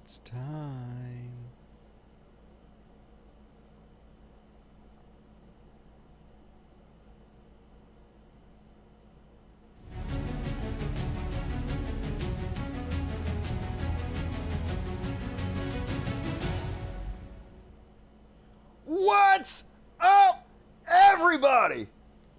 It's time. What's up, everybody?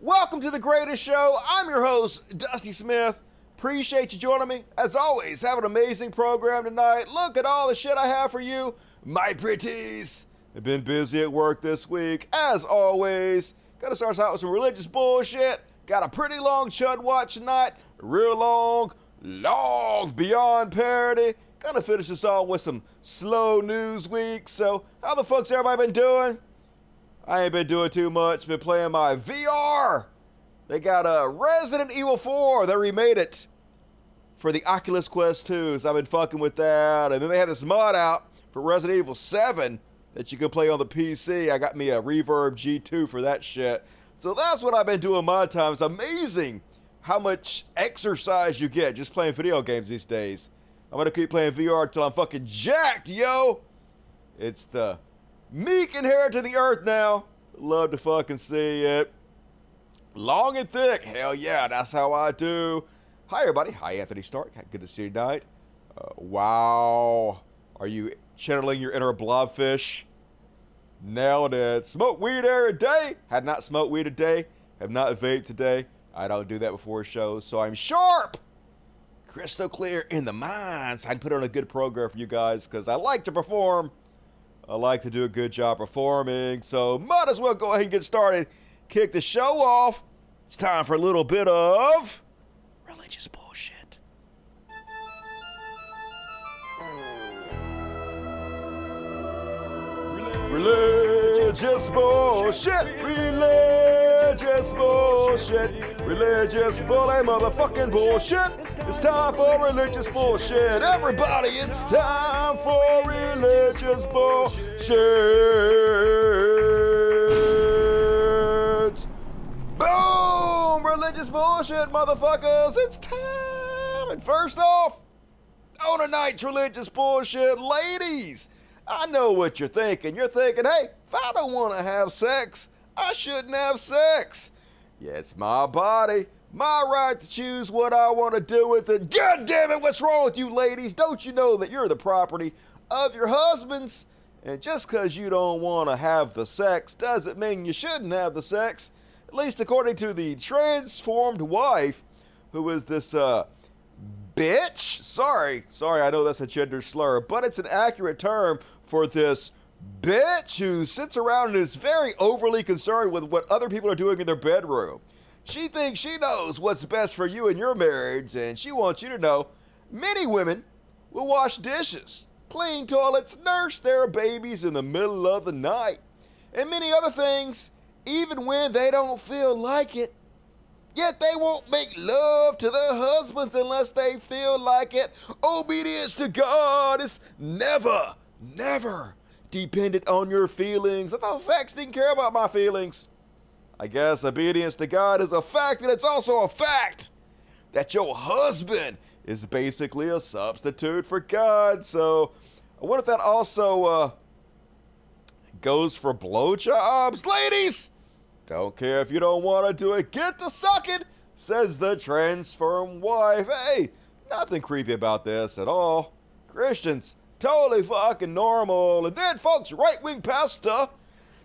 Welcome to the greatest show. I'm your host, Dusty Smith. Appreciate you joining me. As always, have an amazing program tonight. Look at all the shit I have for you, my pretties. I've been busy at work this week, as always. Gotta start out with some religious bullshit. Got a pretty long CHUD watch tonight. Real long, beyond parody. Gonna finish this all with some slow news week. So, how the fuck's everybody been doing? I ain't been doing too much. Been playing my VR. They got a Resident Evil 4. They remade it for the Oculus Quest 2. So I've been fucking with that. And then they had this mod out for Resident Evil 7 that you can play on the PC. I got me a Reverb G2 for that shit. So that's what I've been doing my time. It's amazing how much exercise you get just playing video games these days. I'm gonna keep playing VR until I'm fucking jacked, yo. It's the meek inherit to the earth now. Love to fucking see it. Long and thick. Hell yeah, that's how I do. Hi, everybody. Hi, Anthony Stark. Good to see you tonight. Wow. Are you channeling your inner blobfish? Nailed it. Smoke weed every day. Had not smoked weed today. Have not vaped today. I don't do that before shows, so I'm sharp. Crystal clear in the mind, so I can put on a good program for you guys, because I like to perform. I like to do a good job performing, so might as well go ahead and get started. Kick the show off. It's time for a little bit of religious bullshit. Religious bullshit. Religious bullshit. Religious bully motherfucking bullshit. It's time for religious bullshit. Everybody, it's time for religious bullshit. Boom! Religious bullshit, motherfuckers. It's time. And first off, on tonight's religious bullshit, ladies, I know what you're thinking. You're thinking, hey, if I don't want to have sex, I shouldn't have sex. Yeah, it's my body, my right to choose what I want to do with it. God damn it, what's wrong with you ladies? Don't you know that you're the property of your husbands? And just because you don't want to have the sex doesn't mean you shouldn't have the sex. At least according to the transformed wife, who is this bitch. Sorry, I know that's a gender slur, but it's an accurate term for this bitch who sits around and is very overly concerned with what other people are doing in their bedroom. She thinks she knows what's best for you in your marriage, and she wants you to know many women will wash dishes, clean toilets, nurse their babies in the middle of the night, and many other things, even when they don't feel like it. Yet they won't make love to their husbands unless they feel like it. Obedience to God is never dependent on your feelings. I thought facts didn't care about my feelings. I guess obedience to God is a fact, and it's also a fact that your husband is basically a substitute for God. So I wonder if that also goes for blowjobs. Ladies! Don't care if you don't want to do it. Get to sucking, says the transformed wife. Hey, nothing creepy about this at all. Christians, totally fucking normal. And then, folks, right-wing pastor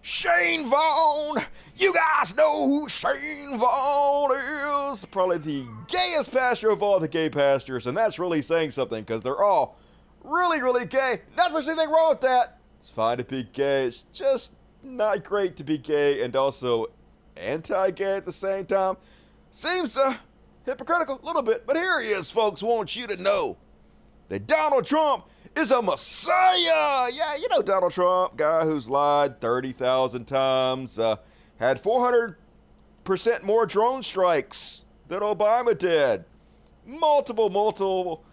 Shane Vaughn. You guys know who Shane Vaughn is. Probably the gayest pastor of all the gay pastors. And that's really saying something, because they're all really gay. Not there's anything wrong with that. It's fine to be gay. It's just not great to be gay and also anti-gay at the same time. Seems hypocritical a little bit, but here he is, folks. Want you to know that Donald Trump is a messiah. Yeah, you know Donald Trump, guy who's lied 30,000 times, had 400% more drone strikes than Obama did, multiple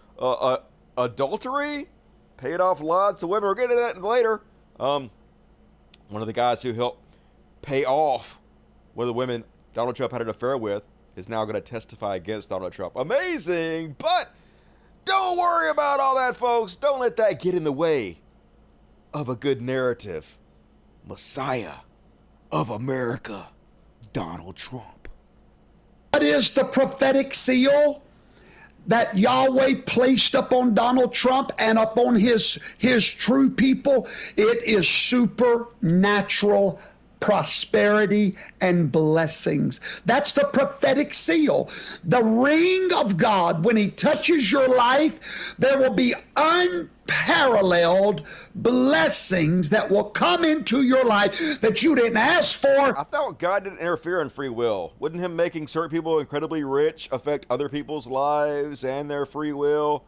adultery, paid off lots of women. We're getting to that later. One of the guys who helped pay off one of the women Donald Trump had an affair with is now going to testify against Donald Trump. Amazing, but don't Don't worry about all that, folks. Don't let that get in the way of a good narrative. Messiah of America, Donald Trump. What is the prophetic seal that Yahweh placed upon Donald Trump and upon his true people? It is supernatural prosperity and blessings. That's the prophetic seal. The ring of God, when he touches your life, there will be unparalleled blessings that will come into your life that you didn't ask for. I thought God didn't interfere in free will. Wouldn't him making certain people incredibly rich affect other people's lives and their free will?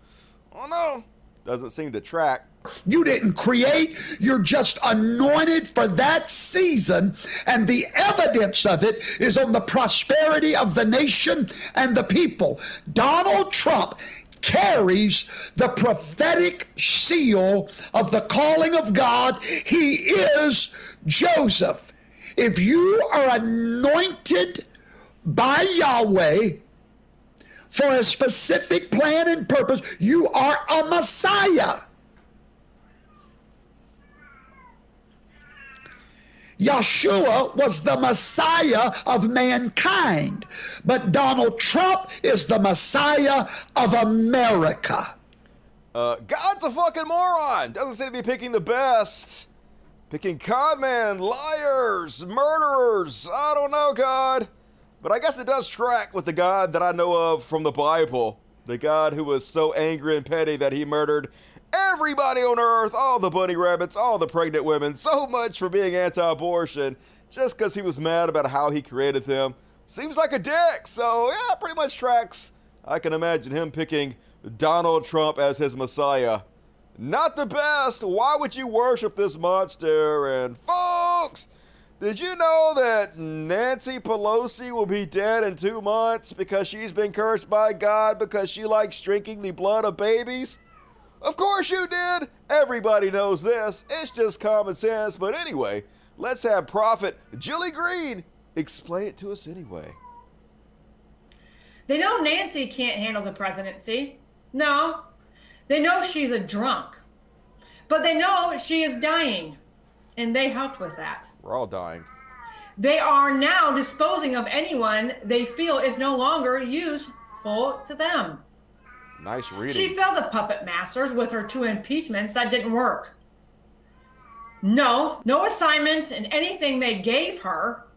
Oh no, doesn't seem to track. You didn't create, you're just anointed for that season, and the evidence of it is on the prosperity of the nation and the people. Donald Trump carries the prophetic seal of the calling of God. He is Joseph. If you are anointed by Yahweh for a specific plan and purpose, you are a Messiah. Yeshua was the Messiah of mankind, but Donald Trump is the Messiah of America. God's a fucking moron. Doesn't seem to be picking the best. Picking conmen, liars, murderers. I don't know, God. But I guess it does track with the God that I know of from the Bible. The God who was so angry and petty that he murdered everybody on earth, all the bunny rabbits, all the pregnant women, so much for being anti-abortion, just because he was mad about how he created them. Seems like a dick, so yeah, pretty much tracks. I can imagine him picking Donald Trump as his Messiah. Not the best. Why would you worship this monster? And folks, did you know that Nancy Pelosi will be dead in 2 months because she's been cursed by God because she likes drinking the blood of babies? Of course you did. Everybody knows this. It's just common sense. But anyway, let's have Prophet Julie Green explain it to us anyway. They know Nancy can't handle the presidency. No. They know she's a drunk. But they know she is dying. And they helped with that. We're all dying. They are now disposing of anyone they feel is no longer useful to them. Nice reading. She failed the puppet masters with her 2 impeachments that didn't work. No assignment in anything they gave her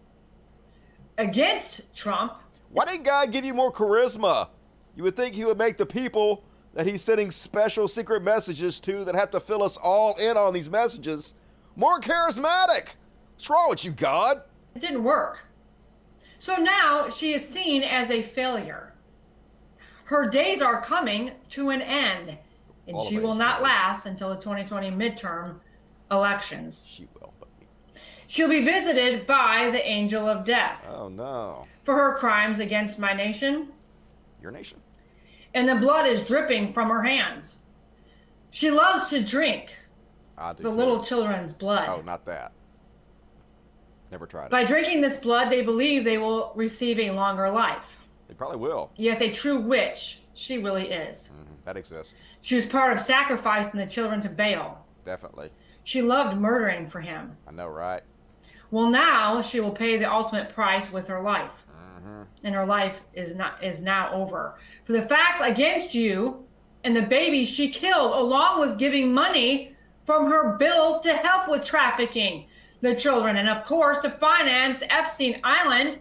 against Trump. Why didn't God give you more charisma? You would think he would make the people that he's sending special secret messages to that have to fill us all in on these messages more charismatic. What's wrong with you, God? It didn't work. So now she is seen as a failure. Her days are coming to an end, and she will not last until the 2020 midterm elections. She will, but... She'll be visited by the angel of death. Oh, no. For her crimes against my nation. Your nation. And the blood is dripping from her hands. She loves to drink the little children's blood. Oh, not that. Never tried it. By drinking this blood, they believe they will receive a longer life. They probably will. Yes, a true witch. She really is. That exists. She was part of sacrificing the children to Baal. Definitely. She loved murdering for him. I know, right? Well, now she will pay the ultimate price with her life. And her life is now over. For the facts against you and the baby she killed, along with giving money from her bills to help with trafficking the children, and of course to finance Epstein Island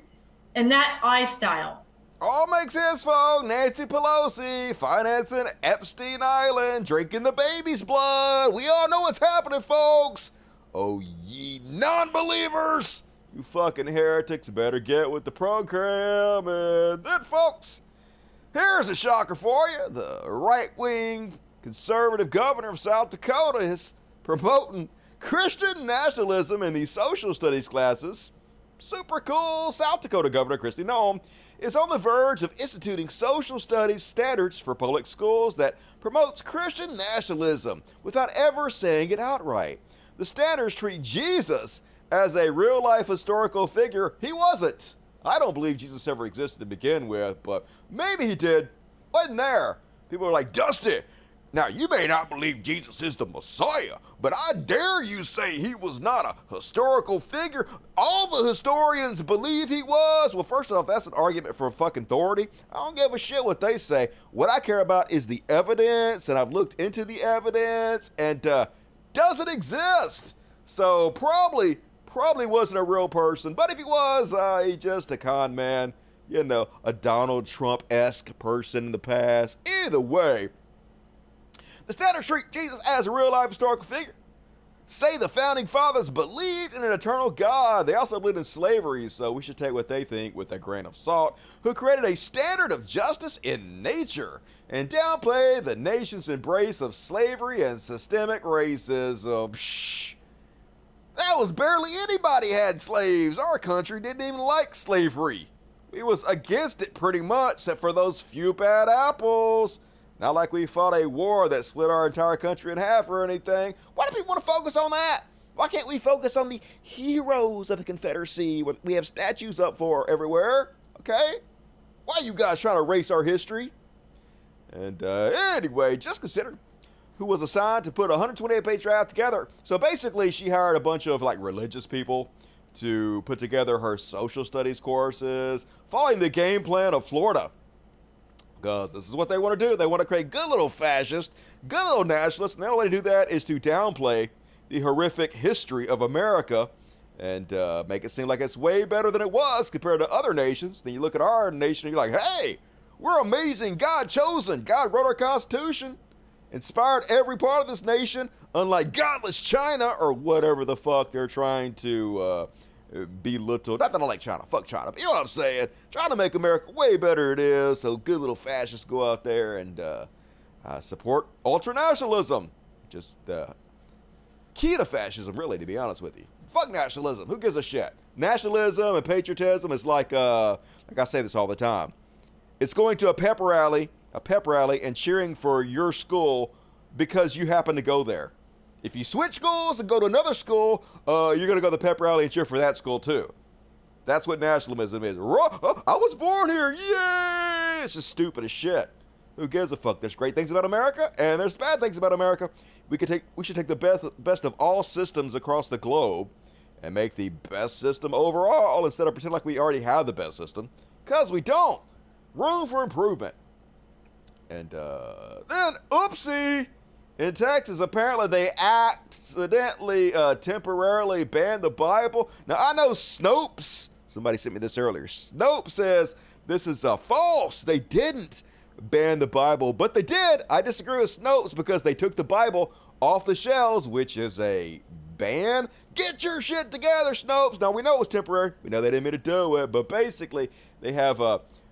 and that lifestyle. All makes sense, folks. Nancy Pelosi financing Epstein Island, drinking the baby's blood. We all know what's happening, folks. Oh, ye non-believers. You fucking heretics better get with the program. And then, folks, here's a shocker for you. The right-wing conservative governor of South Dakota is promoting Christian nationalism in the social studies classes. Super cool. South Dakota Governor Kristi Noem is on the verge of instituting social studies standards for public schools that promotes Christian nationalism without ever saying it outright. The standards treat Jesus as a real-life historical figure. He wasn't. I don't believe Jesus ever existed to begin with, but maybe he did. Wasn't there. People are like, Dusty, now you may not believe Jesus is the Messiah, but I dare you say he was not a historical figure. All the historians believe he was. Well, first off, that's an argument for fucking authority. I don't give a shit what they say. What I care about is the evidence, and I've looked into the evidence, and does it exist? So probably wasn't a real person, but if he was, he's just a con man, you know, a Donald Trump-esque person in the past. Either way, the standards treat Jesus as a real-life historical figure. Say the founding fathers believed in an eternal God. They also believed in slavery, so we should take what they think with a grain of salt, who created a standard of justice in nature and downplay the nation's embrace of slavery and systemic racism. Shh. That was barely anybody had slaves. Our country didn't even like slavery. We was against it pretty much, except for those few bad apples. Not like we fought a war that split our entire country in half or anything. Why do people want to focus on that? Why can't we focus on the heroes of the Confederacy, what we have statues up for everywhere? Okay? Why are you guys trying to erase our history? And anyway, just consider who was assigned to put a 128-page draft together. So basically, she hired a bunch of like religious people to put together her social studies courses, following the game plan of Florida. Because this is what they want to do. They want to create good little fascists, good little nationalists, and the only way to do that is to downplay the horrific history of America and make it seem like it's way better than it was compared to other nations. Then you look at our nation and you're like, hey, we're amazing, God chosen. God wrote our Constitution, inspired every part of this nation, unlike godless China or whatever the fuck they're trying to belittle. Not that I like China, fuck China, but you know what I'm saying? Trying to make America way better it is, so good little fascists go out there and support ultranationalism. Just the key to fascism, really, to be honest with you. Fuck nationalism. Who gives a shit? Nationalism and patriotism is like I say this all the time. It's going to a pep rally and cheering for your school because you happen to go there. If you switch schools and go to another school, you're going to go to the pep rally and cheer for that school too. That's what nationalism is. I was born here. Yay! It's just stupid as shit. Who gives a fuck? There's great things about America, and there's bad things about America. We should take the best of all systems across the globe and make the best system overall instead of pretend like we already have the best system, because we don't. Room for improvement. And then, oopsie! In Texas, apparently they accidentally, temporarily banned the Bible. Now, I know Snopes, somebody sent me this earlier. Snopes says this is false. They didn't ban the Bible, but they did. I disagree with Snopes because they took the Bible off the shelves, which is a ban. Get your shit together, Snopes. Now, we know it was temporary. We know they didn't mean to do it, but basically they have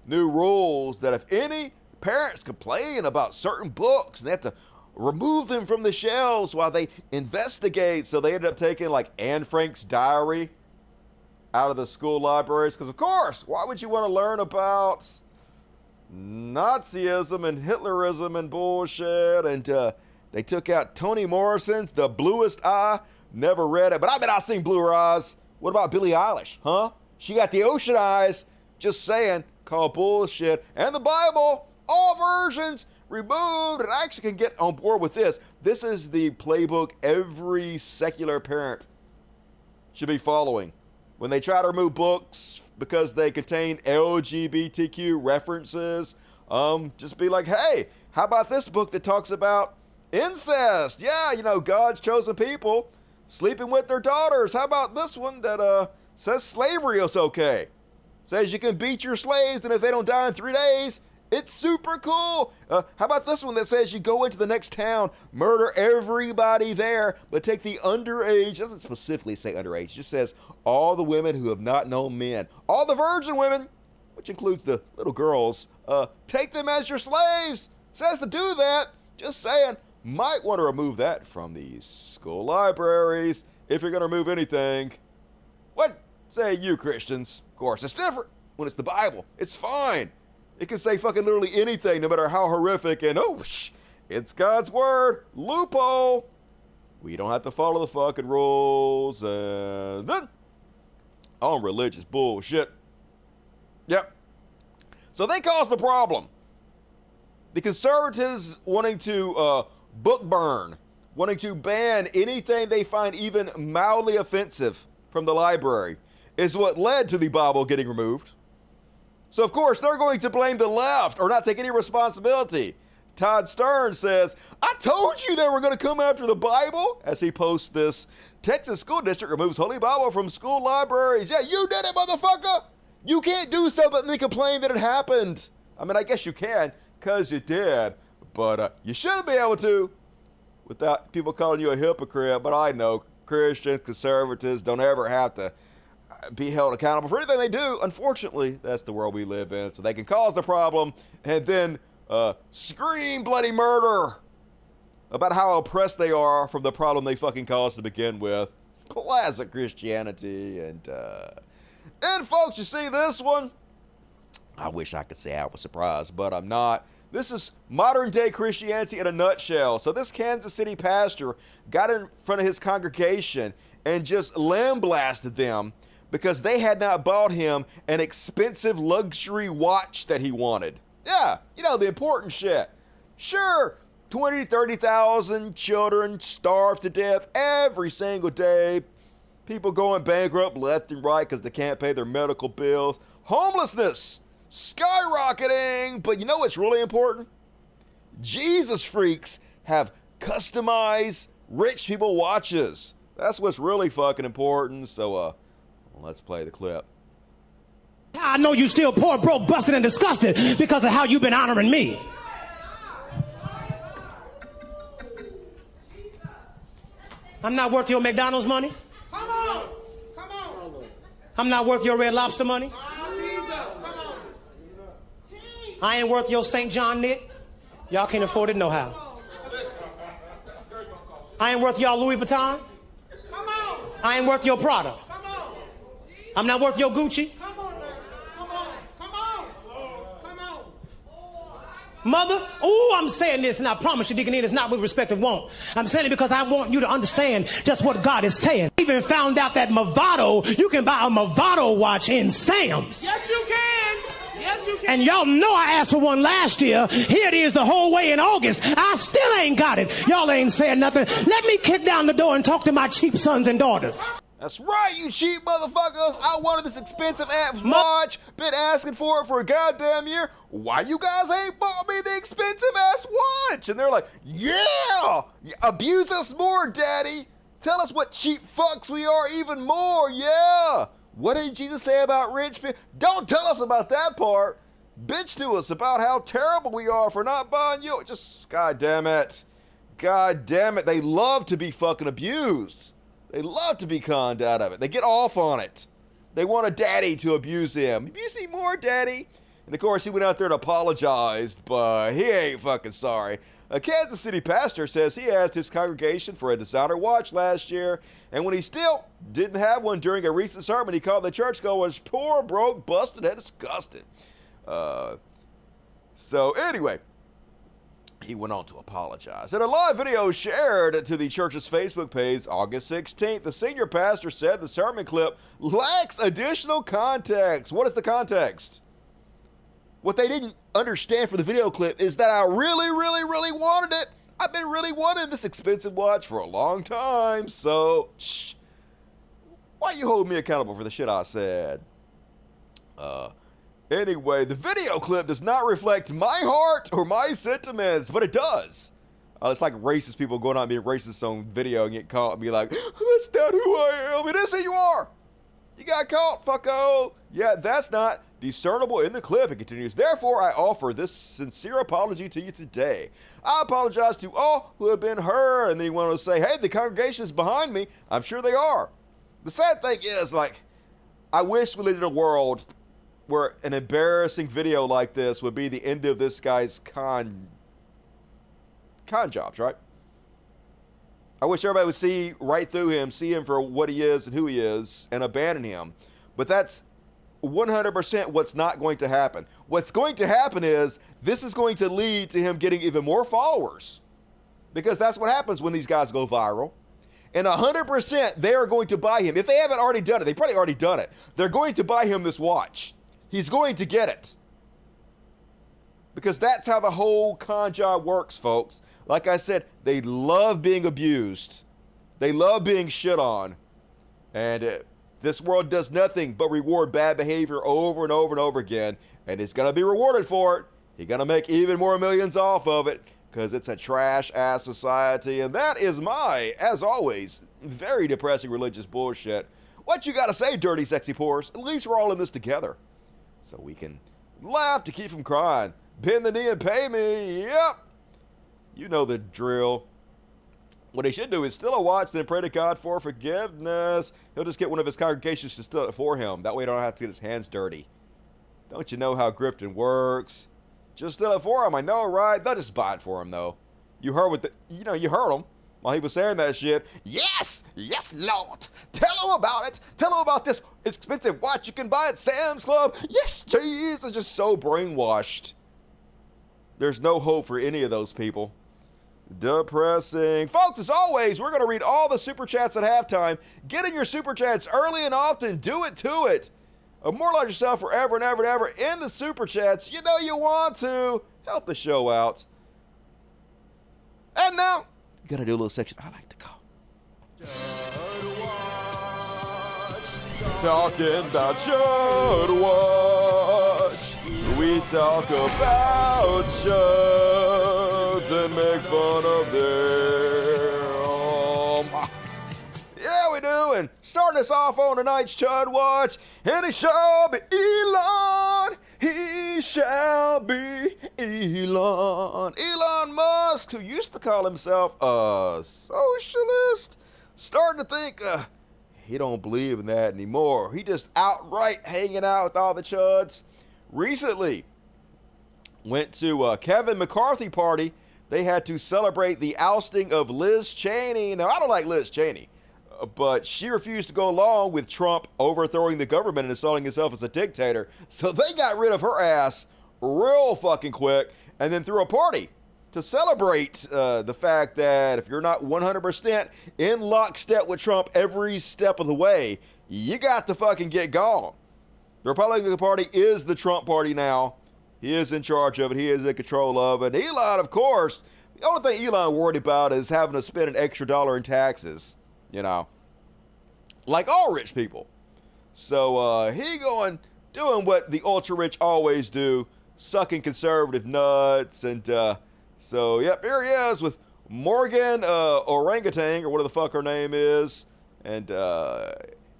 new rules that if any parents complain about certain books, they have to remove them from the shelves while they investigate. So they ended up taking like Anne Frank's diary out of the school libraries. Because of course, why would you want to learn about Nazism and Hitlerism and bullshit? And they took out Toni Morrison's The Bluest Eye. Never read it, but I bet I've seen Bluer Eyes. What about Billie Eilish? Huh? She got the ocean eyes. Just saying. Call bullshit. And the Bible, all versions removed. And I actually can get on board with this. This is the playbook every secular parent should be following. When they try to remove books because they contain LGBTQ references, just be like, hey, how about this book that talks about incest? Yeah, you know, God's chosen people sleeping with their daughters. How about this one that says slavery is okay? Says you can beat your slaves, and if they don't die in 3 days, it's super cool. How about this one that says you go into the next town, murder everybody there, but take the underage, it doesn't specifically say underage, it just says all the women who have not known men, all the virgin women, which includes the little girls, take them as your slaves. Says to do that. Just saying, might want to remove that from the school libraries if you're going to remove anything. What say you, Christians? Of course, it's different when it's the Bible. It's fine. It can say fucking literally anything, no matter how horrific, and it's God's word. Loophole. We don't have to follow the fucking rules. And then, on religious bullshit. Yep. So they caused the problem. The conservatives wanting to book burn, wanting to ban anything they find even mildly offensive from the library is what led to the Bible getting removed. So, of course, they're going to blame the left or not take any responsibility. Todd Stern says, I told you they were going to come after the Bible, as he posts this. Texas school district removes Holy Bible from school libraries. Yeah, you did it, motherfucker. You can't do something and then complain that it happened. I mean, I guess you can, because you did. But you shouldn't be able to without people calling you a hypocrite. But I know Christians, conservatives don't ever have to be held accountable for anything they do. Unfortunately, that's the world we live in. So they can cause the problem and then scream bloody murder about how oppressed they are from the problem they fucking caused to begin with. Classic Christianity. And folks, you see this one? I wish I could say I was surprised, but I'm not. This is modern day Christianity in a nutshell. So this Kansas City pastor got in front of his congregation and just lambasted them because they had not bought him an expensive luxury watch that he wanted. Yeah, you know, the important shit. Sure, 20, 30,000 children starve to death every single day. People going bankrupt left and right because they can't pay their medical bills. Homelessness skyrocketing. But you know what's really important? Jesus freaks have customized rich people watches. That's what's really fucking important. So, let's play the clip. I know you still poor, broke, busted, and disgusted because of how you've been honoring me. I'm not worth your McDonald's money. Come on. Come on. I'm not worth your Red Lobster money. I ain't worth your St. John knit. Y'all can't afford it no how. I ain't worth y'all Louis Vuitton. Come on. I ain't worth your Prada. Come on. I'm not worth your Gucci. Come on. Come on. Come on. Come on. Mother, oh, I'm saying this, and I promise you, Deaconine, it's not with respect of want. I'm saying it because I want you to understand just what God is saying. I even found out that Movado, you can buy a Movado watch in Sam's. Yes, you can. Yes, you can. And y'all know I asked for one last year. Here it is the whole way in August. I still ain't got it. Y'all ain't saying nothing. Let me kick down the door and talk to my cheap sons and daughters. That's right, you cheap motherfuckers. I wanted this expensive ass watch. Been asking for it for a goddamn year. Why you guys ain't bought me the expensive ass watch? And they're like, yeah, abuse us more, daddy. Tell us what cheap fucks we are even more, yeah. What did Jesus say about rich people? Don't tell us about that part. Bitch to us about how terrible we are for not buying you. Just, God damn it. God damn it. They love to be fucking abused. They love to be conned out of it. They get off on it. They want a daddy to abuse him. Abuse me more, daddy. And of course, he went out there and apologized, but he ain't fucking sorry. A Kansas City pastor says he asked his congregation for a designer watch last year, and when he still didn't have one during a recent sermon, he called the churchgoers poor, broke, busted, and disgusted. So anyway, he went on to apologize. In a live video shared to the church's Facebook page August 16th, the senior pastor said the sermon clip lacks additional context. What is the context? What they didn't understand for the video clip is that I really, really, really wanted it. I've been really wanting this expensive watch for a long time, so why you hold me accountable for the shit I said? Anyway, the video clip does not reflect my heart or my sentiments, but it does. It's like racist people going out and being racist on video and get caught and be like, that's not who I am. It is who you are. You got caught, fucko. Yeah, that's not discernible in the clip. It continues, therefore, I offer this sincere apology to you today. I apologize to all who have been hurt. And then you want to say, hey, the congregation is behind me. I'm sure they are. The sad thing is, like, I wish we lived in a world where an embarrassing video like this would be the end of this guy's con jobs, right? I wish everybody would see right through him, see him for what he is and who he is, and abandon him. But that's 100% what's not going to happen. What's going to happen is this is going to lead to him getting even more followers, because that's what happens when these guys go viral. And 100% they are going to buy him. If they haven't already done it, they've probably already done it. They're going to buy him this watch. He's going to get it. Because that's how the whole con job works, folks. Like I said, they love being abused. They love being shit on. And this world does nothing but reward bad behavior over and over and over again. And it's going to be rewarded for it. You're going to make even more millions off of it because it's a trash-ass society. And that is my, as always, very depressing religious bullshit. What you got to say, dirty, sexy pores? At least we're all in this together. So we can laugh to keep from crying. Bend the knee and pay me. Yep. You know the drill. What he should do is steal a watch, then pray to God for forgiveness. He'll just get one of his congregations to steal it for him. That way he don't have to get his hands dirty. Don't you know how grifting works? Just steal it for him. I know, right? They'll just buy it for him, though. You heard you heard him while he was saying that shit. Yes, yes, Lord. Tell him about it. Tell him about this expensive watch you can buy at Sam's Club. Yes, jeez. It's just so brainwashed. There's no hope for any of those people. Depressing. Folks, as always, we're going to read all the super chats at halftime. Get in your super chats early and often. Do it to it. Immortalize yourself forever and ever and ever in the super chats. You know you want to. Help the show out. And now, got to do a little section I like to call Talking About CHUD Watch. We talk about CHUDs and make fun of them. Yeah, we do. And starting us off on tonight's CHUD Watch, and he shall be Elon. He shall be Elon. Elon Musk, who used to call himself a socialist, starting to think he don't believe in that anymore. He just outright hanging out with all the CHUDs. Recently, went to Kevin McCarthy party. They had to celebrate the ousting of Liz Cheney. Now, I don't like Liz Cheney, but she refused to go along with Trump overthrowing the government and installing himself as a dictator. So they got rid of her ass real fucking quick and then threw a party to celebrate the fact that if you're not 100% in lockstep with Trump every step of the way, you got to fucking get gone. The Republican Party is the Trump party now. He is in charge of it. He is in control of it. Elon, of course, the only thing Elon worried about is having to spend an extra dollar in taxes, you know, like all rich people. So he doing what the ultra-rich always do, sucking conservative nuts. And so, yep, here he is with Morgan Orangutan, or whatever the fuck her name is. And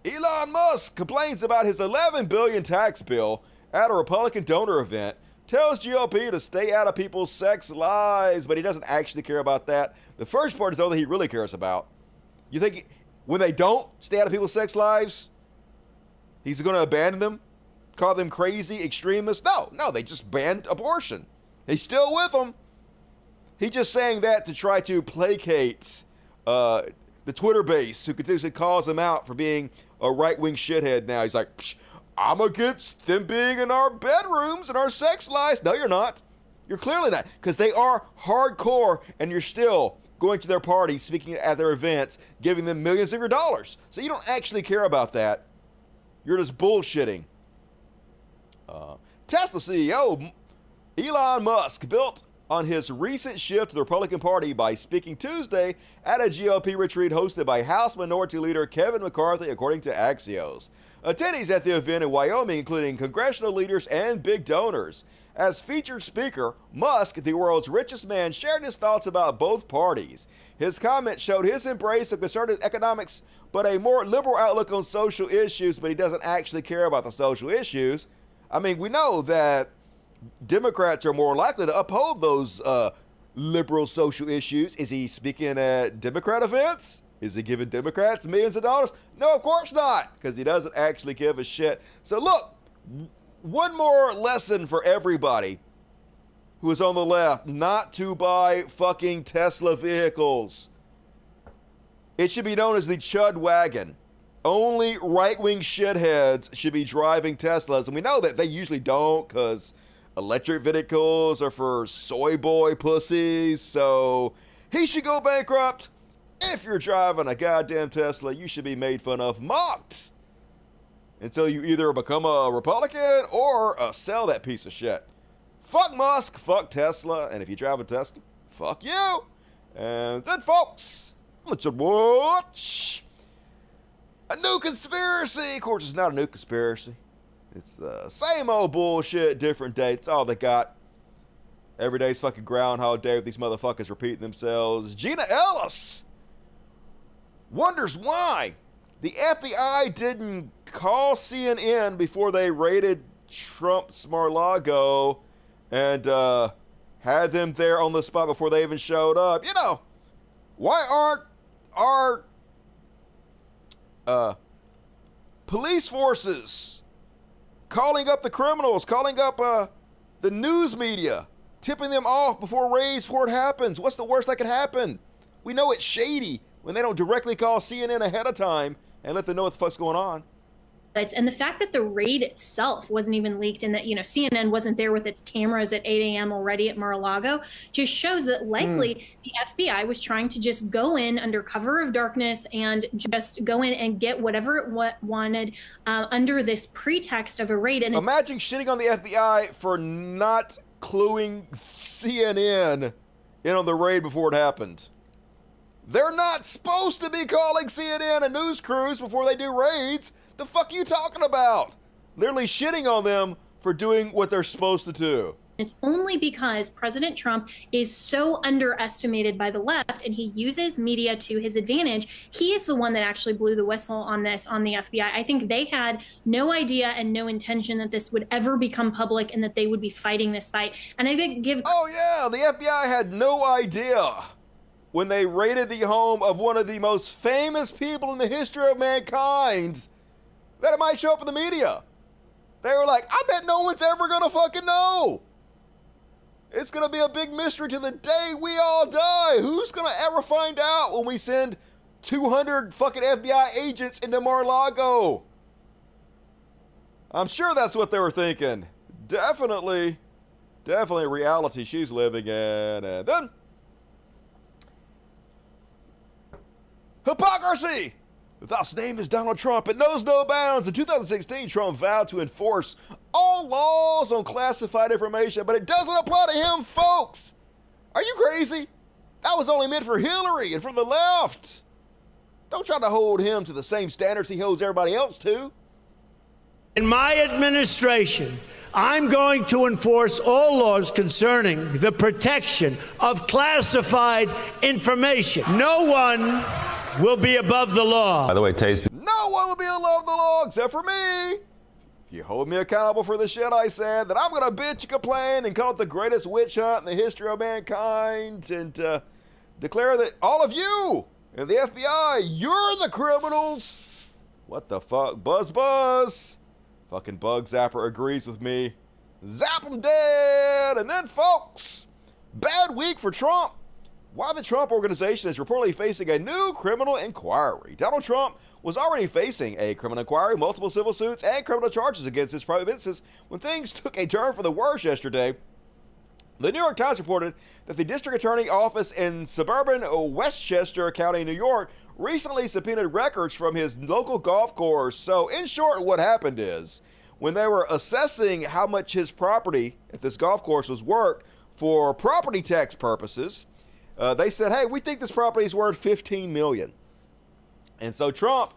Elon Musk complains about his $11 billion tax bill at a Republican donor event, tells GOP to stay out of people's sex lives, but he doesn't actually care about that. The first part is the only thing he really cares about. You think when they don't stay out of people's sex lives, he's going to abandon them, call them crazy extremists? No, they just banned abortion. He's still with them. He's just saying that to try to placate the Twitter base, who continuously calls him out for being a right-wing shithead now. He's like, I'm against them being in our bedrooms and our sex lives. No, you're not. You're clearly not, because they are hardcore, and you're still going to their parties, speaking at their events, giving them millions of your dollars. So you don't actually care about that. You're just bullshitting. Tesla CEO Elon Musk built on his recent shift to the Republican Party by speaking Tuesday at a GOP retreat hosted by House Minority Leader Kevin McCarthy, according to Axios. Attendees at the event in Wyoming, including congressional leaders and big donors. As featured speaker, Musk, the world's richest man, shared his thoughts about both parties. His comments showed his embrace of conservative economics, but a more liberal outlook on social issues, but he doesn't actually care about the social issues. I mean, we know that Democrats are more likely to uphold those liberal social issues. Is he speaking at Democrat events? Is he giving Democrats millions of dollars? No, of course not, because he doesn't actually give a shit. So look, one more lesson for everybody who is on the left: not to buy fucking Tesla vehicles. It should be known as the CHUD wagon. Only right-wing shitheads should be driving Teslas, and we know that they usually don't, because electric vehicles are for soy boy pussies. So he should go bankrupt. If you're driving a goddamn Tesla, you should be made fun of, mocked, until you either become a Republican or sell that piece of shit. Fuck Musk, fuck Tesla, and if you drive a Tesla, fuck you. And then, folks, let's watch a new conspiracy. Of course, it's not a new conspiracy. It's the same old bullshit, different dates. All they got. Every day's fucking Groundhog Day with these motherfuckers repeating themselves. Gina Ellis wonders why the FBI didn't call CNN before they raided Trump's Mar-a-Lago and had them there on the spot before they even showed up. You know, why aren't our police forces calling up the criminals, calling up the news media, tipping them off before raids, before it happens? What's the worst that could happen? We know it's shady when they don't directly call CNN ahead of time and let them know what the fuck's going on. And the fact that the raid itself wasn't even leaked and that, CNN wasn't there with its cameras at 8 a.m. already at Mar-a-Lago just shows that likely the FBI was trying to just go in under cover of darkness and just go in and get whatever it wanted under this pretext of a raid. And imagine shitting on the FBI for not cluing CNN in on the raid before it happened. They're not supposed to be calling CNN and news crews before they do raids. The fuck are you talking about? Literally shitting on them for doing what they're supposed to do. It's only because President Trump is so underestimated by the left and he uses media to his advantage. He is the one that actually blew the whistle on this on the FBI. I think they had no idea and no intention that this would ever become public and that they would be fighting this fight. And I think Oh yeah, the FBI had no idea when they raided the home of one of the most famous people in the history of mankind that it might show up in the media. They were like, I bet no one's ever gonna fucking know. It's gonna be a big mystery to the day we all die. Who's gonna ever find out when we send 200 fucking FBI agents into Mar-a-Lago? I'm sure that's what they were thinking. Definitely reality she's living in. And then hypocrisy! The thought's name is Donald Trump. It knows no bounds. In 2016, Trump vowed to enforce all laws on classified information, but it doesn't apply to him, folks. Are you crazy? That was only meant for Hillary and for the left. Don't try to hold him to the same standards he holds everybody else to. In my administration, I'm going to enforce all laws concerning the protection of classified information. No one will be above the law. By the way, Taste. No one will be above the law except for me. If you hold me accountable for the shit I said, then I'm going to bitch and complain and call it the greatest witch hunt in the history of mankind and declare that all of you and the FBI, you're the criminals. What the fuck? Buzz. Fucking Bug Zapper agrees with me. Zap him dead. And then, folks, bad week for Trump. Why the Trump Organization is reportedly facing a new criminal inquiry. Donald Trump was already facing a criminal inquiry, multiple civil suits, and criminal charges against his private businesses when things took a turn for the worse yesterday. The New York Times reported that the district attorney office in suburban Westchester County, New York, recently subpoenaed records from his local golf course. So, in short, what happened is, when they were assessing how much his property at this golf course was worth for property tax purposes, they said, hey, we think this property is worth $15 million. And so Trump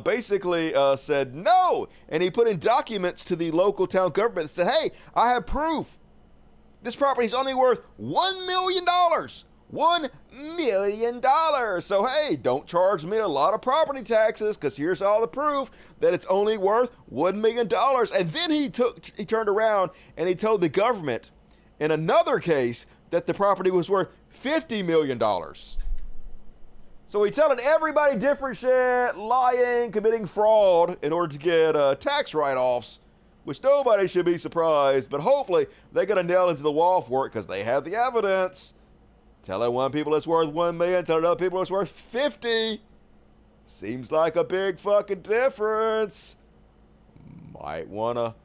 basically said no. And he put in documents to the local town government and said, hey, I have proof. This property is only worth $1 million. $1 million. So, hey, don't charge me a lot of property taxes because here's all the proof that it's only worth $1 million. And then he turned around and he told the government in another case that the property was worth $50 million. So he's telling everybody different shit, lying, committing fraud in order to get tax write-offs, which nobody should be surprised, but hopefully they're going to nail him to the wall for it because they have the evidence. Telling one people it's worth $1 million, telling other people it's worth 50. Seems like a big fucking difference. Might want to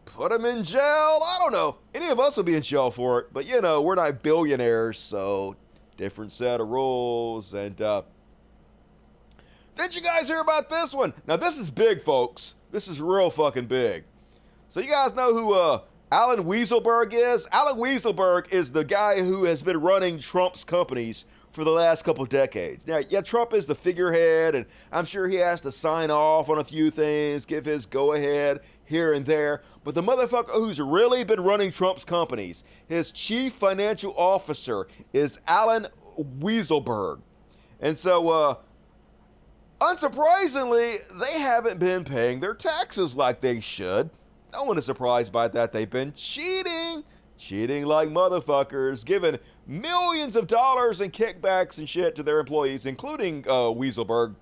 put him in jail. I don't know. Any of us will be in jail for it. But, we're not billionaires, so different set of rules. And did you guys hear about this one? Now, this is big, folks. This is real fucking big. So you guys know who Alan Weaselberg is? Alan Weaselberg is the guy who has been running Trump's companies for the last couple decades. Now, yeah, Trump is the figurehead, and I'm sure he has to sign off on a few things, give his go-ahead here and there. But the motherfucker who's really been running Trump's companies, his chief financial officer, is Alan Weaselberg. And so, unsurprisingly, they haven't been paying their taxes like they should. No one is surprised by that. They've been cheating like motherfuckers, giving millions of dollars in kickbacks and shit to their employees, including Weaselberg,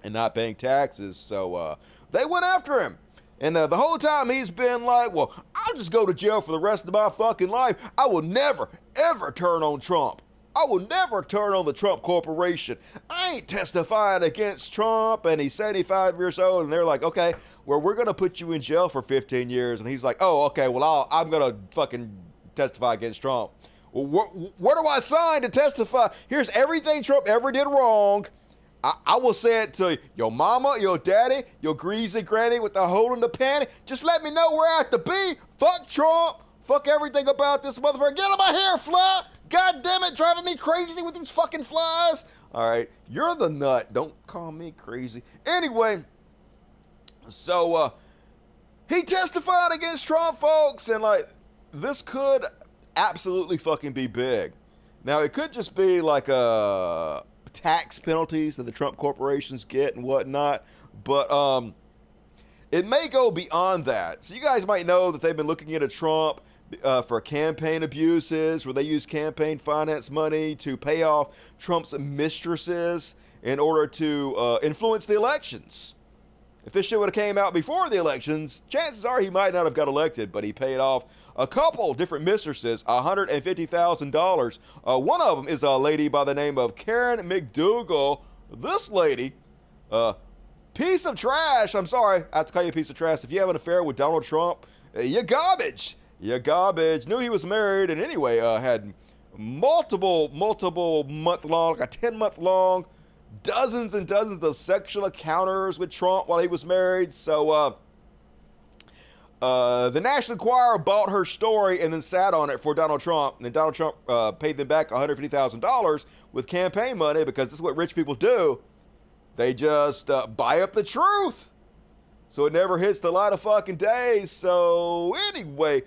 and not paying taxes. So they went after him. And the whole time he's been like, well, I'll just go to jail for the rest of my fucking life. I will never, ever turn on Trump. I will never turn on the Trump Corporation. I ain't testifying against Trump. And he's 75 years old. And they're like, okay, well, we're going to put you in jail for 15 years. And he's like, oh, okay, well, I'm going to fucking testify against Trump. Well, where do I sign to testify? Here's everything Trump ever did wrong. I will say it to your mama, your daddy, your greasy granny with the hole in the panty. Just let me know where I have to be. Fuck Trump. Fuck everything about this motherfucker. Get out of my hair, fly. God damn it, driving me crazy with these fucking flies. All right, you're the nut. Don't call me crazy. Anyway, so he testified against Trump, folks, and like this could absolutely fucking be big. Now, it could just be like tax penalties that the Trump corporations get and whatnot, but it may go beyond that. So you guys might know that they've been looking into Trump for campaign abuses, where they use campaign finance money to pay off Trump's mistresses in order to influence the elections. If this shit would have came out before the elections, chances are he might not have got elected, but he paid off a couple different mistresses $150,000. One of them is a lady by the name of Karen McDougal. This lady, piece of trash. I'm sorry, I have to call you a piece of trash. If you have an affair with Donald Trump, you're garbage. You're garbage. Knew he was married, and anyway, had multiple month-long, like a 10-month-long, dozens and dozens of sexual encounters with Trump while he was married. So, the National Enquirer bought her story and then sat on it for Donald Trump. And then Donald Trump paid them back $150,000 with campaign money, because this is what rich people do. They just buy up the truth, so it never hits the light of fucking day. So anyway,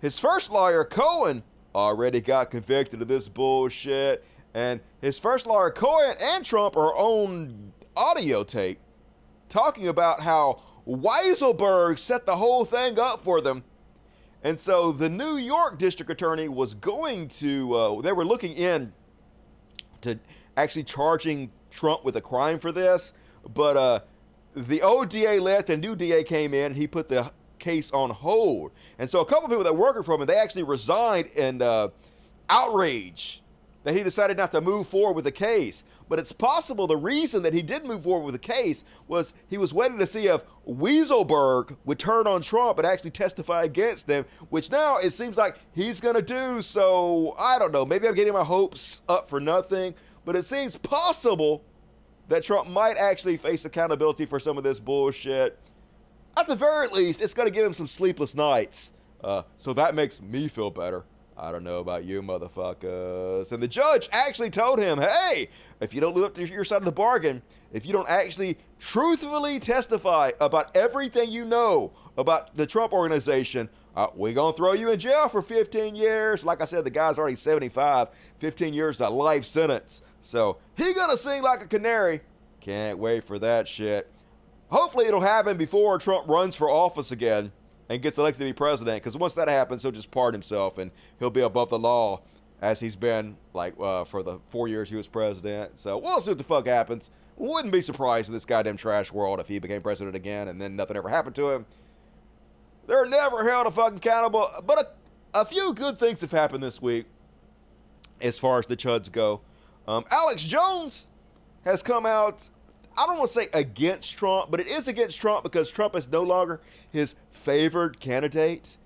his first lawyer, Cohen, already got convicted of this bullshit. And his first lawyer, Cohen, and Trump are on audio tape talking about how Weisselberg set the whole thing up for them. And so the New York district attorney was going to, they were looking in to actually charging Trump with a crime for this. But the old DA left and new DA came in, and he put the case on hold. And so a couple of people that were working for him, they actually resigned in outrage that he decided not to move forward with the case. But it's possible the reason that he did move forward with the case was he was waiting to see if Weaselberg would turn on Trump and actually testify against them, which now it seems like he's going to do. So I don't know. Maybe I'm getting my hopes up for nothing, but it seems possible that Trump might actually face accountability for some of this bullshit. At the very least, it's going to give him some sleepless nights. So that makes me feel better. I don't know about you motherfuckers. And the judge actually told him, hey, if you don't live up to your side of the bargain, if you don't actually truthfully testify about everything you know about the Trump organization, we're going to throw you in jail for 15 years. Like I said, the guy's already 75. 15 years is a life sentence. So he going to sing like a canary. Can't wait for that shit. Hopefully it'll happen before Trump runs for office again and gets elected to be president, because once that happens, he'll just pardon himself and he'll be above the law, as he's been like for the 4 years he was president. So we'll see what the fuck happens. Wouldn't be surprised in this goddamn trash world if he became president again and then nothing ever happened to him. They're never held fucking accountable. But a few good things have happened this week as far as the CHUDs go. Alex Jones has come out, I don't want to say against Trump, but it is against Trump because Trump is no longer his favored candidate.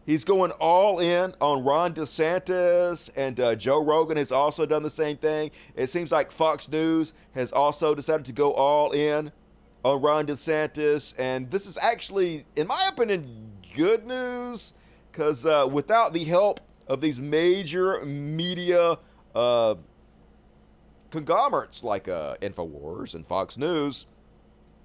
He's going all in on Ron DeSantis, and Joe Rogan has also done the same thing. It seems like Fox News has also decided to go all in on Ron DeSantis, and this is actually, in my opinion, good news, because without the help of these major media conglomerates like InfoWars and Fox News,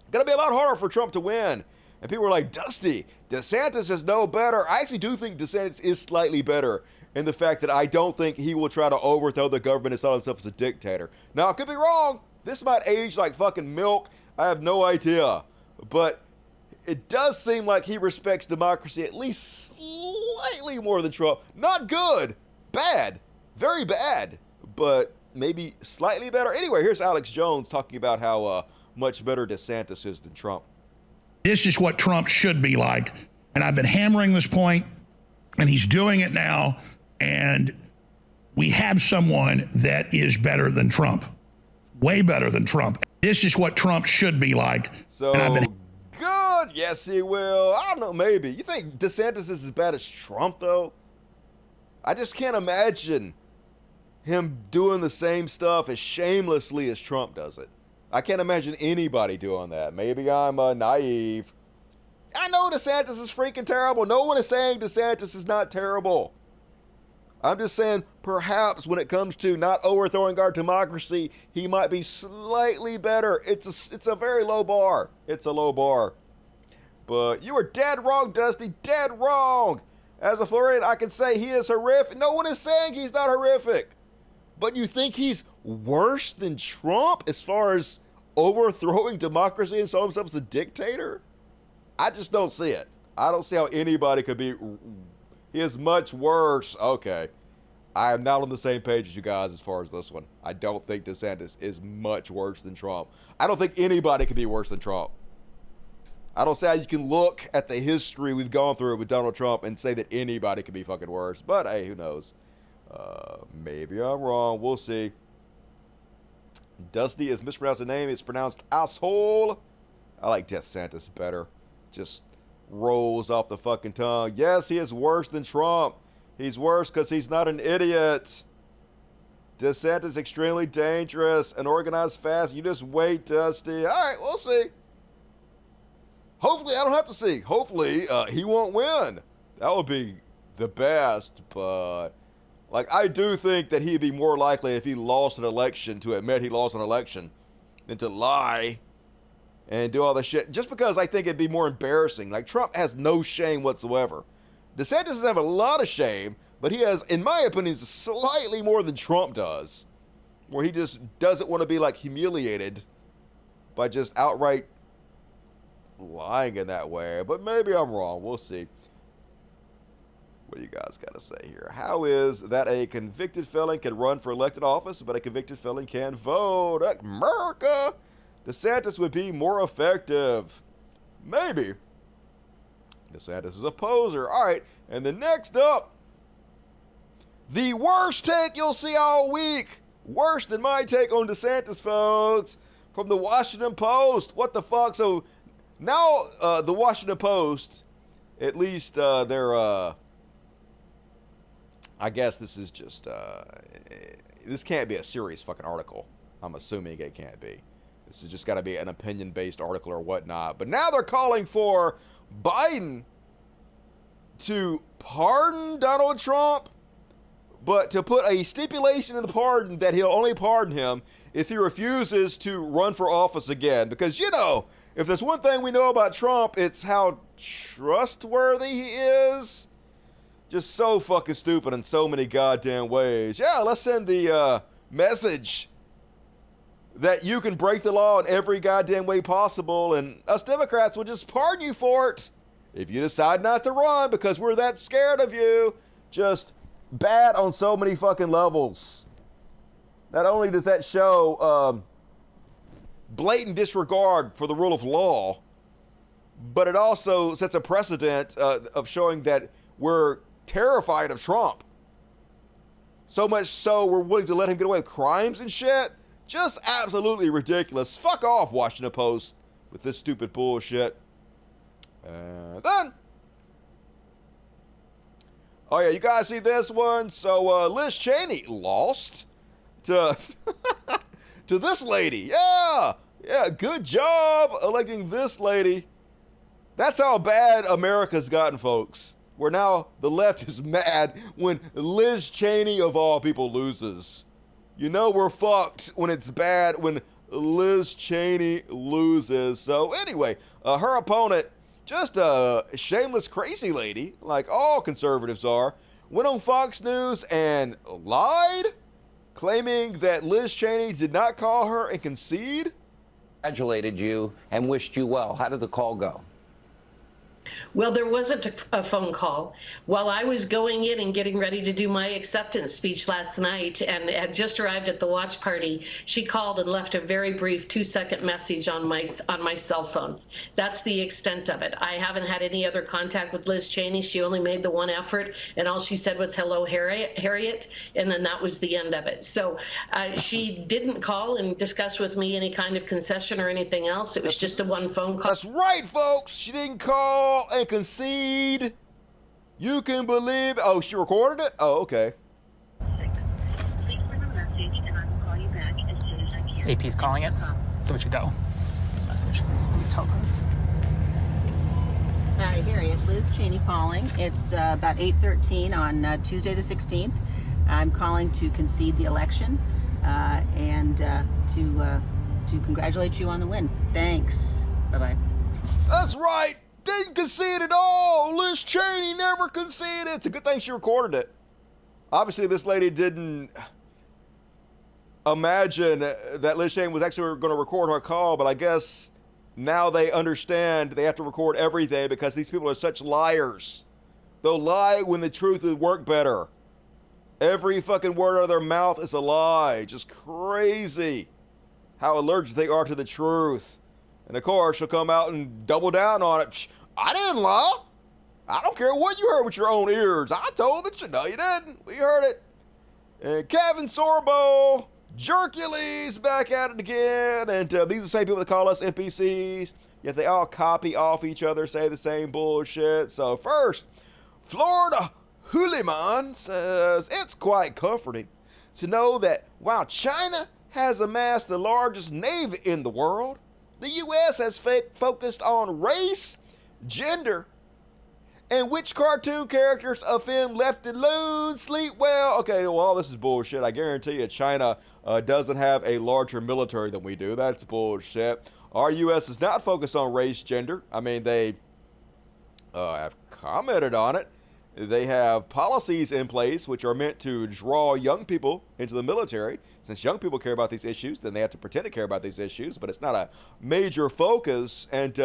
it's going to be a lot harder for Trump to win. And people are like, Dusty, DeSantis is no better. I actually do think DeSantis is slightly better in the fact that I don't think he will try to overthrow the government and install himself as a dictator. Now, I could be wrong. This might age like fucking milk. I have no idea. But it does seem like he respects democracy at least slightly more than Trump. Not good. Bad. Very bad. But maybe slightly better. Anyway, here's Alex Jones talking about how much better DeSantis is than Trump. This is what Trump should be like. And I've been hammering this point, and he's doing it now. And we have someone that is better than Trump. Way better than Trump. This is what Trump should be like. So, good. Yes, he will. I don't know, maybe. You think DeSantis is as bad as Trump, though? I just can't imagine him doing the same stuff as shamelessly as Trump does it. I can't imagine anybody doing that. Maybe I'm naive. I know DeSantis is freaking terrible. No one is saying DeSantis is not terrible. I'm just saying perhaps when it comes to not overthrowing our democracy, he might be slightly better. It's a very low bar. It's a low bar. But you are dead wrong, Dusty. Dead wrong. As a Floridian, I can say he is horrific. No one is saying he's not horrific. But you think he's worse than Trump as far as overthrowing democracy and so himself as a dictator? I just don't see it. I don't see how anybody could be. He is much worse. Okay. I am not on the same page as you guys as far as this one. I don't think DeSantis is much worse than Trump. I don't think anybody could be worse than Trump. I don't see how you can look at the history we've gone through with Donald Trump and say that anybody could be fucking worse. But hey, who knows? Maybe I'm wrong. We'll see. Dusty is mispronounced the name. It's pronounced asshole. I like DeSantis better. Just rolls off the fucking tongue. Yes, he is worse than Trump. He's worse because he's not an idiot. DeSantis is extremely dangerous and organized fast. You just wait, Dusty. All right, we'll see. Hopefully, I don't have to see. Hopefully, he won't win. That would be the best, but like, I do think that he'd be more likely if he lost an election to admit he lost an election than to lie and do all this shit. Just because I think it'd be more embarrassing. Like, Trump has no shame whatsoever. DeSantis doesn't have a lot of shame, but he has, in my opinion, slightly more than Trump does. Where he just doesn't want to be, like, humiliated by just outright lying in that way. But maybe I'm wrong. We'll see. What do you guys got to say here? How is that a convicted felon can run for elected office, but a convicted felon can't vote? America! DeSantis would be more effective. Maybe. DeSantis is a poser. All right. And then next up, the worst take you'll see all week. Worse than my take on DeSantis, folks. From the Washington Post. What the fuck? So now the Washington Post, at least they're... I guess this is just, this can't be a serious fucking article. I'm assuming it can't be. This has just got to be an opinion-based article or whatnot. But now they're calling for Biden to pardon Donald Trump, but to put a stipulation in the pardon that he'll only pardon him if he refuses to run for office again. Because, you know, if there's one thing we know about Trump, it's how trustworthy he is. Just so fucking stupid in so many goddamn ways. Yeah, let's send the message that you can break the law in every goddamn way possible, and us Democrats will just pardon you for it if you decide not to run because we're that scared of you. Just bad on so many fucking levels. Not only does that show blatant disregard for the rule of law, but it also sets a precedent of showing that we're terrified of Trump. So much so we're willing to let him get away with crimes and shit. Just absolutely ridiculous. Fuck off, Washington Post, with this stupid bullshit. And then, oh yeah, you guys see this one? So Liz Cheney lost to to this lady. Yeah, good job electing this lady That's how bad America's gotten, folks. Where now the left is mad when Liz Cheney, of all people, loses. You know we're fucked when it's bad when Liz Cheney loses. So anyway, her opponent, just a shameless crazy lady, like all conservatives are, went on Fox News and lied, claiming that Liz Cheney did not call her and concede. Congratulated you and wished you well. How did the call go? Well, there wasn't a phone call. While I was going in and getting ready to do my acceptance speech last night and had just arrived at the watch party, she called and left a very brief 2-second message on my cell phone. That's the extent of it. I haven't had any other contact with Liz Cheney. She only made the one effort, and all she said was, "Hello, Harriet," and then that was the end of it. So she didn't call and discuss with me any kind of concession or anything else. It was just a one phone call. That's right, folks. She didn't call and concede. You can believe. Oh, she recorded it? Oh, okay. Please leave a message and I will call you back as soon as I can. AP's calling it, so we should go. Message. Tell us. Hi, Harriet. Liz Cheney calling. It's about 8:13 on Tuesday the 16th. I'm calling to concede the election and to congratulate you on the win. Thanks. Bye-bye. That's right. Didn't concede at all. Liz Cheney never conceded. It's a good thing she recorded it. Obviously, this lady didn't imagine that Liz Cheney was actually going to record her call, but I guess now they understand they have to record everything because these people are such liars. They'll lie when the truth would work better. Every fucking word out of their mouth is a lie. Just crazy how allergic they are to the truth. And of course, she'll come out and double down on it. Psh, I didn't lie. I don't care what you heard with your own ears. I told that you. No, you didn't. We heard it. And Kevin Sorbo, Jerkules back at it again. And these are the same people that call us NPCs. Yet they all copy off each other, say the same bullshit. So first, Florida Hooliman says it's quite comforting to know that while China has amassed the largest navy in the world, the U.S. has focused on race, gender, and which cartoon characters of him left alone sleep well. Okay, well, all this is bullshit. I guarantee you China doesn't have a larger military than we do. That's bullshit. Our U.S. is not focused on race, gender. I mean, they have commented on it. They have policies in place which are meant to draw young people into the military. Since young people care about these issues, then they have to pretend to care about these issues, but it's not a major focus. And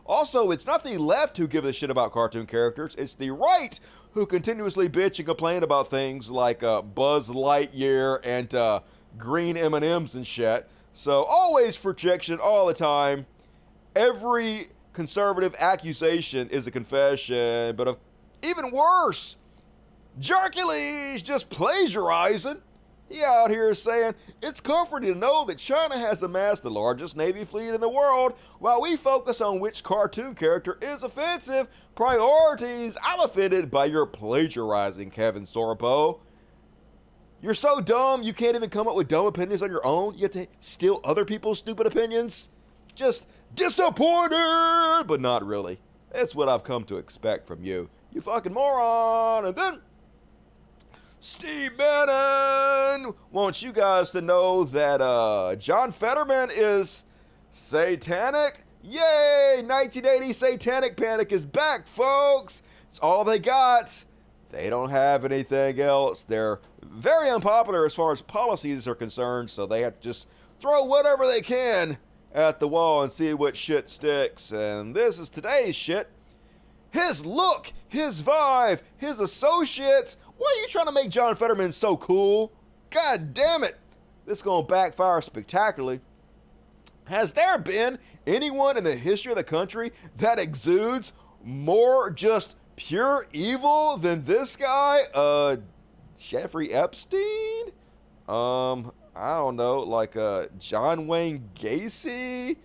also, it's not the left who gives a shit about cartoon characters. It's the right who continuously bitch and complain about things like Buzz Lightyear and green M&Ms and shit. So always projection all the time. Every conservative accusation is a confession, but even worse, Jerkules just plagiarizing. He out here saying, it's comforting to know that China has amassed the largest Navy fleet in the world while we focus on which cartoon character is offensive. Priorities. I'm offended by your plagiarizing, Kevin Sorbo. You're so dumb you can't even come up with dumb opinions on your own. You have to steal other people's stupid opinions. Just disappointed, but not really. That's what I've come to expect from you. You fucking moron. And then Steve Bannon wants you guys to know that John Fetterman is satanic. Yay! 1980 satanic panic is back, folks. It's all they got. They don't have anything else. They're very unpopular as far as policies are concerned, so they have to just throw whatever they can at the wall and see what shit sticks. And this is today's shit. His look, his vibe, his associates. Why are you trying to make John Fetterman so cool? God damn it. This is going to backfire spectacularly. Has there been anyone in the history of the country that exudes more just pure evil than this guy? Jeffrey Epstein? I don't know, like John Wayne Gacy?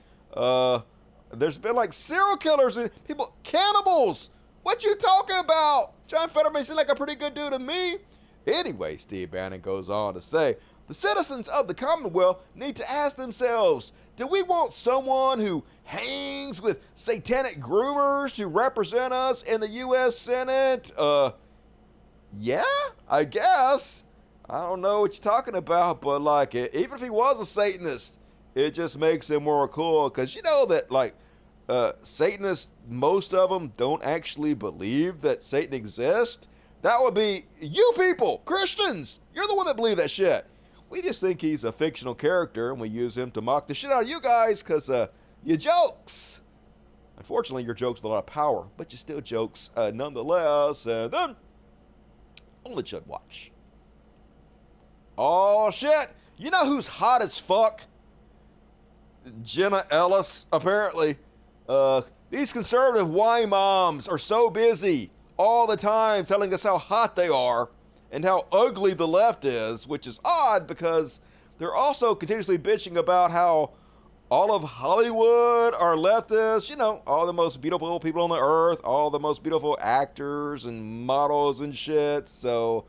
There's been like serial killers and people, cannibals. What you talking about? John Fetterman seemed like a pretty good dude to me. Anyway, Steve Bannon goes on to say, the citizens of the Commonwealth need to ask themselves, do we want someone who hangs with satanic groomers to represent us in the U.S. Senate? Yeah, I guess. I don't know what you're talking about, but like, even if he was a Satanist, it just makes him more cool, because you know that, like, Satanists, most of them don't actually believe that Satan exists. That would be you people, Christians. You're the one that believe that shit. We just think he's a fictional character, and we use him to mock the shit out of you guys because you jokes. Unfortunately, your jokes with a lot of power, but you still jokes nonetheless. And then, on the CHUD Watch. Oh, shit. You know who's hot as fuck? Jenna Ellis, apparently. These conservative wine moms are so busy all the time telling us how hot they are and how ugly the left is, which is odd because they're also continuously bitching about how all of Hollywood are leftists, you know, all the most beautiful people on the earth, all the most beautiful actors and models and shit. So,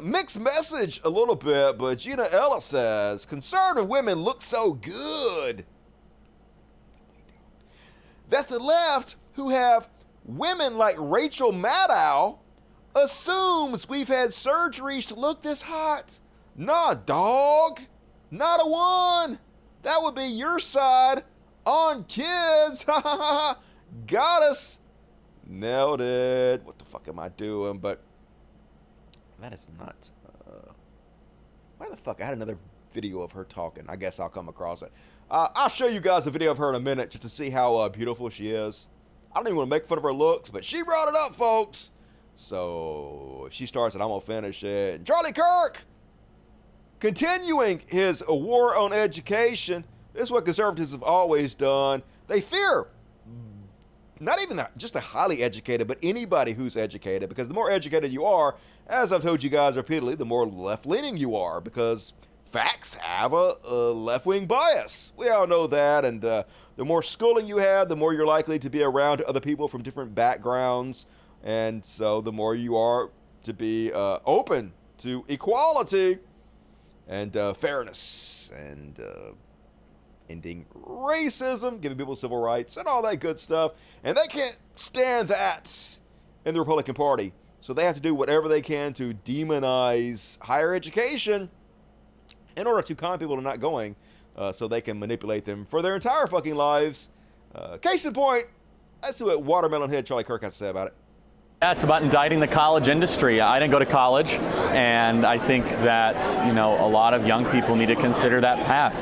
mixed message a little bit, but Jenna Ellis says, conservative women look so good that the left, who have women like Rachel Maddow, assumes we've had surgeries to look this hot. Nah, dog. Not a one. That would be your side on kids. Got us. Nailed it. What the fuck am I doing? But that is not. Why the fuck? I had another video of her talking. I guess I'll come across it. I'll show you guys a video of her in a minute just to see how beautiful she is. I don't even want to make fun of her looks, but she brought it up, folks. So if she starts it, I'm going to finish it. And Charlie Kirk, continuing his war on education. This is what conservatives have always done. They fear not even just the highly educated, but anybody who's educated, because the more educated you are, as I've told you guys repeatedly, the more left-leaning you are, because facts have a left-wing bias. We all know that, and the more schooling you have, the more you're likely to be around other people from different backgrounds, and so the more you are to be open to equality and fairness and ending racism, giving people civil rights, and all that good stuff. And they can't stand that in the Republican Party, so they have to do whatever they can to demonize higher education in order to con people to not going, so they can manipulate them for their entire fucking lives. Case in point, let's see what Watermelon Head Charlie Kirk has to say about it. Yeah, it's about indicting the college industry. I didn't go to college, and I think that, you know, a lot of young people need to consider that path.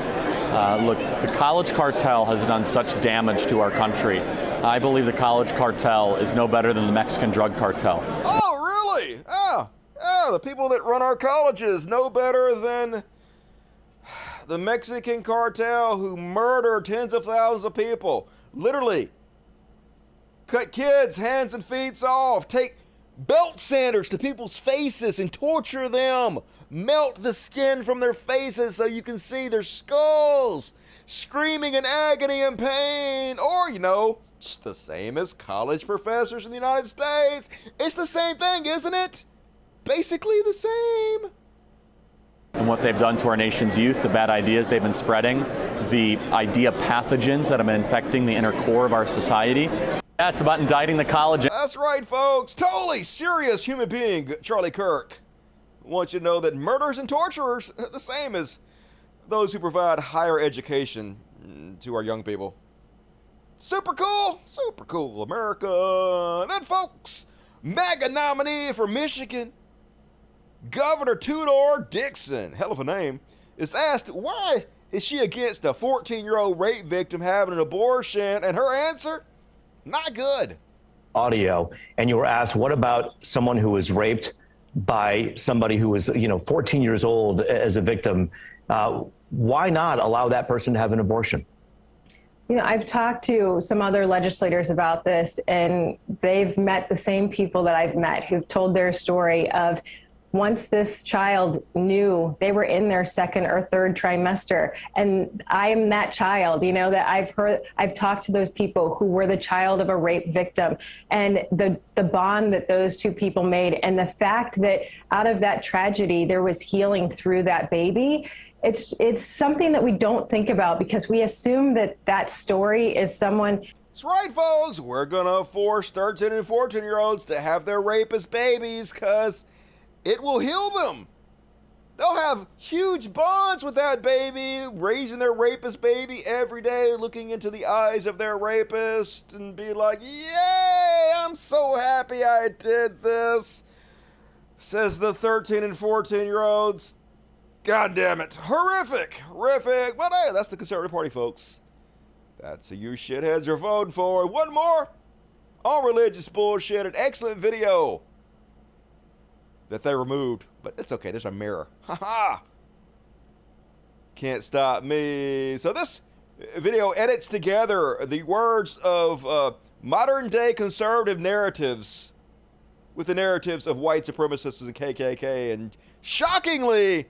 Look, the college cartel has done such damage to our country. I believe the college cartel is no better than the Mexican drug cartel. Oh, really? The people that run our colleges no better than the Mexican cartel who murder tens of thousands of people. Literally. Cut kids' hands and feet off. Take belt sanders to people's faces and torture them. Melt the skin from their faces so you can see their skulls. Screaming in agony and pain. Or, you know, it's the same as college professors in the United States. It's the same thing, isn't it? Basically the same. And what they've done to our nation's youth, the bad ideas they've been spreading, the idea pathogens that have been infecting the inner core of our society. Yeah, it's about indicting the college. That's right, folks. Totally serious human being, Charlie Kirk. I want you to know that murderers and torturers are the same as those who provide higher education to our young people. Super cool, America. And then, folks, MAGA nominee for Michigan, Governor Tudor Dixon, hell of a name, is asked why is she against a 14-year-old rape victim having an abortion, and her answer, not good. Audio, and you were asked, what about someone who was raped by somebody who was, 14 years old as a victim? Why not allow that person to have an abortion? I've talked to some other legislators about this, and they've met the same people that I've met who've told their story of once this child knew they were in their second or third trimester, and I'm that child, you know, that I've talked to those people who were the child of a rape victim, and the bond that those two people made, and the fact that out of that tragedy, there was healing through that baby. It's something that we don't think about because we assume that that story is someone. That's right, folks. We're going to force 13 and 14-year-olds to have their rapist babies because it will heal them. They'll have huge bonds with that baby, raising their rapist baby every day, looking into the eyes of their rapist and be like, yay, I'm so happy I did this, says the 13 and 14-year-olds. God damn it. Horrific. But hey, that's the Conservative Party, folks. That's who you shitheads are voting for. One more on religious bullshit. An excellent video that they removed. But it's okay. There's a mirror. Ha! Can't stop me. So this video edits together the words of modern-day conservative narratives with the narratives of white supremacists and KKK. And shockingly,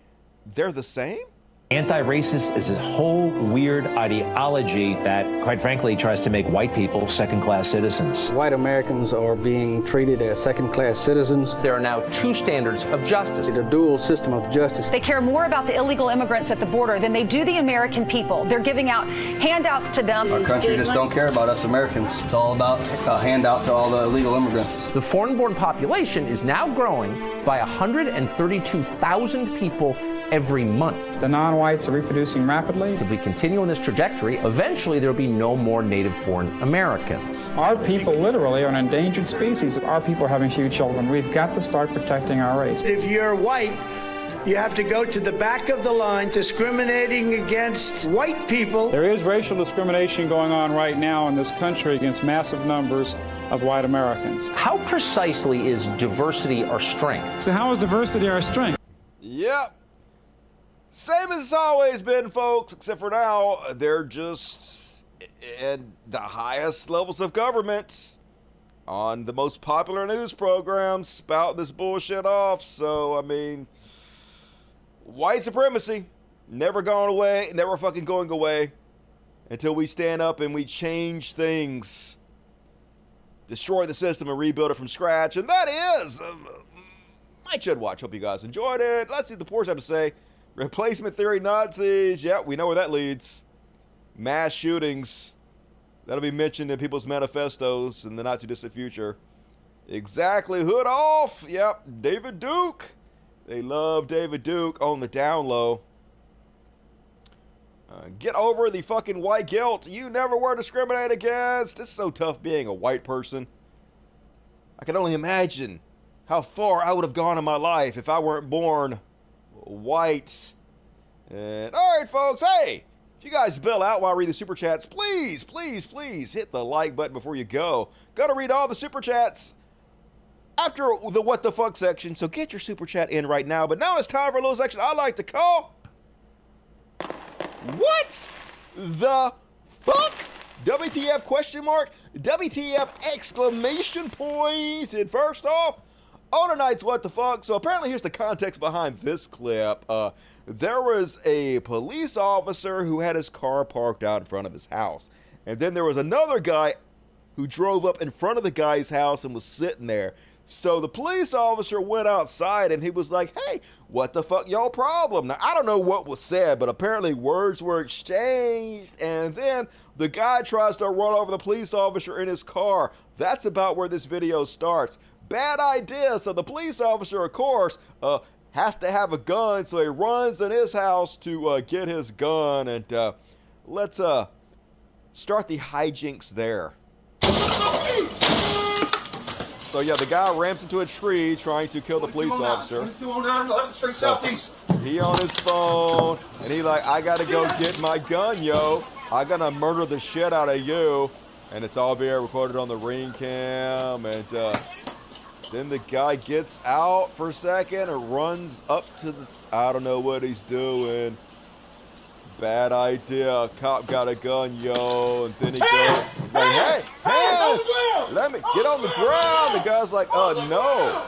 they're the same? Anti-racist is a whole weird ideology that, quite frankly, tries to make white people second-class citizens. White Americans are being treated as second-class citizens. There are now two standards of justice. The dual system of justice. They care more about the illegal immigrants at the border than they do the American people. They're giving out handouts to them. Our country just don't care about us Americans. It's all about a handout to all the illegal immigrants. The foreign-born population is now growing by 132,000 people every month. The non-whites are reproducing rapidly. If we continue on this trajectory, eventually there will be no more native-born Americans. Our people literally are an endangered species. Our people are having few children. We've got to start protecting our race. If you're white, you have to go to the back of the line discriminating against white people. There is racial discrimination going on right now in this country against massive numbers of white Americans. How precisely is diversity our strength? So how is diversity our strength? Yep. Same as it's always been, folks, except for now, they're just at the highest levels of government on the most popular news programs spout this bullshit off. So, I mean, white supremacy, never gone away, never fucking going away until we stand up and we change things, destroy the system and rebuild it from scratch. And that is my CHUD Watch. Hope you guys enjoyed it. Let's see what the poors have to say. Replacement theory Nazis. Yeah, we know where that leads. Mass shootings. That'll be mentioned in people's manifestos in the not too distant future. Exactly. Hood off. Yep. David Duke. They love David Duke on the down low. Get over the fucking white guilt. You never were discriminated against. It's so tough being a white person. I can only imagine how far I would have gone in my life if I weren't born white. And all right, folks, hey, if you guys bail out while I read the super chats, please hit the like button before you go. Gotta read all the super chats after the what the fuck section, so get your super chat in right now. But now it's time for a little section I like to call What the fuck? WTF question mark? WTF exclamation point? And first off, on tonight's What the Fuck, so apparently here's the context behind this clip. There was a police officer who had his car parked out in front of his house. And then there was another guy who drove up in front of the guy's house and was sitting there. So the police officer went outside and he was like, hey, what the fuck y'all problem? Now, I don't know what was said, but apparently words were exchanged. And then the guy tries to run over the police officer in his car. That's about where this video starts. Bad idea. So the police officer, of course, has to have a gun. So he runs in his house to get his gun. And let's start the hijinks there. So yeah, the guy ramps into a tree trying to kill the police officer. So he on his phone and he like, I gotta go get my gun, yo. I gotta murder the shit out of you. And it's all being recorded on the ring cam. And then the guy gets out for a second and runs up to the, I don't know what he's doing. Bad idea. Cop got a gun, yo. And then he goes, he's like, hey, hands! Let me get on the ground. The guy's like, no.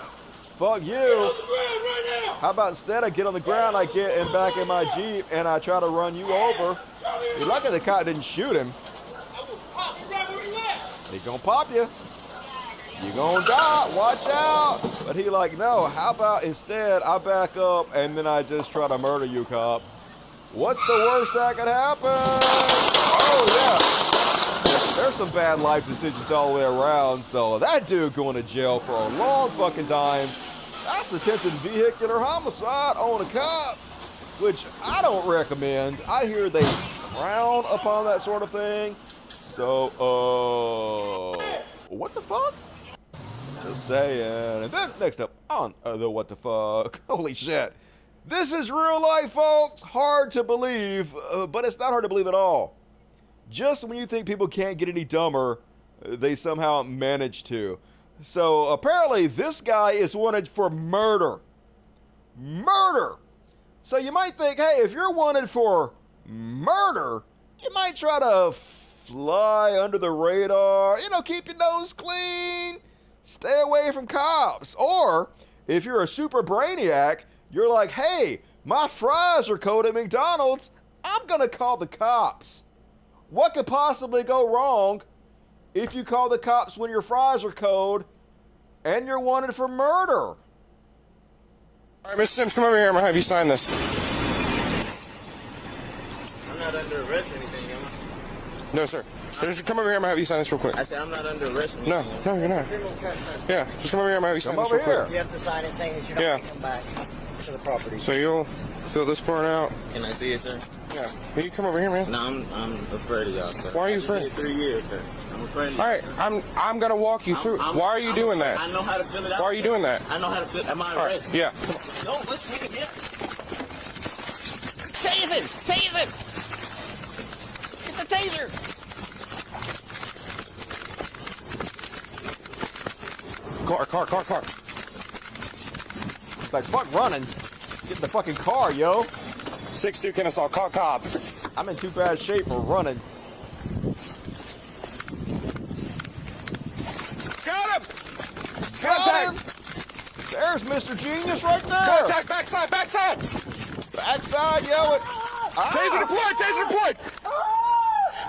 Fuck you. How about instead I get on the ground, I get back in my Jeep, and I try to run you over. You're lucky the cop didn't shoot him. He gonna pop you. You gonna die, watch out. But he like, no, how about instead I back up and then I just try to murder you, cop. What's the worst that could happen? Oh, yeah. There's some bad life decisions all the way around, so that dude going to jail for a long fucking time. That's attempted vehicular homicide on a cop, which I don't recommend. I hear they frown upon that sort of thing. So, what the fuck? Just saying. And then next up on the what the fuck. Holy shit. This is real life, folks. Hard to believe, but it's not hard to believe at all. Just when you think people can't get any dumber, they somehow manage to. So apparently this guy is wanted for murder. Murder! So you might think, hey, if you're wanted for murder, you might try to fly under the radar, you know, keep your nose clean, stay away from cops. Or if you're a super brainiac, you're like, hey, my fries are cold at McDonald's, I'm gonna call the cops. What could possibly go wrong if you call the cops when your fries are cold and you're wanted for murder? All right, Mr. Sims, come over here. I'm gonna have you sign this. I'm not under arrest or anything, am I? No, sir. Just come over here. I'm gonna have you sign this real quick. I said I'm not under arrest or anything. No, you're not. Yeah, just come over here. I'm gonna have you sign this real quick. You have to sign it saying that you're not going to come back to the property. So you'll fill this part out. Can I see it, sir? Yeah. Will you come over here, man? No, I'm afraid of y'all, sir. Why are you afraid? I just did 3 years, sir. I'm afraid of All right, I'm gonna walk you through. Why are you doing that? I know how to fill it out. Why are you doing that? I know how to fill it. Am I arrested? Yeah. No, let's take it here. Tase him! Tase him! Get the taser! Car. It's like, fuck running. Get in the fucking car, yo. 6'2" Kennesaw, cop. I'm in too bad shape for running. Got him! Got him! There's Mr. Genius right there. Contact, backside. Backside, yo. Taser deployed.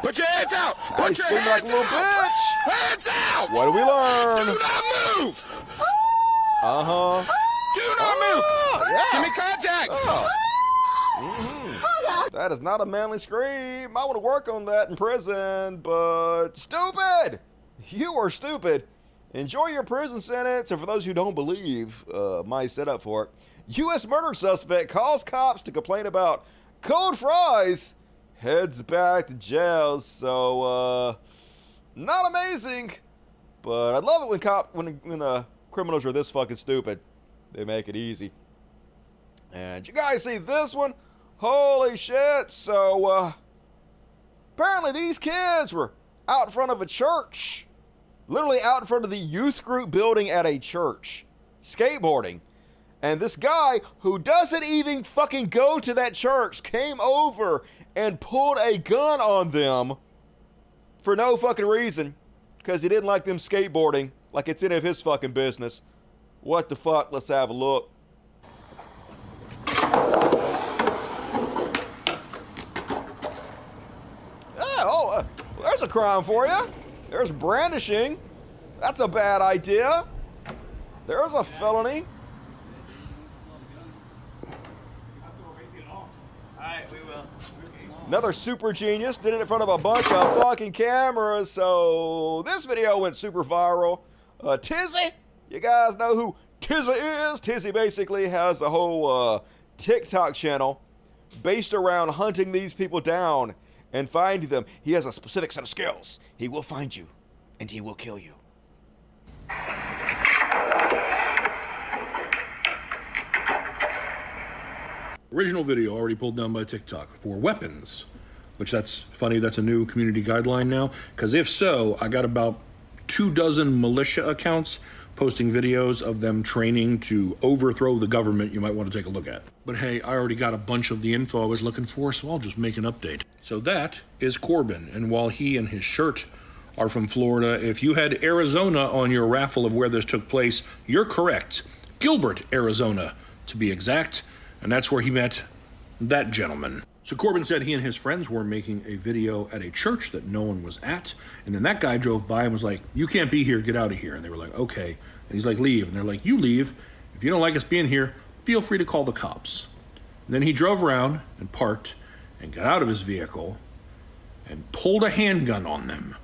Put your hands out. Put your hands like a little bitch. Hands out. What do we learn? Do not move. Uh-huh. Do not move. Yeah. Give me contact. That is not a manly scream. I want to work on that in prison, but stupid. You are stupid. Enjoy your prison sentence, and for those who don't believe my setup for it, U.S. murder suspect calls cops to complain about cold fries, heads back to jail. So, not amazing, but I love it when criminals are this fucking stupid. They make it easy. And you guys see this one? Holy shit. So, apparently these kids were out in front of a church. Literally out in front of the youth group building at a church. Skateboarding. And this guy, who doesn't even fucking go to that church, came over and pulled a gun on them for no fucking reason. Because he didn't like them skateboarding like it's any of his fucking business. What the fuck? Let's have a look. There's a crime for you. There's brandishing. That's a bad idea. There's a felony. Alright, we will. Another super genius did it in front of a bunch of fucking cameras. So this video went super viral. Tizzy, you guys know who Tizzy is? Tizzy basically has a whole TikTok channel based around hunting these people down and finding them. He has a specific set of skills. He will find you and he will kill you. Original video already pulled down by TikTok for weapons, which that's funny. That's a new community guideline now. Because if so, I got about 24 militia accounts posting videos of them training to overthrow the government you might want to take a look at. But hey, I already got a bunch of the info I was looking for, so I'll just make an update. So that is Corbin, and while he and his shirt are from Florida, if you had Arizona on your raffle of where this took place, you're correct. Gilbert, Arizona to be exact, and that's where he met that gentleman. So Corbin said he and his friends were making a video at a church that no one was at, and then that guy drove by and was like, "You can't be here, get out of here." And they were like, "Okay." And he's like, "Leave." And they're like, "You leave. If you don't like us being here, feel free to call the cops." And then he drove around and parked and got out of his vehicle and pulled a handgun on them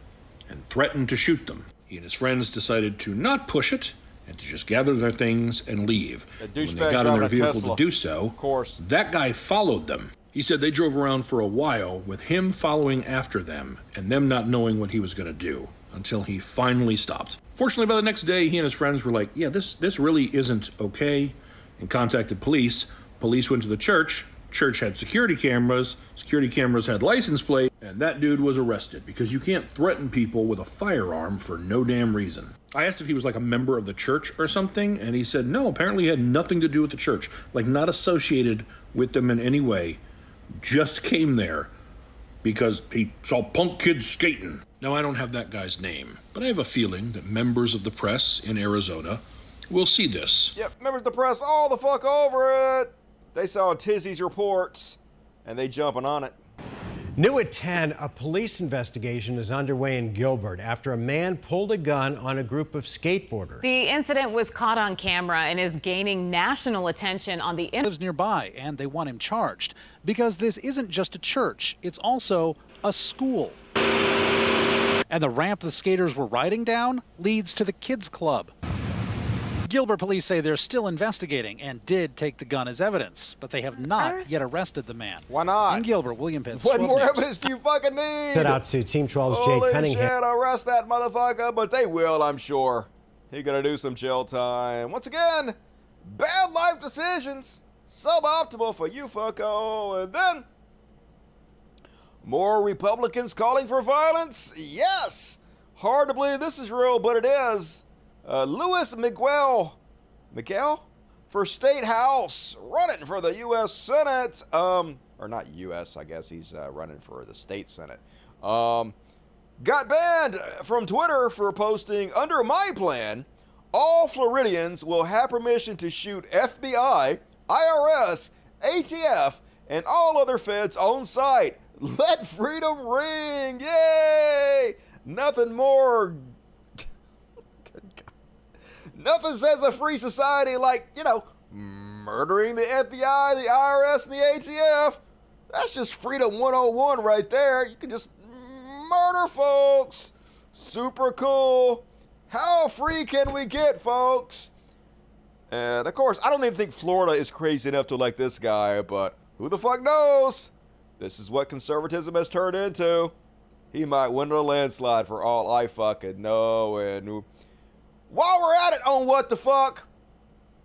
and threatened to shoot them. He and his friends decided to not push it and to just gather their things and leave. When they got in their vehicle to do so, of course, that guy followed them. He said they drove around for a while with him following after them and them not knowing what he was going to do until he finally stopped. Fortunately, by the next day, he and his friends were like, "Yeah, this really isn't okay," and contacted police. Police went to the church. Church had security cameras. Security cameras had license plate, and that dude was arrested because you can't threaten people with a firearm for no damn reason. I asked if he was like a member of the church or something, and he said no, apparently he had nothing to do with the church, like not associated with them in any way, just came there because he saw punk kids skating. Now, I don't have that guy's name, but I have a feeling that members of the press in Arizona will see this. Yep, members of the press all the fuck over it. They saw Tizzy's reports, and they jumping on it. New at 10, a police investigation is underway in Gilbert after a man pulled a gun on a group of skateboarders. The incident was caught on camera and is gaining national attention on the internet. Lives nearby, and they want him charged because this isn't just a church, it's also a school. And the ramp the skaters were riding down leads to the kids' club. Gilbert police say they're still investigating and did take the gun as evidence, but they have not yet arrested the man. Why not? In Gilbert, William Pitts. What more evidence do you fucking need? Shout out to Team 12's Jade Holy Cunningham. shit, arrest that motherfucker, but they will, I'm sure. He gonna do some jail time. Once again, bad life decisions. Suboptimal for you, fucko. And then, more Republicans calling for violence? Yes! Hard to believe this is real, but it is. Louis Miguel for State House, running for the U.S. Senate. Or not U.S., I guess he's running for the state Senate. Got banned from Twitter for posting, "Under my plan, all Floridians will have permission to shoot FBI, IRS, ATF, and all other feds on site. Let freedom ring. Yay! Nothing more. Nothing says a free society like, murdering the FBI, the IRS, and the ATF. That's just freedom 101 right there. You can just murder folks. Super cool. How free can we get, folks? And of course, I don't even think Florida is crazy enough to like this guy, but who the fuck knows? This is what conservatism has turned into. He might win a landslide for all I fucking know. And while we're at it on what the fuck,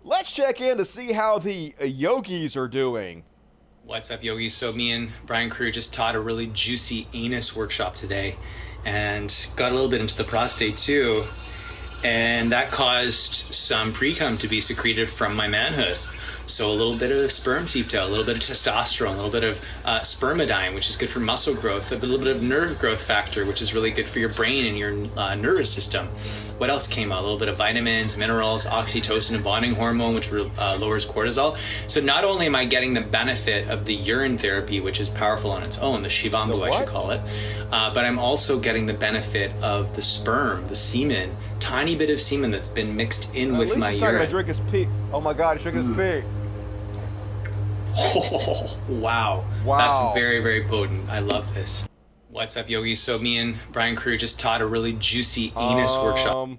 let's check in to see how the yogis are doing. What's up, yogis? So me and Brian Crew just taught a really juicy anus workshop today and got a little bit into the prostate too. And that caused some pre-cum to be secreted from my manhood. So a little bit of sperm seeped out, a little bit of testosterone, a little bit of spermidine, which is good for muscle growth, a little bit of nerve growth factor, which is really good for your brain and your nervous system. What else came out? A little bit of vitamins, minerals, oxytocin, and bonding hormone, which lowers cortisol. So not only am I getting the benefit of the urine therapy, which is powerful on its own, the Shivambu I should call it, but I'm also getting the benefit of the sperm, the semen, tiny bit of semen that's been mixed in with my urine. He's not gonna drink his pee. Oh my God, he drank his pee. Oh, wow. That's very, very potent. I love this. What's up, yogis? So me and Brian Crew just taught a really juicy anus workshop.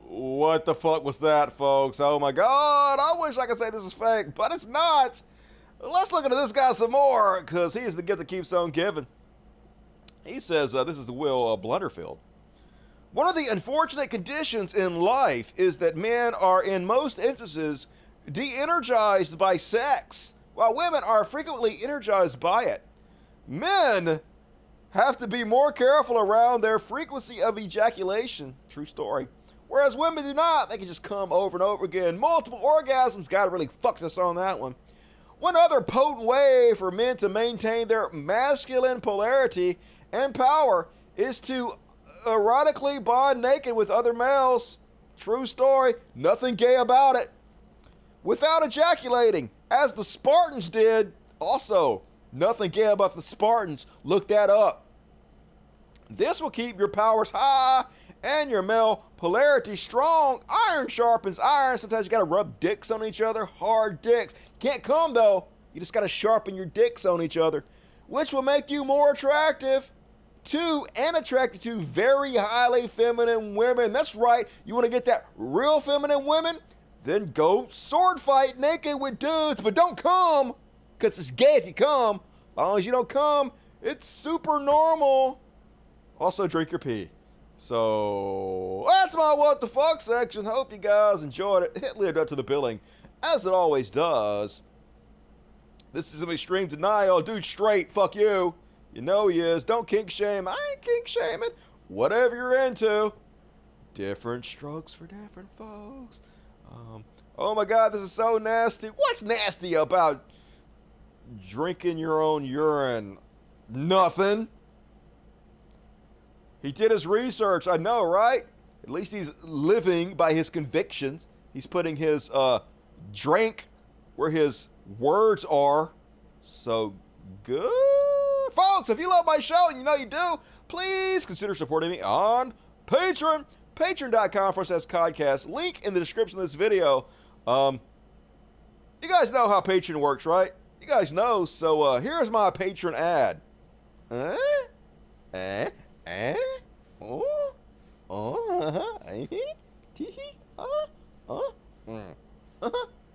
What the fuck was that, folks? Oh my God, I wish I could say this is fake, but it's not. Let's look into this guy some more, because he's the gift that keeps on giving. He says, this is Will Blunderfield. One of the unfortunate conditions in life is that men are, in most instances, de-energized by sex, while women are frequently energized by it. Men have to be more careful around their frequency of ejaculation. True story. Whereas women do not. They can just come over and over again. Multiple orgasms. Gotta really fucked us on that one. One other potent way for men to maintain their masculine polarity and power is to erotically bond naked with other males. True story. Nothing gay about it. without ejaculating, as the Spartans did. Also, nothing gay about the Spartans. Look that up. This will keep your powers high and your male polarity strong. Iron sharpens iron. Sometimes you gotta rub dicks on each other. Hard dicks. Can't come though. You just gotta sharpen your dicks on each other, which will make you more attractive to and attracted to very highly feminine women. That's right. You want to get that real feminine women? Then go sword fight naked with dudes, but don't come, because it's gay if you come. As long as you don't come, it's super normal. Also, drink your pee. So, that's my what the fuck section. Hope you guys enjoyed it. It lived up to the billing, as it always does. This is some extreme denial. Dude, straight. Fuck you. You know he is. Don't kink shame. I ain't kink shaming. Whatever you're into. Different strokes for different folks. Oh my God, this is so nasty. What's nasty about drinking your own urine? Nothing. He did his research. I know, right? At least he's living by his convictions. He's putting his drink where his words are. So good. Folks, if you love my show, and you know you do, please consider supporting me on Patreon. Patreon.com/CHUDcast. Link in the description of this video. You guys know how Patreon works, right? You guys know. So here's my Patreon ad.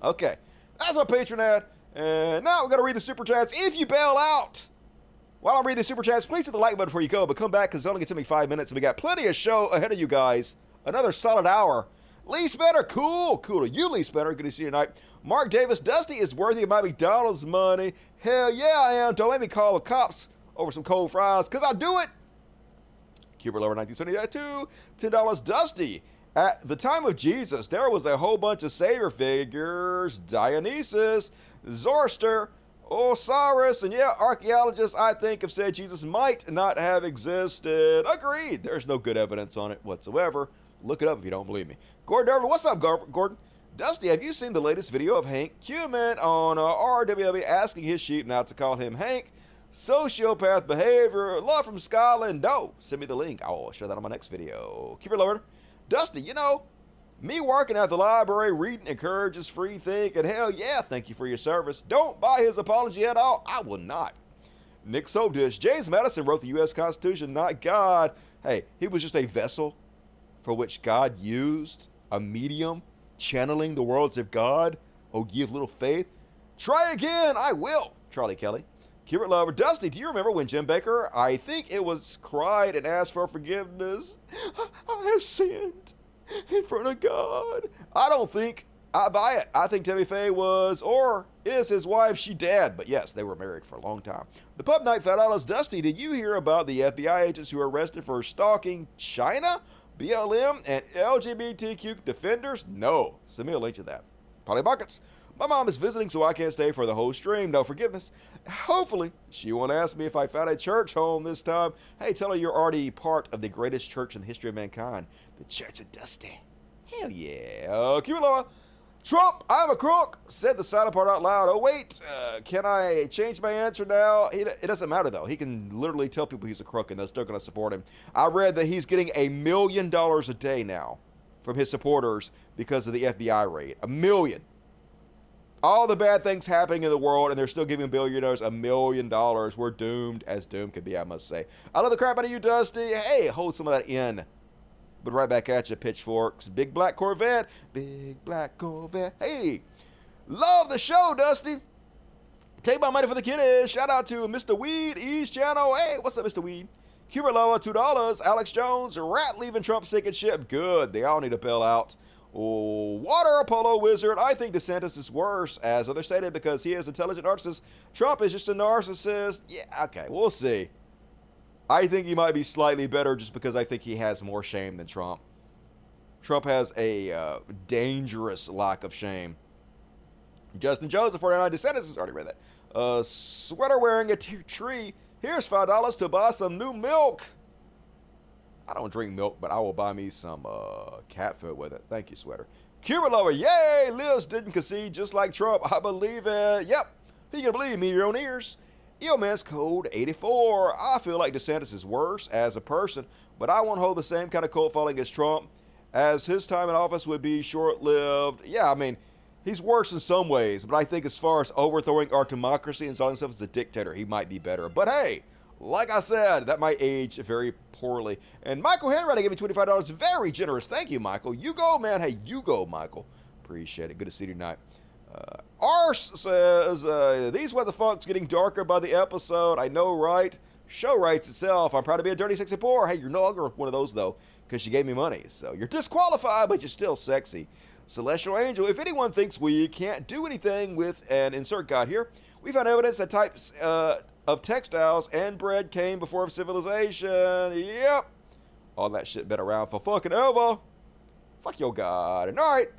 Okay, that's my Patreon ad. And now we're gonna read the super chats. If you bail out while I read the super chats, please hit the like button before you go, but come back because it's only going to take me 5 minutes and we got plenty of show ahead of you guys. Another solid hour. Lee Spencer, cool to you, Lee Spencer. Good to see you tonight. Mark Davis, Dusty is worthy of my McDonald's money. Hell yeah, I am. Don't make me call the cops over some cold fries, because I'll do it. Cuber Lover 1972, $10. Dusty, at the time of Jesus, there was a whole bunch of savior figures. Dionysus, Zoroaster, Osiris, and yeah, archaeologists, I think, have said Jesus might not have existed. Agreed. There's no good evidence on it whatsoever. Look it up if you don't believe me. Gordon Irvin, what's up, Gordon? Dusty, have you seen the latest video of Hank Cumin on RWW asking his sheep not to call him Hank? Sociopath behavior. Love from Scotland. No. Send me the link. I'll share that on my next video. Keep it lower. Dusty, you know, me working at the library, reading encourages free thinking. Hell yeah, thank you for your service. Don't buy his apology at all. I will not. Nick Soapdish. James Madison wrote the U.S. Constitution, not God. Hey, he was just a vessel for which God used, a medium, channeling the words of God. Oh, ye of little faith. Try again. I will. Charlie Kelly. Cubert Lover. Dusty, do you remember when Jim Baker, I think it was, cried and asked for forgiveness? I have sinned in front of God. I don't think I buy it. I think Tammy Faye was or is his wife. She dead, but yes, they were married for a long time. The Pub Night Fat Alice. Dusty, did you hear about the FBI agents who were arrested for stalking China, BLM, and LGBTQ defenders? No. Send me a link to that. Polly Buckets. My mom is visiting, so I can't stay for the whole stream. No forgiveness. Hopefully, she won't ask me if I found a church home this time. Hey, tell her you're already part of the greatest church in the history of mankind, the Church of Dusty. Hell yeah. Keep it low. Trump, I'm a crook. Said the silent part out loud. Oh, wait. Can I change my answer now? It doesn't matter, though. He can literally tell people he's a crook, and they're still going to support him. I read that he's getting $1 million a day now from his supporters because of the FBI raid. $1 million. All the bad things happening in the world, and they're still giving billionaires $1 million. We're doomed as doom can be, I must say. I love the crap out of you, Dusty. Hey, hold some of that in. But right back at you, pitchforks. Big black Corvette. Big black Corvette. Hey, love the show, Dusty. Take my money for the kiddies. Shout out to Mr. Weed, East Channel. Hey, what's up, Mr. Weed? Cuba Loa, $2. Alex Jones, Rat leaving Trump sinking ship. Good. They all need to bail out. Oh, Water Apollo Wizard. I think DeSantis is worse, as others stated, because he is an intelligent narcissist. Trump is just a narcissist. Yeah, okay, we'll see. I think he might be slightly better just because I think he has more shame than Trump. Trump has a dangerous lack of shame. Justin Joseph, 49. DeSantis has already read that. Sweater wearing a tree. Here's $5 to buy some new milk. I don't drink milk, but I will buy me some cat food with it. Thank you, Sweater. Cuba lover, yay! Liz didn't concede just like Trump. I believe it. Yep. You can believe me, your own ears. EOMS code 84. I feel like DeSantis is worse as a person, but I won't hold the same kind of cult following as Trump, as his time in office would be short-lived. Yeah, I mean, he's worse in some ways, but I think as far as overthrowing our democracy and installing himself as a dictator, he might be better. But hey, like I said, that might age very poorly. And Michael Henry gave me $25. Very generous. Thank you, Michael. You go, man. Hey, you go, Michael. Appreciate it. Good to see you tonight. Arse says, these what the fuck's getting darker by the episode. I know, right? Show writes itself. I'm proud to be a dirty, sexy poor. Hey, you're no longer one of those, though, because you gave me money. So you're disqualified, but you're still sexy. Celestial Angel, if anyone thinks we can't do anything with an insert God here, we found evidence that types of textiles and bread came before civilization. Yep. All that shit been around for fucking ever. Fuck your God. And all right,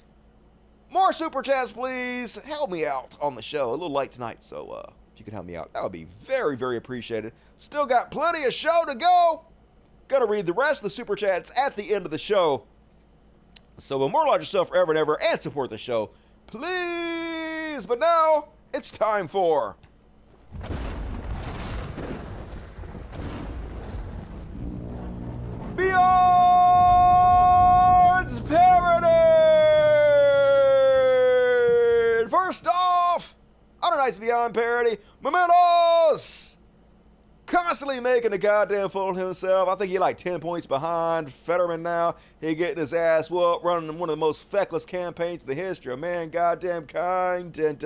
more super chats, please. Help me out on the show. A little late tonight, so if you could help me out, that would be very, very appreciated. Still got plenty of show to go. Gonna read the rest of the super chats at the end of the show. So immortalize yourself forever and ever and support the show, please. But now it's time for Beyond's Parody. First off, on tonight's Beyond Parody, Mementos. Constantly making a goddamn fool of himself. I think he like 10 points behind Fetterman now. He getting his ass whooped, running one of the most feckless campaigns in the history of man goddamn kind. And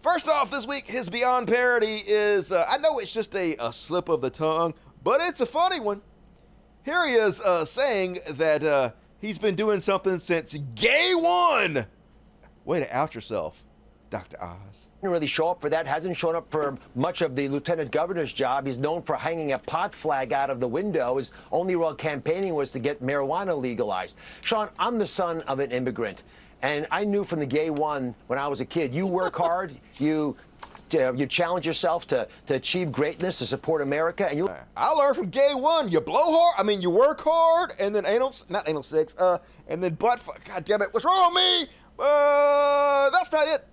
first off this week, his Beyond Parody is, I know it's just a slip of the tongue, but it's a funny one. Here he is saying that he's been doing something since Gay 1. Way to out yourself, Dr. Oz. Didn't really show up for that, hasn't shown up for much of the lieutenant governor's job. He's known for hanging a pot flag out of the window. His only real campaigning was to get marijuana legalized. Sean, I'm the son of an immigrant, and I knew from the Gay 1 when I was a kid, you work hard, you challenge yourself to achieve greatness, to support America, and you. I learned from Gay 1, you blow hard, I mean, you work hard, and then not anal sex, and then butt fuck. God damn it, what's wrong with me? That's not it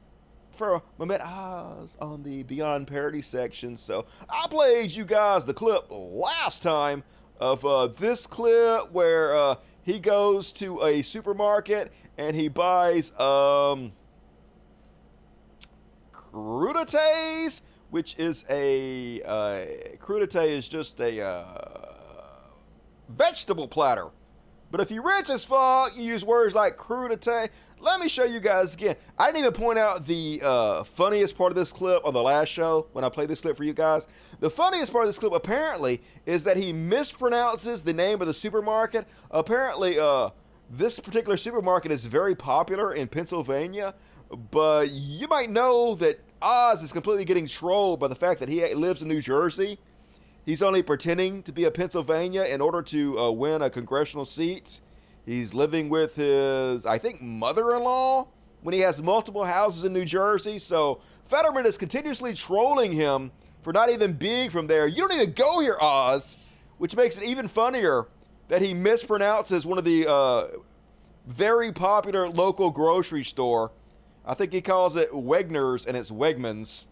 for Mehmet Oz on the Beyond Parody section. So I played you guys the clip last time of this clip where he goes to a supermarket and he buys crudités, which is crudité is just a vegetable platter. But if you're rich as fuck, you use words like crudité. Let me show you guys again. I didn't even point out the funniest part of this clip on the last show when I played this clip for you guys. The funniest part of this clip apparently is that he mispronounces the name of the supermarket. Apparently, this particular supermarket is very popular in Pennsylvania, but you might know that Oz is completely getting trolled by the fact that he lives in New Jersey. He's only pretending to be a Pennsylvania in order to win a congressional seat. He's living with his, I think, mother-in-law when he has multiple houses in New Jersey. So Fetterman is continuously trolling him for not even being from there. You don't even go here, Oz, which makes it even funnier that he mispronounces one of the very popular local grocery store. I think he calls it Wegner's and it's Wegmans.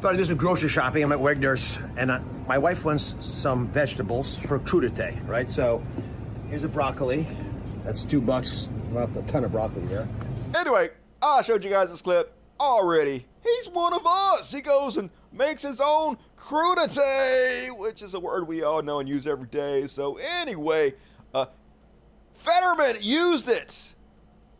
Thought I'd do some grocery shopping. I'm at Wegner's, and my wife wants some vegetables for crudité, right? So here's a broccoli. That's $2. Not a ton of broccoli there. Anyway, I showed you guys this clip already. He's one of us. He goes and makes his own crudité, which is a word we all know and use every day. So anyway, Fetterman used it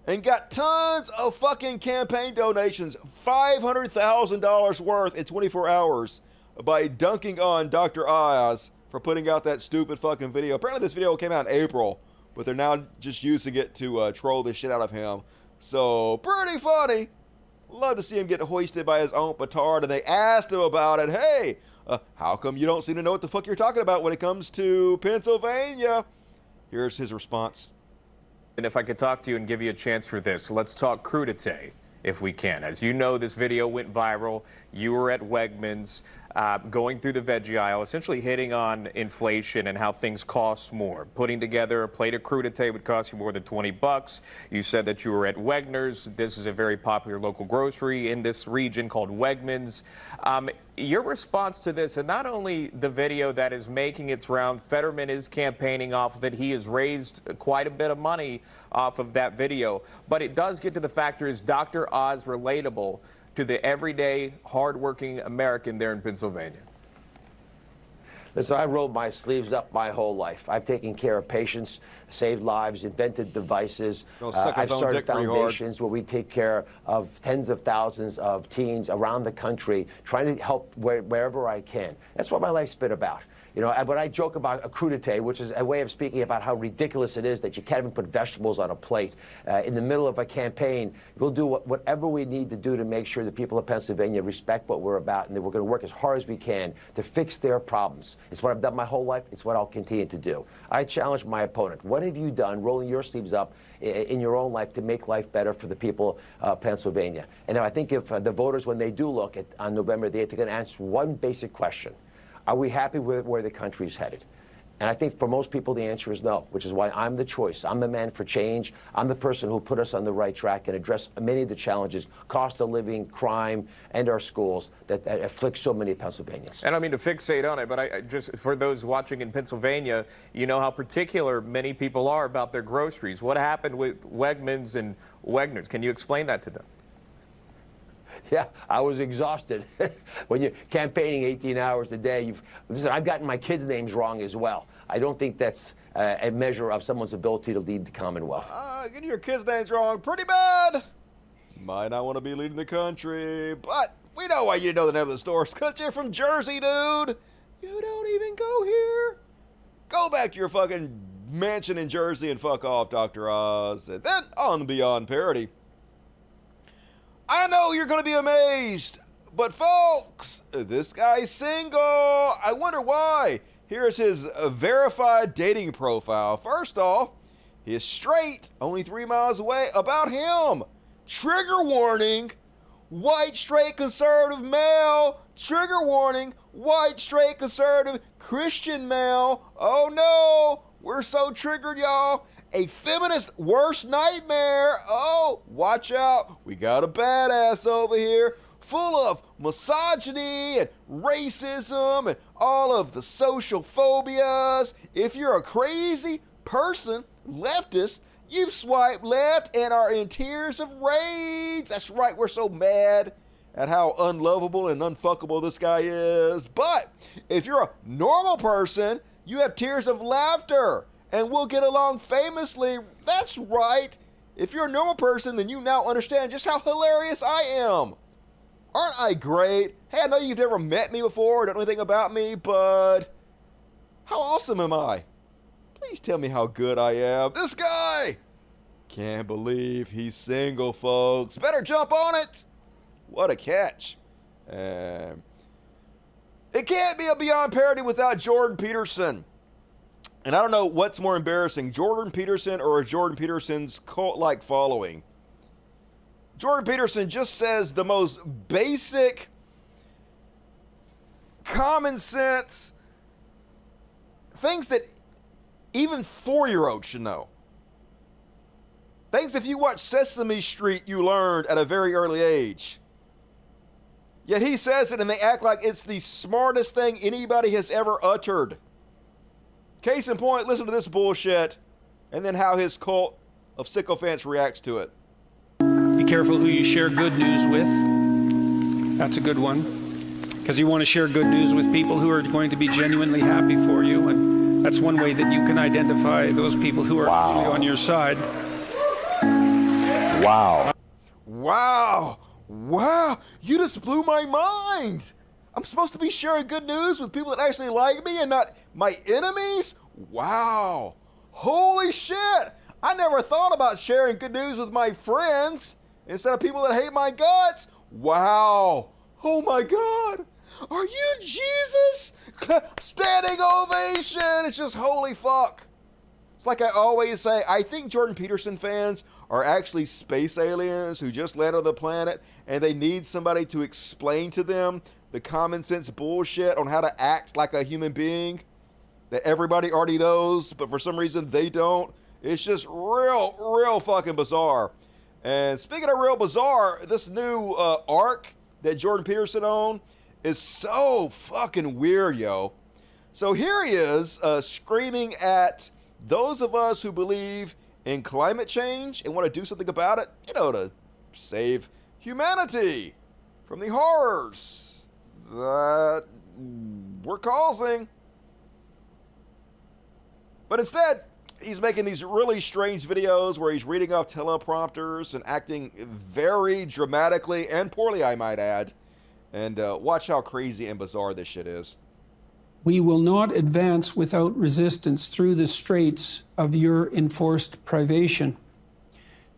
and got tons of fucking campaign donations, $500,000 worth in 24 hours by dunking on Dr. Oz for putting out that stupid fucking video. Apparently this video came out in April, but they're now just using it to troll the shit out of him. So, pretty funny. Love to see him get hoisted by his own petard, and they asked him about it. Hey, how come you don't seem to know what the fuck you're talking about when it comes to Pennsylvania? Here's his response. And if I could talk to you and give you a chance for this, let's talk crudité, if we can. As you know, this video went viral. You were at Wegmans. going through the veggie aisle, essentially hitting on inflation and how things cost more. Putting together a plate of crudité would cost you more than $20. You said that you were at Wegner's. This is a very popular local grocery in this region called Wegmans. Your response to this, and not only the video that is making its round, Fetterman is campaigning off of it. He has raised quite a bit of money off of that video. But it does get to the factor, is Dr. Oz relatable to the everyday, hardworking American there in Pennsylvania? Listen, I rolled my sleeves up my whole life. I've taken care of patients, saved lives, invented devices. I've started foundations where we take care of tens of thousands of teens around the country, trying to help wherever I can. That's what my life's been about. You know, when I joke about a crudité, which is a way of speaking about how ridiculous it is that you can't even put vegetables on a plate in the middle of a campaign, we'll do whatever we need to do to make sure the people of Pennsylvania respect what we're about, and that we're going to work as hard as we can to fix their problems. It's what I've done my whole life. It's what I'll continue to do. I challenge my opponent. What have you done, rolling your sleeves up in your own life, to make life better for the people of Pennsylvania? And I think if the voters, when they do look at on November the 8th, they're going to answer one basic question. Are we happy with where the country's headed? And I think for most people the answer is no, which is why I'm the choice. I'm the man for change. I'm the person who put us on the right track and address many of the challenges, cost of living, crime, and our schools that afflict so many Pennsylvanians. And I mean to fixate on it, but I just, for those watching in Pennsylvania, you know how particular many people are about their groceries. What happened with Wegmans and Wegner's? Can you explain that to them? Yeah, I was exhausted. When you're campaigning 18 hours a day, listen, I've gotten my kids' names wrong as well. I don't think that's a measure of someone's ability to lead the Commonwealth. Getting your kids' names wrong, pretty bad. Might not want to be leading the country, but we know why you didn't know the name of the stores, because you're from Jersey, dude. You don't even go here. Go back to your fucking mansion in Jersey and fuck off, Dr. Oz. And then on Beyond Parody. I know you're going to be amazed, but folks, this guy's single. I wonder why. Here's his verified dating profile. First off, he's straight, only 3 miles away. About him, trigger warning, white, straight, conservative male. Trigger warning, white, straight, conservative Christian male. Oh no, we're so triggered, y'all. A feminist worst nightmare. Oh, watch out. We got a badass over here full of misogyny and racism and all of the social phobias. If you're a crazy person, leftist, you've swiped left and are in tears of rage. That's right, we're so mad at how unlovable and unfuckable this guy is. But if you're a normal person, you have tears of laughter. And we'll get along famously. That's right. If you're a normal person, then you now understand just how hilarious I am. Aren't I great? Hey, I know you've never met me before or don't know anything about me, but how awesome am I? Please tell me how good I am. This guy! Can't believe he's single, folks. Better jump on it. What a catch. It can't be a Beyond Parody without Jordan Peterson. And I don't know what's more embarrassing, Jordan Peterson or Jordan Peterson's cult-like following. Jordan Peterson just says the most basic, common sense things that even 4-year-olds should know. Things if you watch Sesame Street you learned at a very early age. Yet he says it and they act like it's the smartest thing anybody has ever uttered. Case in point, listen to this bullshit, and then how his cult of sycophants reacts to it. Be careful who you share good news with. That's a good one. Because you want to share good news with people who are going to be genuinely happy for you. And that's one way that you can identify those people who are really on your side. Wow. Wow. Wow. You just blew my mind. I'm supposed to be sharing good news with people that actually like me and not my enemies? Wow. Holy shit. I never thought about sharing good news with my friends instead of people that hate my guts. Wow. Oh my God. Are you Jesus? Standing ovation. It's just holy fuck. It's like I always say, I think Jordan Peterson fans are actually space aliens who just landed on the planet and they need somebody to explain to them the common sense bullshit on how to act like a human being that everybody already knows, but for some reason they don't. It's just real fucking bizarre. And speaking of real bizarre, this new ARC that Jordan Peterson owned is so fucking weird, yo. So here he is screaming at those of us who believe in climate change and want to do something about it, you know, to save humanity from the horrors that we're causing. But instead, he's making these really strange videos where he's reading off teleprompters and acting very dramatically and poorly, I might add. And watch how crazy and bizarre this shit is. We will not advance without resistance through the straits of your enforced privation.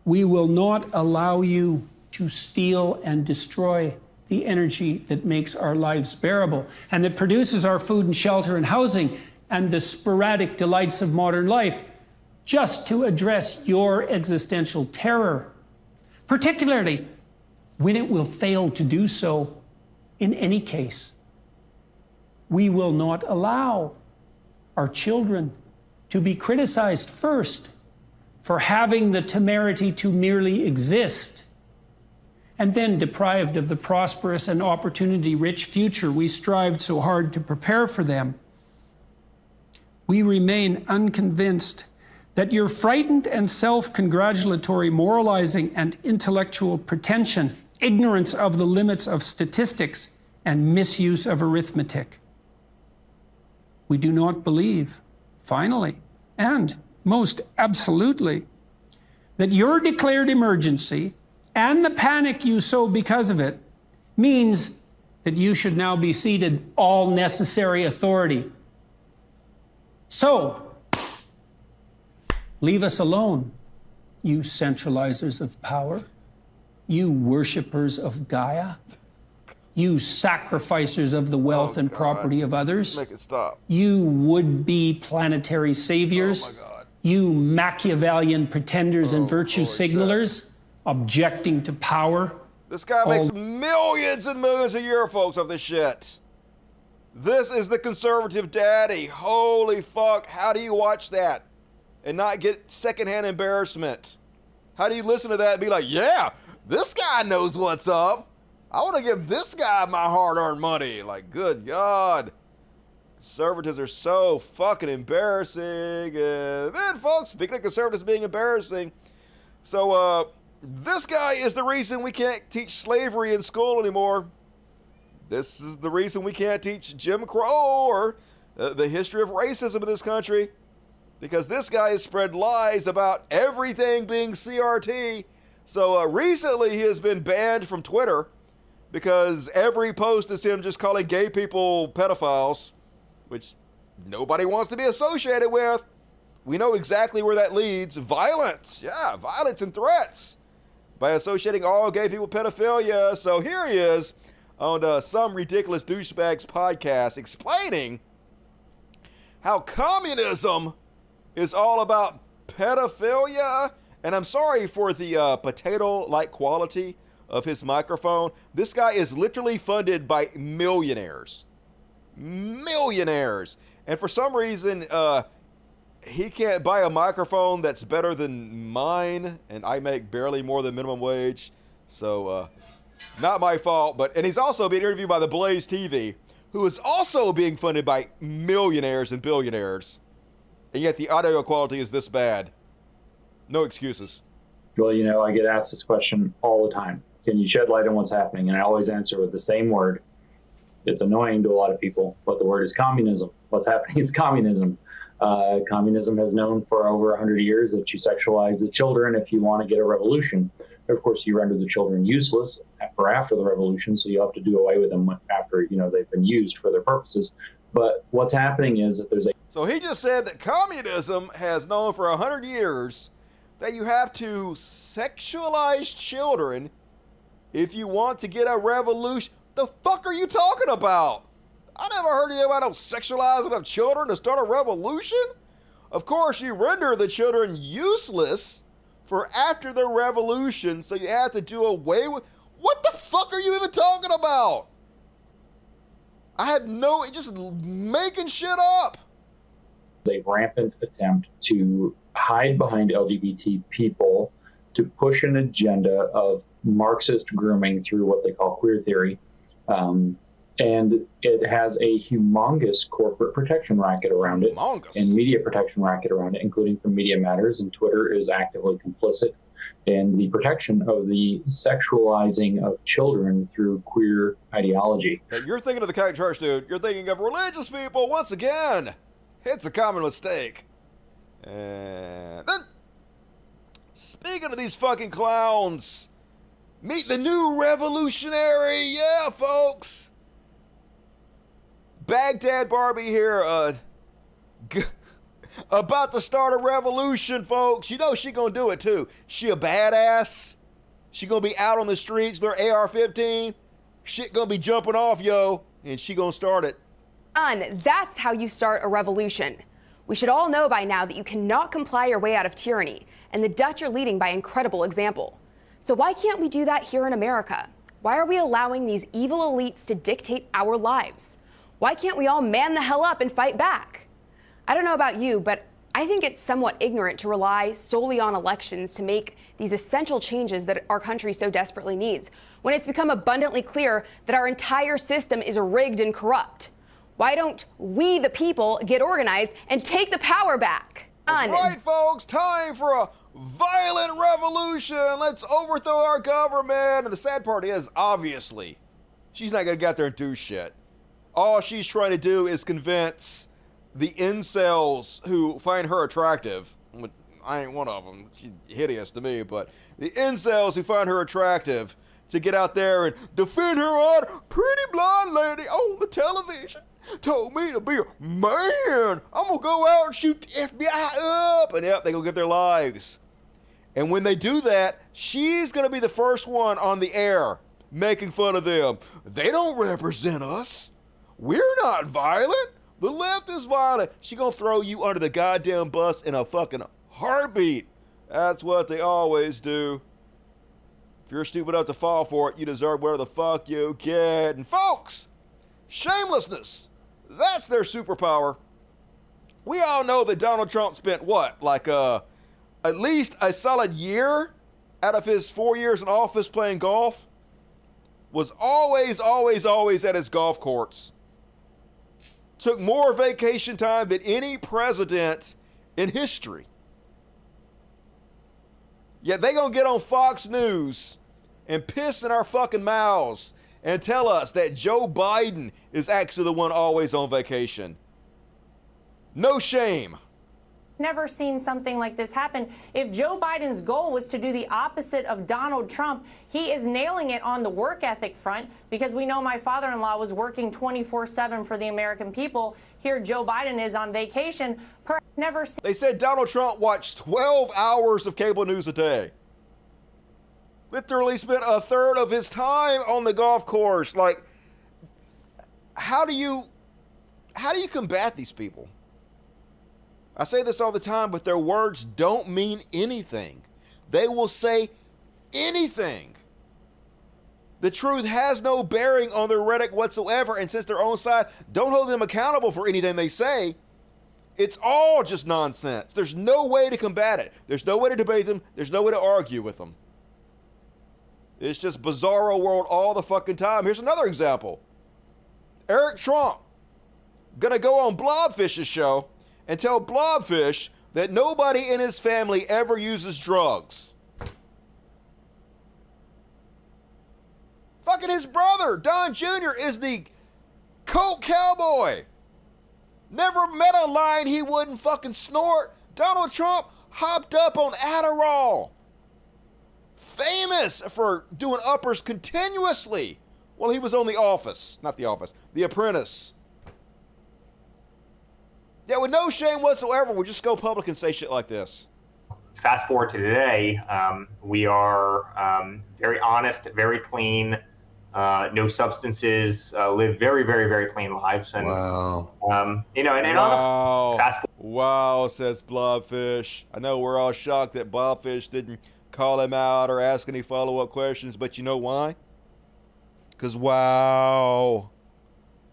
We will not allow you to steal and destroy the energy that makes our lives bearable and that produces our food and shelter and housing and the sporadic delights of modern life, just to address your existential terror, particularly when it will fail to do so in any case. We will not allow our children to be criticized first for having the temerity to merely exist, and then deprived of the prosperous and opportunity-rich future we strived so hard to prepare for them. We remain unconvinced that your frightened and self-congratulatory moralizing and intellectual pretension, ignorance of the limits of statistics, and misuse of arithmetic. We do not believe, finally, and most absolutely, that your declared emergency and the panic you sow because of it means that you should now be ceded all necessary authority. So, leave us alone, you centralizers of power, you worshippers of Gaia, you sacrificers of the wealth and property of others, Make it stop. you would-be planetary saviors, you Machiavellian pretenders and virtue signalers, objecting to power. This guy makes millions and millions a year, folks, of this shit. This is the conservative daddy. Holy fuck. How do you watch that and not get secondhand embarrassment? How do you listen to that and be like, yeah, this guy knows what's up. I want to give this guy my hard-earned money. Like, good God. Conservatives are so fucking embarrassing. And then, folks, speaking of conservatives being embarrassing, so this guy is the reason we can't teach slavery in school anymore. This is the reason we can't teach Jim Crow or the history of racism in this country. Because this guy has spread lies about everything being CRT. So recently he has been banned from Twitter because every post is him just calling gay people pedophiles, which nobody wants to be associated with. We know exactly where that leads. Violence. Yeah, violence and threats by associating all gay people with pedophilia. So here he is on some ridiculous douchebag's podcast explaining how communism is all about pedophilia. And I'm sorry for the potato-like quality of his microphone. This guy is literally funded by millionaires. Millionaires. And for some reason, he can't buy a microphone that's better than mine, and I make barely more than minimum wage. So, not my fault. And he's also being interviewed by the Blaze TV, who is also being funded by millionaires and billionaires. And yet the audio quality is this bad. No excuses. Well, you know, I get asked this question all the time. Can you shed light on what's happening? And I always answer with the same word. It's annoying to a lot of people, but the word is communism. What's happening is communism. Communism has known for over 100 years that you sexualize the children if you want to get a revolution. Of course, you render the children useless after the revolution, so you have to do away with them after, you know, they've been used for their purposes. But what's happening is that there's a... So he just said that communism has known for 100 years that you have to sexualize children if you want to get a revolution. The fuck are you talking about? I never heard anything about no sexualizing of children to start a revolution. Of course, you render the children useless for after the revolution, so you have to do away with... What the fuck are you even talking about? I had just making shit up. A rampant attempt to hide behind LGBT people to push an agenda of Marxist grooming through what they call queer theory. And it has a humongous corporate protection racket around it and media protection racket around it, including from Media Matters. And Twitter is actively complicit in the protection of the sexualizing of children through queer ideology. You're thinking of the Catholic Church, dude. You're thinking of religious people once again. It's a common mistake. And then, speaking of these fucking clowns, meet the new revolutionary. Yeah, folks. Baghdad Barbie here, about to start a revolution, folks. You know she gonna do it too. She a badass. She gonna be out on the streets with her AR-15. Shit gonna be jumping off, yo, and she gonna start it. That's how you start a revolution. We should all know by now that you cannot comply your way out of tyranny, and the Dutch are leading by incredible example. So why can't we do that here in America? Why are we allowing these evil elites to dictate our lives? Why can't we all man the hell up and fight back? I don't know about you, but I think it's somewhat ignorant to rely solely on elections to make these essential changes that our country so desperately needs, when it's become abundantly clear that our entire system is rigged and corrupt. Why don't we, the people, get organized and take the power back? That's right, folks. Time for a violent revolution. Let's overthrow our government. And the sad part is, obviously, she's not going to get there and do shit. All she's trying to do is convince the incels who find her attractive. I ain't one of them. She's hideous to me, but the incels who find her attractive to get out there and defend her on pretty blonde lady on the television. Told me to be a man. I'm going to go out and shoot the FBI up. And yep, they go get their lives. And when they do that, she's going to be the first one on the air making fun of them. They don't represent us. We're not violent. The left is violent. She gonna throw you under the goddamn bus in a fucking heartbeat. That's what they always do. If you're stupid enough to fall for it, you deserve whatever the fuck you get. And folks, shamelessness, that's their superpower. We all know that Donald Trump spent what, like at least a solid year out of his 4 years in office playing golf? Was always at his golf course. Took more vacation time than any president in history. Yet they gonna get on Fox News and piss in our fucking mouths and tell us that Joe Biden is actually the one always on vacation. No shame. Never seen something like this happen. If Joe Biden's goal was to do the opposite of Donald Trump, he is nailing it on the work ethic front, because we know my father-in-law was working 24/7 for the American people. Here Joe Biden is on vacation. Never seen. They said Donald Trump watched 12 hours of cable news a day. Literally spent a third of his time on the golf course. Like, how do you combat these people? I say this all the time, but their words don't mean anything. They will say anything. The truth has no bearing on their rhetoric whatsoever, and since their own side don't hold them accountable for anything they say, it's all just nonsense. There's no way to combat it. There's no way to debate them. There's no way to argue with them. It's just bizarro world all the fucking time. Here's another example. Eric Trump gonna go on Blobfish's show and tell Blobfish that nobody in his family ever uses drugs. Fucking his brother, Don Jr., is the coke cowboy. Never met a line he wouldn't fucking snort. Donald Trump hopped up on Adderall. Famous for doing uppers continuously while he was on The Office. Not The Office, The Apprentice. Yeah, with no shame whatsoever, we'll just go public and say shit like this. Fast forward to today, we are very honest, very clean, no substances, live very, very, very clean lives. And, wow. And wow. honestly, fast forward. Wow, says Blobfish. I know we're all shocked that Blobfish didn't call him out or ask any follow-up questions, but you know why? Because wow.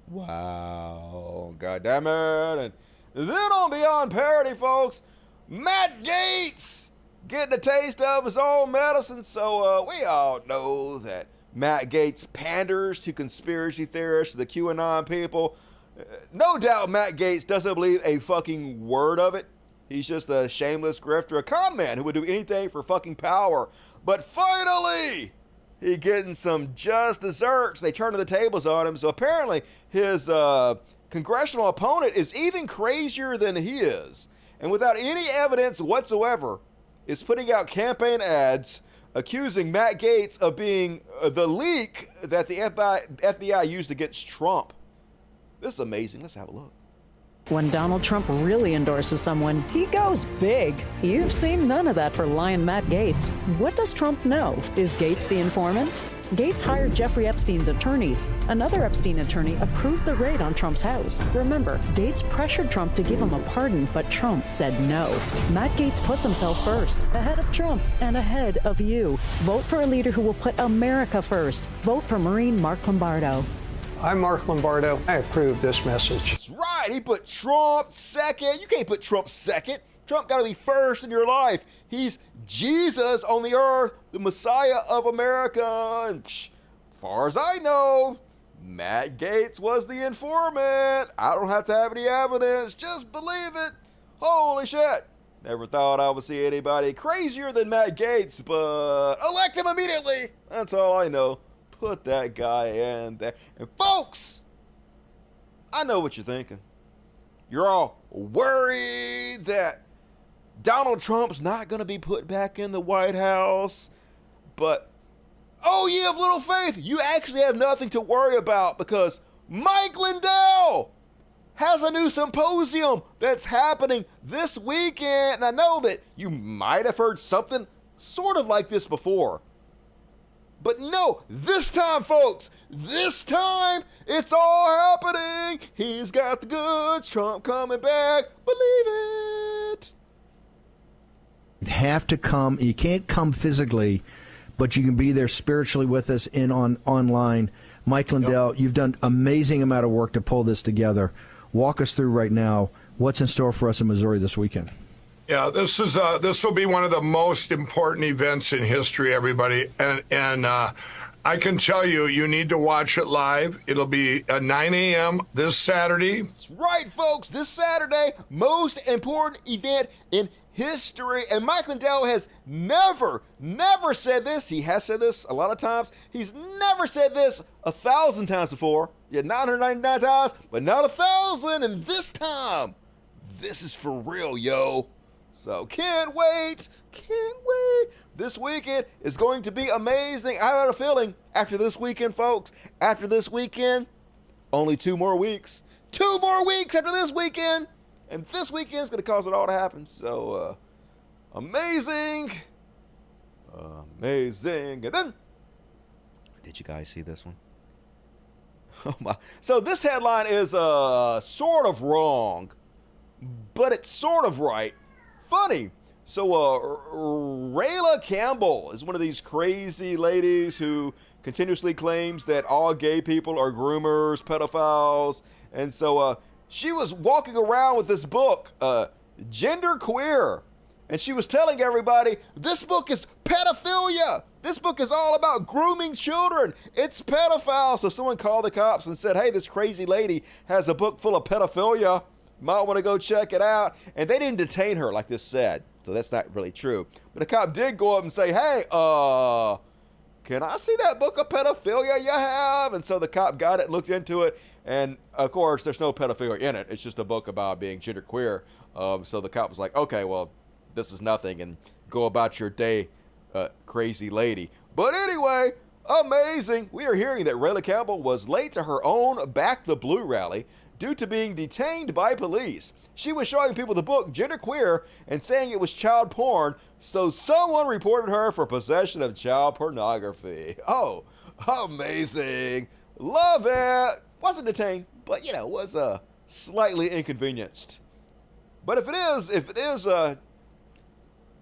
Wow. God damn it. And then on Beyond Parody, folks, Matt Gaetz getting a taste of his own medicine. So we all know that Matt Gaetz panders to conspiracy theorists, the QAnon people. No doubt Matt Gaetz doesn't believe a fucking word of it. He's just a shameless grifter, a con man who would do anything for fucking power. But finally, he getting some just desserts. They turn the tables on him. So apparently his congressional opponent is even crazier than he is. And without any evidence whatsoever, is putting out campaign ads accusing Matt Gaetz of being the leak that the FBI used against Trump. This is amazing. Let's have a look. When Donald Trump really endorses someone, he goes big. You've seen none of that for Lion Matt Gaetz. What does Trump know? Is Gaetz the informant? Gaetz hired Jeffrey Epstein's attorney. Another Epstein attorney approved the raid on Trump's house. Remember, Gaetz pressured Trump to give him a pardon, but Trump said no. Matt Gaetz puts himself first, ahead of Trump and ahead of you. Vote for a leader who will put America first. Vote for Marine Mark Lombardo. I'm Mark Lombardo. I approve this message. That's right. He put Trump second. You can't put Trump second. Trump got to be first in your life. He's Jesus on the earth, the Messiah of America. And as far as I know, Matt Gaetz was the informant. I don't have to have any evidence. Just believe it. Holy shit. Never thought I would see anybody crazier than Matt Gaetz, but elect him immediately. That's all I know. Put that guy in there. And folks, I know what you're thinking. You're all worried that Donald Trump's not going to be put back in the White House. But, oh, ye of little faith, you actually have nothing to worry about because Mike Lindell has a new symposium that's happening this weekend. And I know that you might have heard something sort of like this before. But no, this time, folks, this time, it's all happening. He's got the goods. Trump coming back. Believe it. You have to come. You can't come physically, but you can be there spiritually with us and online. Mike Lindell, you've done amazing amount of work to pull this together. Walk us through right now what's in store for us in Missouri this weekend. Yeah, this will be one of the most important events in history, everybody. And I can tell you, you need to watch it live. It'll be at 9 a.m. this Saturday. That's right, folks. This Saturday, most important event in history. And Mike Lindell has never said this. He has said this a lot of times. He's never said this 1,000 times before. Yeah, 999 times, but not 1,000. And this time, this is for real, yo. So can't wait. This weekend is going to be amazing. I have a feeling after this weekend, folks, after this weekend, only 2 more weeks. 2 more weeks after this weekend. And this weekend is going to cause it all to happen. So amazing. And then, did you guys see this one? Oh my. So this headline is sort of wrong, but it's sort of right. Funny. So Rayla Campbell is one of these crazy ladies who continuously claims that all gay people are groomers, pedophiles. And so she was walking around with this book, Gender Queer. And she was telling everybody, this book is pedophilia. This book is all about grooming children. It's pedophile. So someone called the cops and said, hey, this crazy lady has a book full of pedophilia. Might want to go check it out. And they didn't detain her like this said. So that's not really true. But the cop did go up and say, hey, can I see that book of pedophilia you have? And so the cop got it, looked into it. And of course, there's no pedophilia in it. It's just a book about being genderqueer. So the cop was like, okay, well, this is nothing. And go about your day, crazy lady. But anyway, amazing. We are hearing that Rayla Campbell was late to her own Back the Blue rally due to being detained by police. She was showing people the book Genderqueer and saying it was child porn, so someone reported her for possession of child pornography. Oh, amazing. Love it. Wasn't detained, but was slightly inconvenienced. But if it is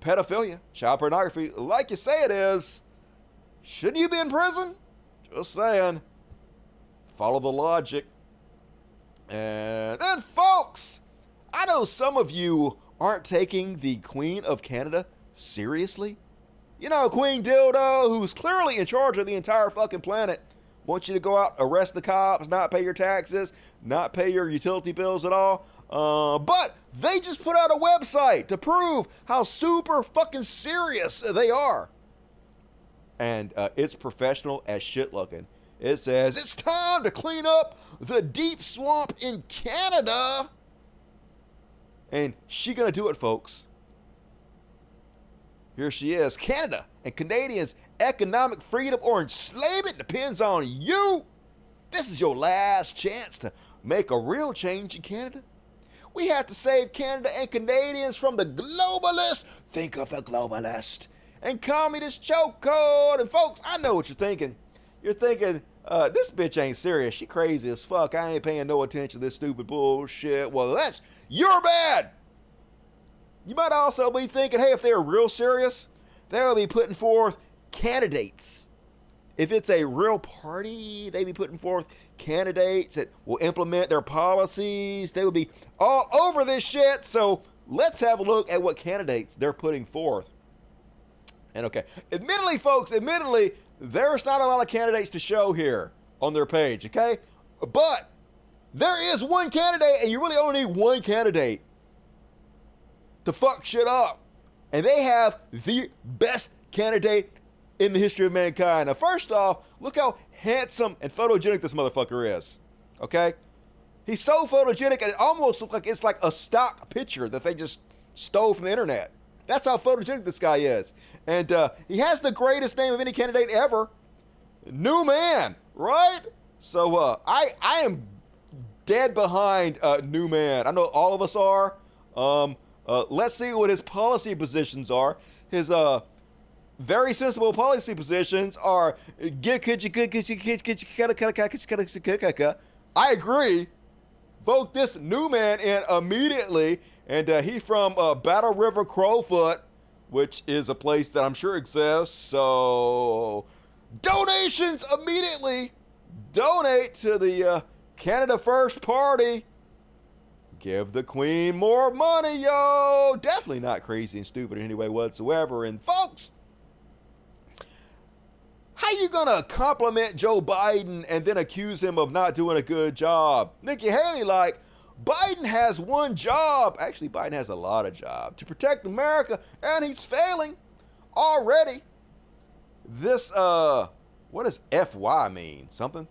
pedophilia, child pornography, like you say it is, shouldn't you be in prison? Just saying. Follow the logic. And then, folks, I know some of you aren't taking the Queen of Canada seriously. You know, Queen Dildo, who's clearly in charge of the entire fucking planet, wants you to go out, arrest the cops, not pay your taxes, not pay your utility bills at all. But they just put out a website to prove how super fucking serious they are. And it's professional as shit looking. It says, it's time to clean up the deep swamp in Canada. And she gonna do it, folks. Here she is. Canada and Canadians' economic freedom or enslavement depends on you. This is your last chance to make a real change in Canada. We have to save Canada and Canadians from the globalist. Think of the globalist and communist chokehold. And folks, I know what you're thinking. You're thinking, this bitch ain't serious. She crazy as fuck. I ain't paying no attention to this stupid bullshit. Well, that's your bad. You might also be thinking, hey, if they were real serious, they would be putting forth candidates. If it's a real party, they'd be putting forth candidates that will implement their policies. They would be all over this shit. So let's have a look at what candidates they're putting forth. And okay, admittedly, folks, there's not a lot of candidates to show here on their page, okay? But there is one candidate, and you really only need one candidate to fuck shit up. And they have the best candidate in the history of mankind. Now, first off, look how handsome and photogenic this motherfucker is, okay? He's so photogenic, and it almost looks like it's like a stock picture that they just stole from the internet. That's how photogenic this guy is. And he has the greatest name of any candidate ever. New Man, right? So I am dead behind New Man. I know all of us are. Let's see what his policy positions are. His very sensible policy positions are I agree. Vote this New Man in immediately. And he from Battle River Crowfoot, which is a place that I'm sure exists. So donations immediately. Donate to the Canada First Party. Give the Queen more money, yo. Definitely not crazy and stupid in any way whatsoever. And folks, how you gonna compliment Joe Biden and then accuse him of not doing a good job? Nikki Haley, like, Biden has one job. Actually, Biden has a lot of jobs to protect America, and he's failing already. This, what does FY mean? Something?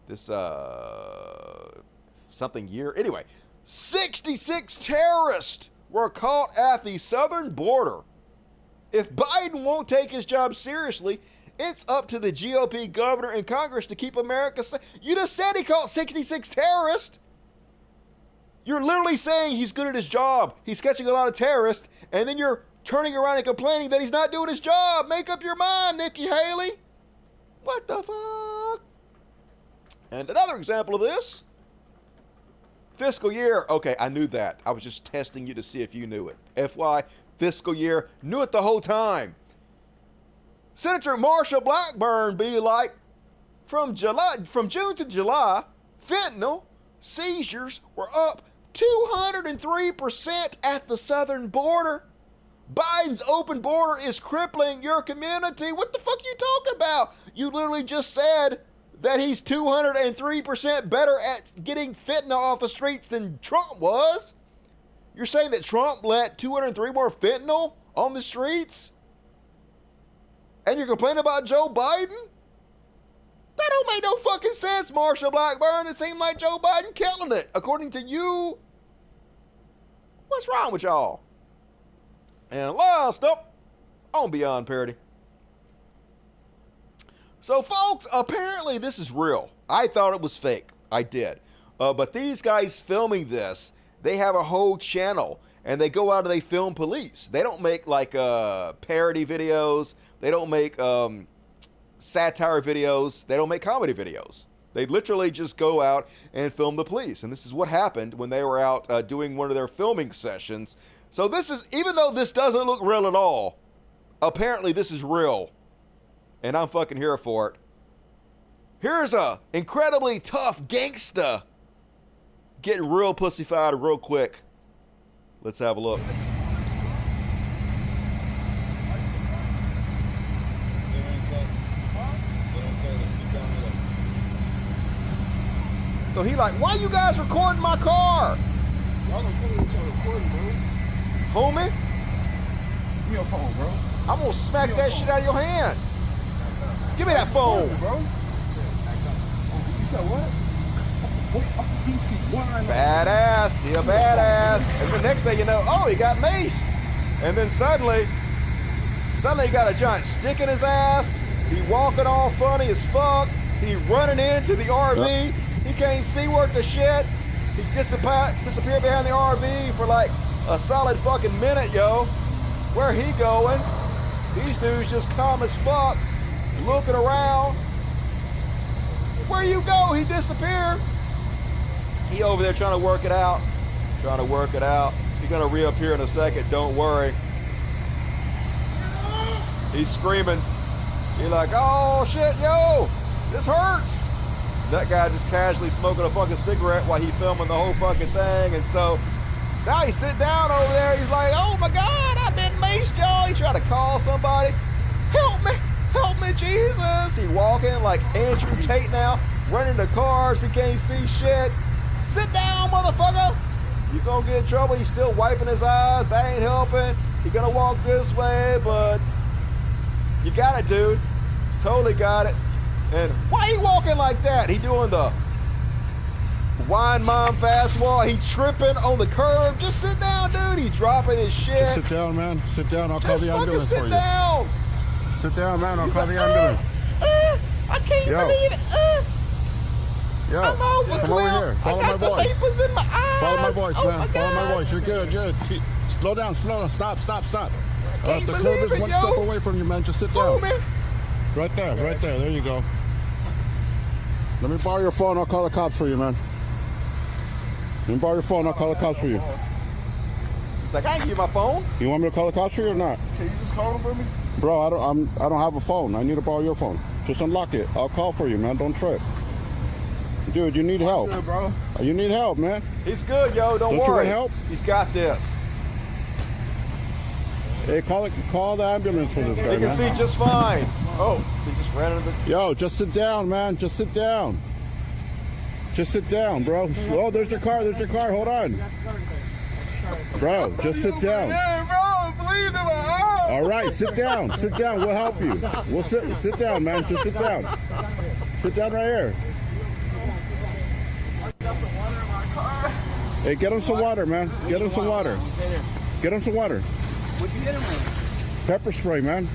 This, something year? Anyway, 66 terrorists were caught at the southern border. If Biden won't take his job seriously, it's up to the GOP governor and Congress to keep America safe. You just said he caught 66 terrorists. You're literally saying he's good at his job. He's catching a lot of terrorists, and then you're turning around and complaining that he's not doing his job. Make up your mind, Nikki Haley. What the fuck? And another example of this. Fiscal year. Okay, I knew that. I was just testing you to see if you knew it. FY, fiscal year. Knew it the whole time. Senator Marsha Blackburn be like, from June to July, fentanyl seizures were up 203% at the southern border. Biden's open border is crippling your community. What the fuck you talking about? You literally just said that he's 203% better at getting fentanyl off the streets than Trump was. You're saying that Trump let 203 more fentanyl on the streets? And you're complaining about Joe Biden? That don't make no fucking sense, Marsha Blackburn. It seemed like Joe Biden killing it, according to you. What's wrong with y'all? And last up, on Beyond Parody. So, folks, apparently this is real. I thought it was fake. I did. But these guys filming this, they have a whole channel, and they go out and they film police. They don't make, like, parody videos. They don't make satire videos. They don't make comedy videos. They literally just go out and film the police. And this is what happened when they were out doing one of their filming sessions. So this is, even though this doesn't look real at all, apparently this is real. And I'm fucking here for it. Here's a incredibly tough gangsta getting real pussified real quick. Let's have a look. So he like, why you guys recording my car? Y'all gonna tell me what y'all recording, bro. Homie, Give me your phone, bro. I'm gonna smack that shit out of your hand. Give me that phone. Bro. You said what? Badass. He a badass. And the next thing you know, oh, he got maced. And then suddenly he got a giant stick in his ass. He walking all funny as fuck. He running into the RV. He can't see worth the shit. He disappeared behind the RV for like a solid fucking minute, yo. Where he going? These dudes just calm as fuck, looking around. Where you go? He disappeared. He over there trying to work it out. He's gonna reappear in a second, don't worry. He's screaming. He's like, oh shit, yo, this hurts. That guy just casually smoking a fucking cigarette while he filming the whole fucking thing. And so now he's sitting down over there. He's like, oh my God, I've been maced, y'all. He tried to call somebody. Help me, Jesus. He walking like Andrew Tate now, running the cars. He can't see shit. Sit down, motherfucker. You gonna get in trouble. He's still wiping his eyes. That ain't helping. He gonna walk this way, but you got it, dude. Totally got it. And why he walking like that? He doing the wine mom fast walk. He tripping on the curb. Just sit down, dude. He dropping his shit. Just sit down, man. Sit down. I'll call the ambulance for you. Sit down. Sit down, man. I'll call the ambulance. I can't believe it. Yo, I'm over, come over here. Follow my voice. Papers in my eyes. Follow my voice, Oh man. my Follow my God. voice. You're good. Slow down. Stop. can't The curb believe is it, one yo. step away from you, man. Just sit down. Right there. There you go. Let me borrow your phone. I'll call the cops for you, man. Let me borrow your phone. I'll call the cops for you. He's like, I ain't give you my phone. You want me to call the cops for you or not? Can you just call him for me? Bro, I don't have a phone. I need to borrow your phone. Just unlock it. I'll call for you, man. Don't trip. Dude, you need help. Good, bro. You need help, man. He's good, yo. Don't Don't you worry. want help? He's got this. Hey, call the ambulance for this guy, He can man. see just fine. Oh, he just ran into the... Yo, just sit down, man. Just sit down. Just sit down, bro. Oh, there's your car. Hold on. Bro, just sit down. All right, sit down. We'll help you. We'll sit down, man. Just sit down. Sit down right here. Hey, get him some water, man. Get him some water. What you hit him with? Pepper spray, man.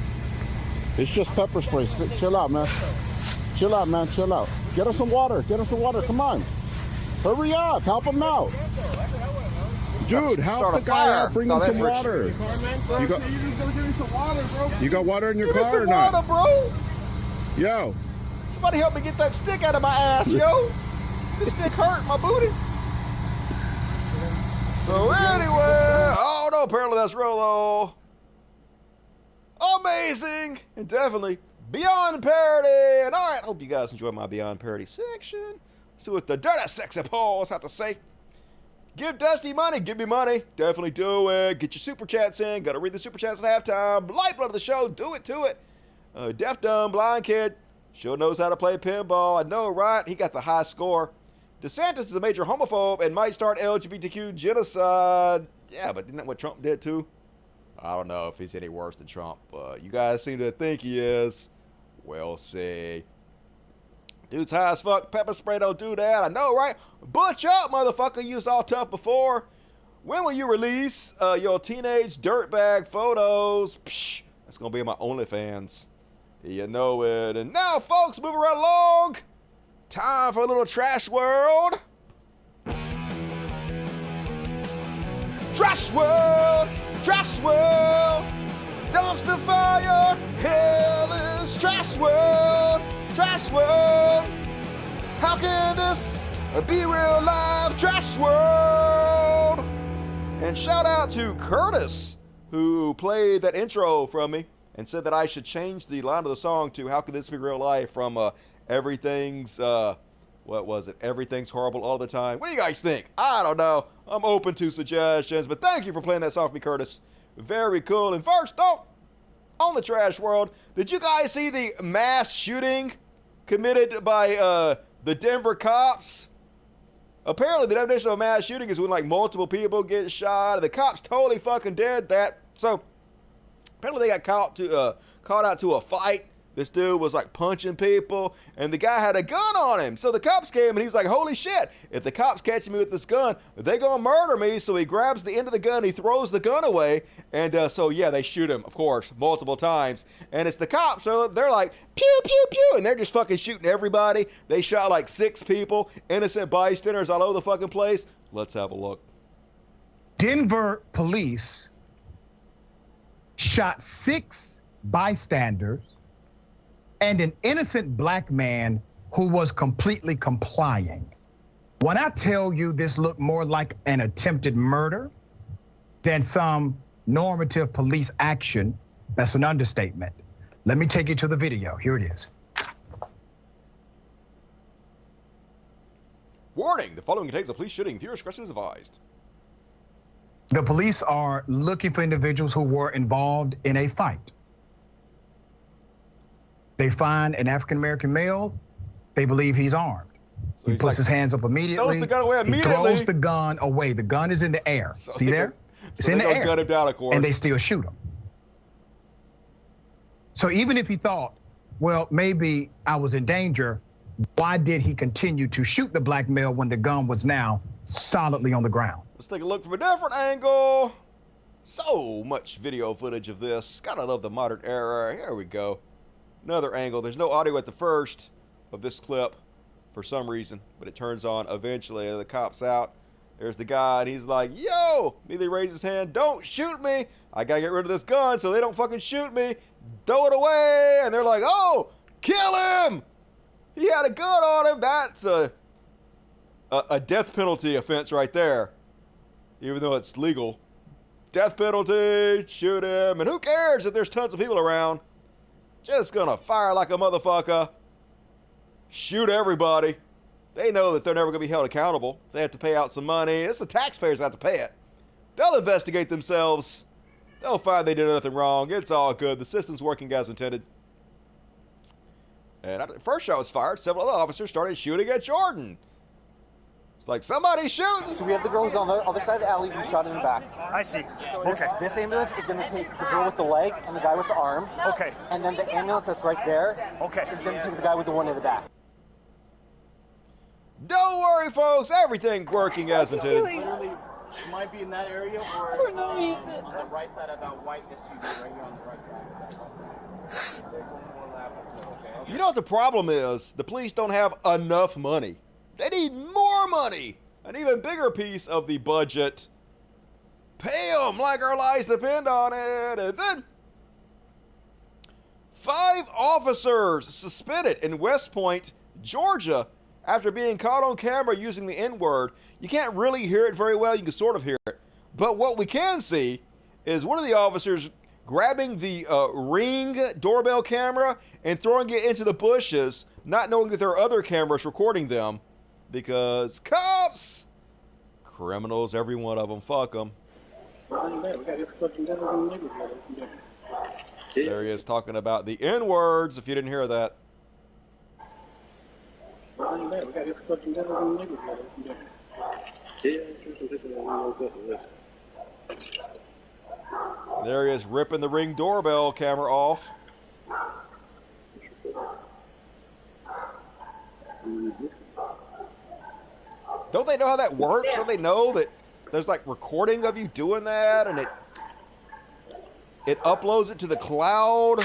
It's just pepper spray. Chill out, man. Chill out. Get him some water. Come on. Hurry up. Help him out. Dude, help the guy out. Bring him some water. You got water in your car or not? Water, bro. Yo. Somebody help me get that stick out of my ass, yo. This stick hurt my booty. So anyway, oh no, apparently that's Rolo. Amazing and definitely beyond parody. And all right, hope you guys enjoy my beyond parody section. Let's see what the dirty sexy paws have to say. Give Dusty money, give me money. Definitely do it. Get your super chats in. Gotta read the super chats at halftime. Lifeblood of the show, do it to it. Deaf, dumb, blind kid. Sure knows how to play pinball. I know, right? He got the high score. DeSantis is a major homophobe and might start LGBTQ genocide. Yeah, but isn't that what Trump did too? I don't know if he's any worse than Trump, but you guys seem to think he is. We'll see. Dude's high as fuck. Pepper spray don't do that. I know, right? Butch up, motherfucker. You was all tough before. When will you release your teenage dirtbag photos? Psh, that's going to be my OnlyFans. You know it. And now, folks, moving right along. Time for a little trash world. Trash world. Trash world. Dumpster fire. Hell is trash world. Trash world. How can this be real life? Trash world. And shout out to Curtis, who played that intro from me and said that I should change the line of the song to "How can this be real life?" from everything's What was it? Everything's horrible all the time. What do you guys think? I don't know. I'm open to suggestions, but thank you for playing that song for me, Curtis. Very cool. And first up, on the trash world, did you guys see the mass shooting committed by the Denver cops? Apparently, the definition of a mass shooting is when like multiple people get shot, and the cops totally fucking did that. So apparently, they got caught out to a fight. This dude was like punching people, and the guy had a gun on him. So the cops came, and he's like, holy shit, if the cops catch me with this gun, they gonna murder me. So he grabs the end of the gun, he throws the gun away, and so yeah, they shoot him, of course, multiple times. And it's the cops, so they're like, pew, pew, pew, and they're just fucking shooting everybody. They shot like 6 people, innocent bystanders all over the fucking place. Let's have a look. Denver police shot 6 bystanders and an innocent black man who was completely complying. When I tell you this looked more like an attempted murder than some normative police action, that's an understatement. Let me take you to the video. Here it is. Warning, the following contains a police shooting. Viewer discretion is advised. The police are looking for individuals who were involved in a fight. They find an African-American male. They believe he's armed. So he puts his hands up immediately. Throws the gun away immediately. He throws the gun away. The gun is in the air. So see there? It's in the air. Gun him down, of course. And they still shoot him. So even if he thought, well, maybe I was in danger, why did he continue to shoot the black male when the gun was now solidly on the ground? Let's take a look from a different angle. So much video footage of this. Gotta love the modern era. Here we go. Another angle. There's no audio at the first of this clip for some reason, but it turns on eventually. The cop's out. There's the guy, and he's like, yo! Immediately raises his hand. Don't shoot me! I gotta get rid of this gun so they don't fucking shoot me. Throw it away! And they're like, oh! Kill him! He had a gun on him. That's a death penalty offense right there. Even though it's legal. Death penalty, shoot him. And who cares if there's tons of people around? Just gonna fire like a motherfucker. Shoot everybody. They know that they're never gonna be held accountable. They have to pay out some money. It's the taxpayers that have to pay it. They'll investigate themselves. They'll find they did nothing wrong. It's all good. The system's working as intended. And after the first shot was fired, several other officers started shooting at Jordan. It's like, somebody's shooting! So we have the girls on the other side of the alley who shot in the back. I see. So this ambulance is going to take the girl with the leg and the guy with the arm. Okay. And then the ambulance that's right there is going to take the guy with the one in the back. Don't worry, folks. Everything's working as intended. Literally, it might be in that area or for no reason. On the right side of that white SUV, right here on the right side. Take one more lap until, okay? You know what the problem is? The police don't have enough money. They need more money. An even bigger piece of the budget. Pay them like our lives depend on it. And then 5 officers suspended in West Point, Georgia, after being caught on camera using the N-word. You can't really hear it very well. You can sort of hear it. But what we can see is one of the officers grabbing the Ring doorbell camera and throwing it into the bushes, not knowing that there are other cameras recording them. Because cops, criminals, every one of them, fuck them. There he is talking about the N-words, if you didn't hear that. There he is ripping the Ring doorbell camera off. Don't they know how that works? Don't they know that there's like recording of you doing that and it uploads it to the cloud?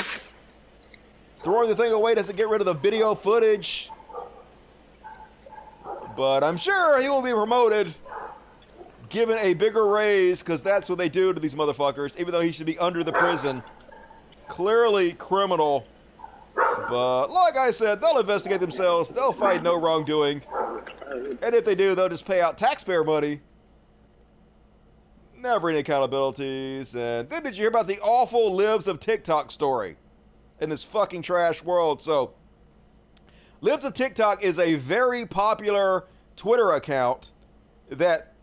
Throwing the thing away doesn't get rid of the video footage. But I'm sure he will be promoted, given a bigger raise, because that's what they do to these motherfuckers, even though he should be under the prison. Clearly criminal. But like I said, they'll investigate themselves. They'll find no wrongdoing. And if they do, they'll just pay out taxpayer money. Never any accountabilities. And then did you hear about the awful libs of TikTok story in this fucking trash world? So Libs of TikTok is a very popular Twitter account that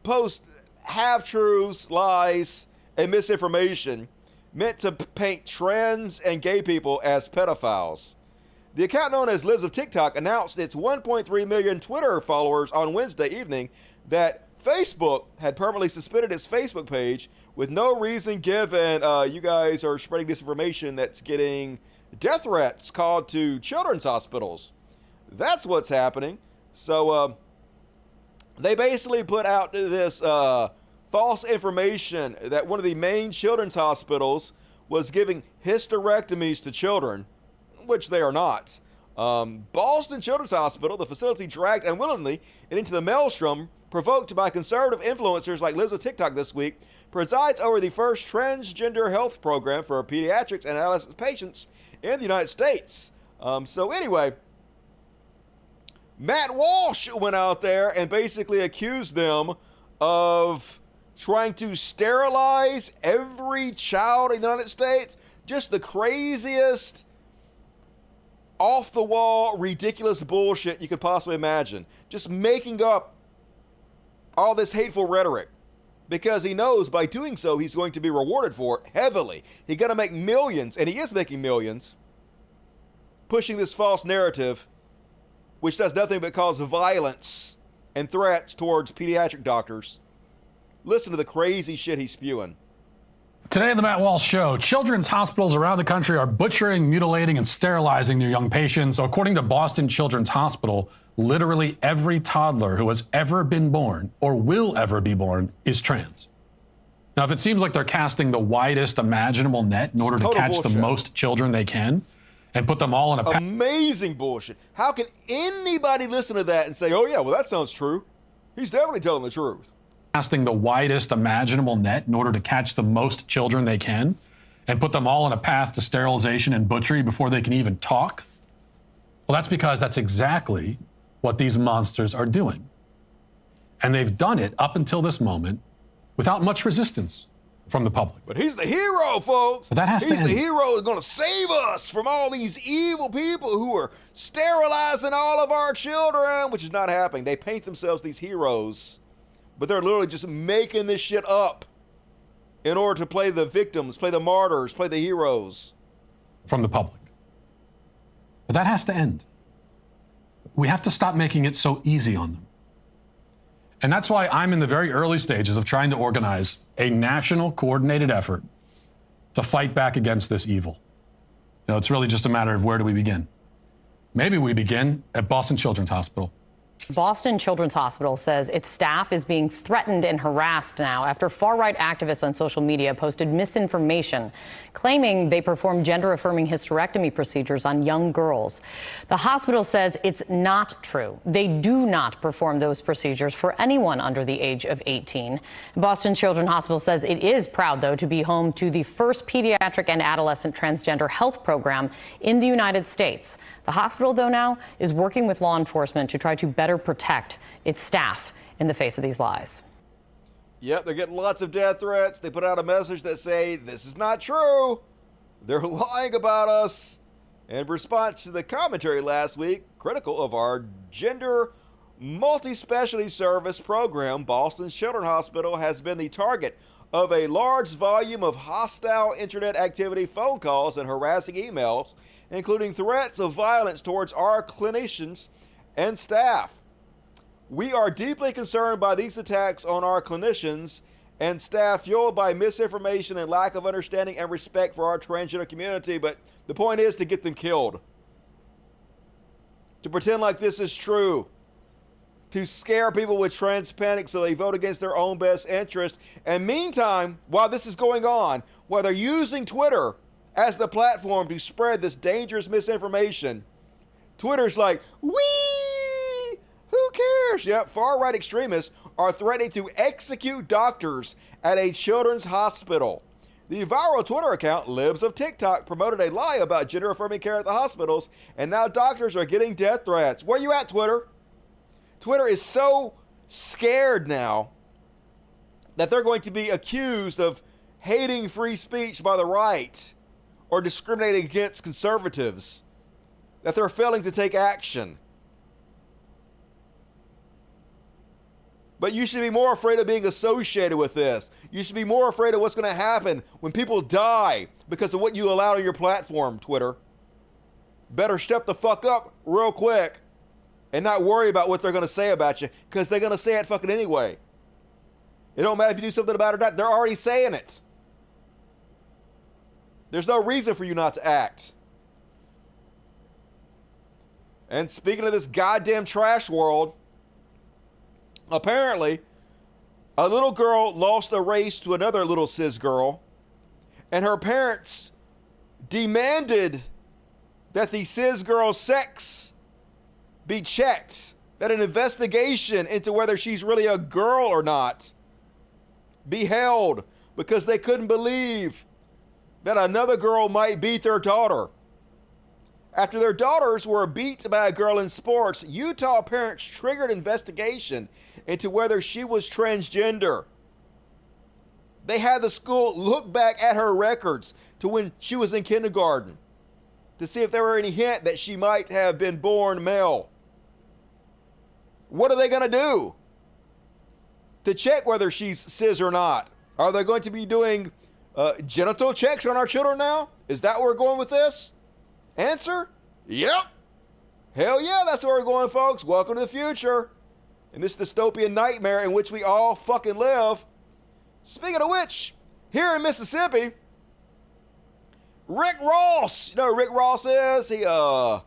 posts half-truths, lies, and misinformation meant to paint trans and gay people as pedophiles. The account known as Libs of TikTok announced its 1.3 million Twitter followers on Wednesday evening that Facebook had permanently suspended its Facebook page with no reason given. You guys are spreading disinformation that's getting death threats called to children's hospitals. That's what's happening. So they basically put out this false information that one of the main children's hospitals was giving hysterectomies to children, which they are not. Boston Children's Hospital, the facility dragged unwillingly into the maelstrom provoked by conservative influencers like Libs of TikTok this week, presides over the first transgender health program for pediatrics and adolescent patients in the United States. So anyway, Matt Walsh went out there and basically accused them of trying to sterilize every child in the United States. Just the craziest, off-the-wall, ridiculous bullshit you could possibly imagine. Just making up all this hateful rhetoric because he knows by doing so he's going to be rewarded for it heavily. He's going to make millions, and he is making millions, pushing this false narrative, which does nothing but cause violence and threats towards pediatric doctors. Listen to the crazy shit he's spewing. Today on the Matt Walsh Show, children's hospitals around the country are butchering, mutilating, and sterilizing their young patients. So according to Boston Children's Hospital, literally every toddler who has ever been born or will ever be born is trans. Now, if it seems like they're casting the widest imaginable net in order to catch the most children they can and put them all in a... Amazing bullshit. How can anybody listen to that and say, oh yeah, well that sounds true? He's definitely telling the truth. Casting the widest imaginable net in order to catch the most children they can and put them all on a path to sterilization and butchery before they can even talk? Well, that's because that's exactly what these monsters are doing. And they've done it up until this moment without much resistance from the public. But he's the hero, folks. But that has to he's end. the hero who's going to save us from all these evil people who are sterilizing all of our children, which is not happening. They paint themselves these heroes, but they're literally just making this shit up in order to play the victims, play the martyrs, play the heroes. From the public. But that has to end. We have to stop making it so easy on them. And that's why I'm in the very early stages of trying to organize a national coordinated effort to fight back against this evil. You know, it's really just a matter of where do we begin. Maybe we begin at Boston Children's Hospital. Boston Children's Hospital says its staff is being threatened and harassed now after far-right activists on social media posted misinformation claiming they perform gender-affirming hysterectomy procedures on young girls. The hospital says it's not true. They do not perform those procedures for anyone under the age of 18. Boston Children's Hospital says it is proud, though, to be home to the first pediatric and adolescent transgender health program in the United States. The hospital, though, now is working with law enforcement to try to better protect its staff in the face of these lies. Yep, they're getting lots of death threats. They put out a message that say, this is not true. They're lying about us. In response to the commentary last week, critical of our gender multi-specialty service program, Boston Children's Hospital has been the target of a large volume of hostile internet activity, phone calls, and harassing emails, including threats of violence towards our clinicians and staff. We are deeply concerned by these attacks on our clinicians and staff, fueled by misinformation and lack of understanding and respect for our transgender community. But the point is to get them killed. To pretend like this is true. To scare people with trans panic so they vote against their own best interest. And meantime, while this is going on, while they're using Twitter as the platform to spread this dangerous misinformation, Twitter's like, wee, who cares? Yep, far-right extremists are threatening to execute doctors at a children's hospital. The viral Twitter account, Libs of TikTok, promoted a lie about gender-affirming care at the hospitals, and now doctors are getting death threats. Where you at, Twitter? Twitter is so scared now that they're going to be accused of hating free speech by the right or discriminating against conservatives. that they're failing to take action. But you should be more afraid of being associated with this. You should be more afraid of what's going to happen when people die because of what you allowed on your platform, Twitter. Better step the fuck up real quick and not worry about what they're going to say about you, because they're going to say it fucking anyway. It don't matter if you do something about it or not. They're already saying it. There's no reason for you not to act. And speaking of this goddamn trash world, apparently, a little girl lost a race to another little cis girl, and her parents demanded that the cis girl's sex be checked, that an investigation into whether she's really a girl or not be held, because they couldn't believe that another girl might beat their daughter. After their daughters were beat by a girl in sports, Utah parents triggered investigation into whether she was transgender. They had the school look back at her records to when she was in kindergarten to see if there were any hint that she might have been born male. What are they going to do to check whether she's cis or not? Are they going to be doing genital checks on our children now? Is that where we're going with this? Answer? Yep. Hell yeah, that's where we're going, folks. Welcome to the future. In this dystopian nightmare in which we all fucking live. Speaking of which, here in Mississippi, Rick Ross. You know who Rick Ross is? He a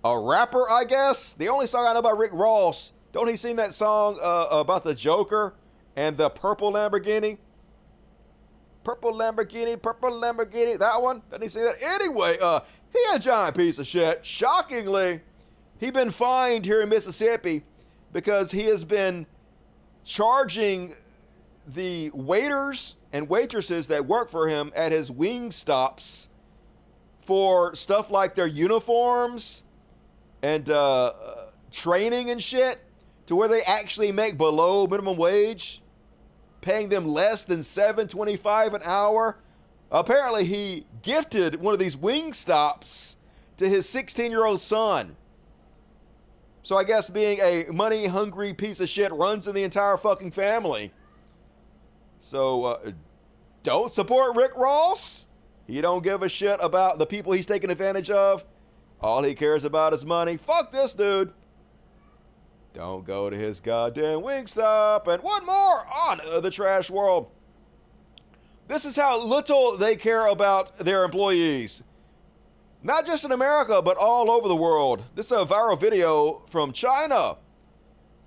rapper, I guess. The only song I know about Rick Ross, don't he sing that song about the Joker and the purple Lamborghini? Purple Lamborghini, that one? Doesn't he say that? Anyway, he a giant piece of shit. Shockingly, he been fined here in Mississippi because he has been charging the waiters and waitresses that work for him at his wing stops for stuff like their uniforms and training and shit, to where they actually make below minimum wage, paying them less than $7.25 an hour. Apparently, he gifted one of these wing stops to his 16-year-old son. So I guess being a money-hungry piece of shit runs in the entire fucking family. So don't support Rick Ross. He don't give a shit about the people he's taking advantage of. All he cares about is money. Fuck this dude. Don't go to his goddamn Wingstop. And one more on the trash world. This is how little they care about their employees. Not just in America, but all over the world. This is a viral video from China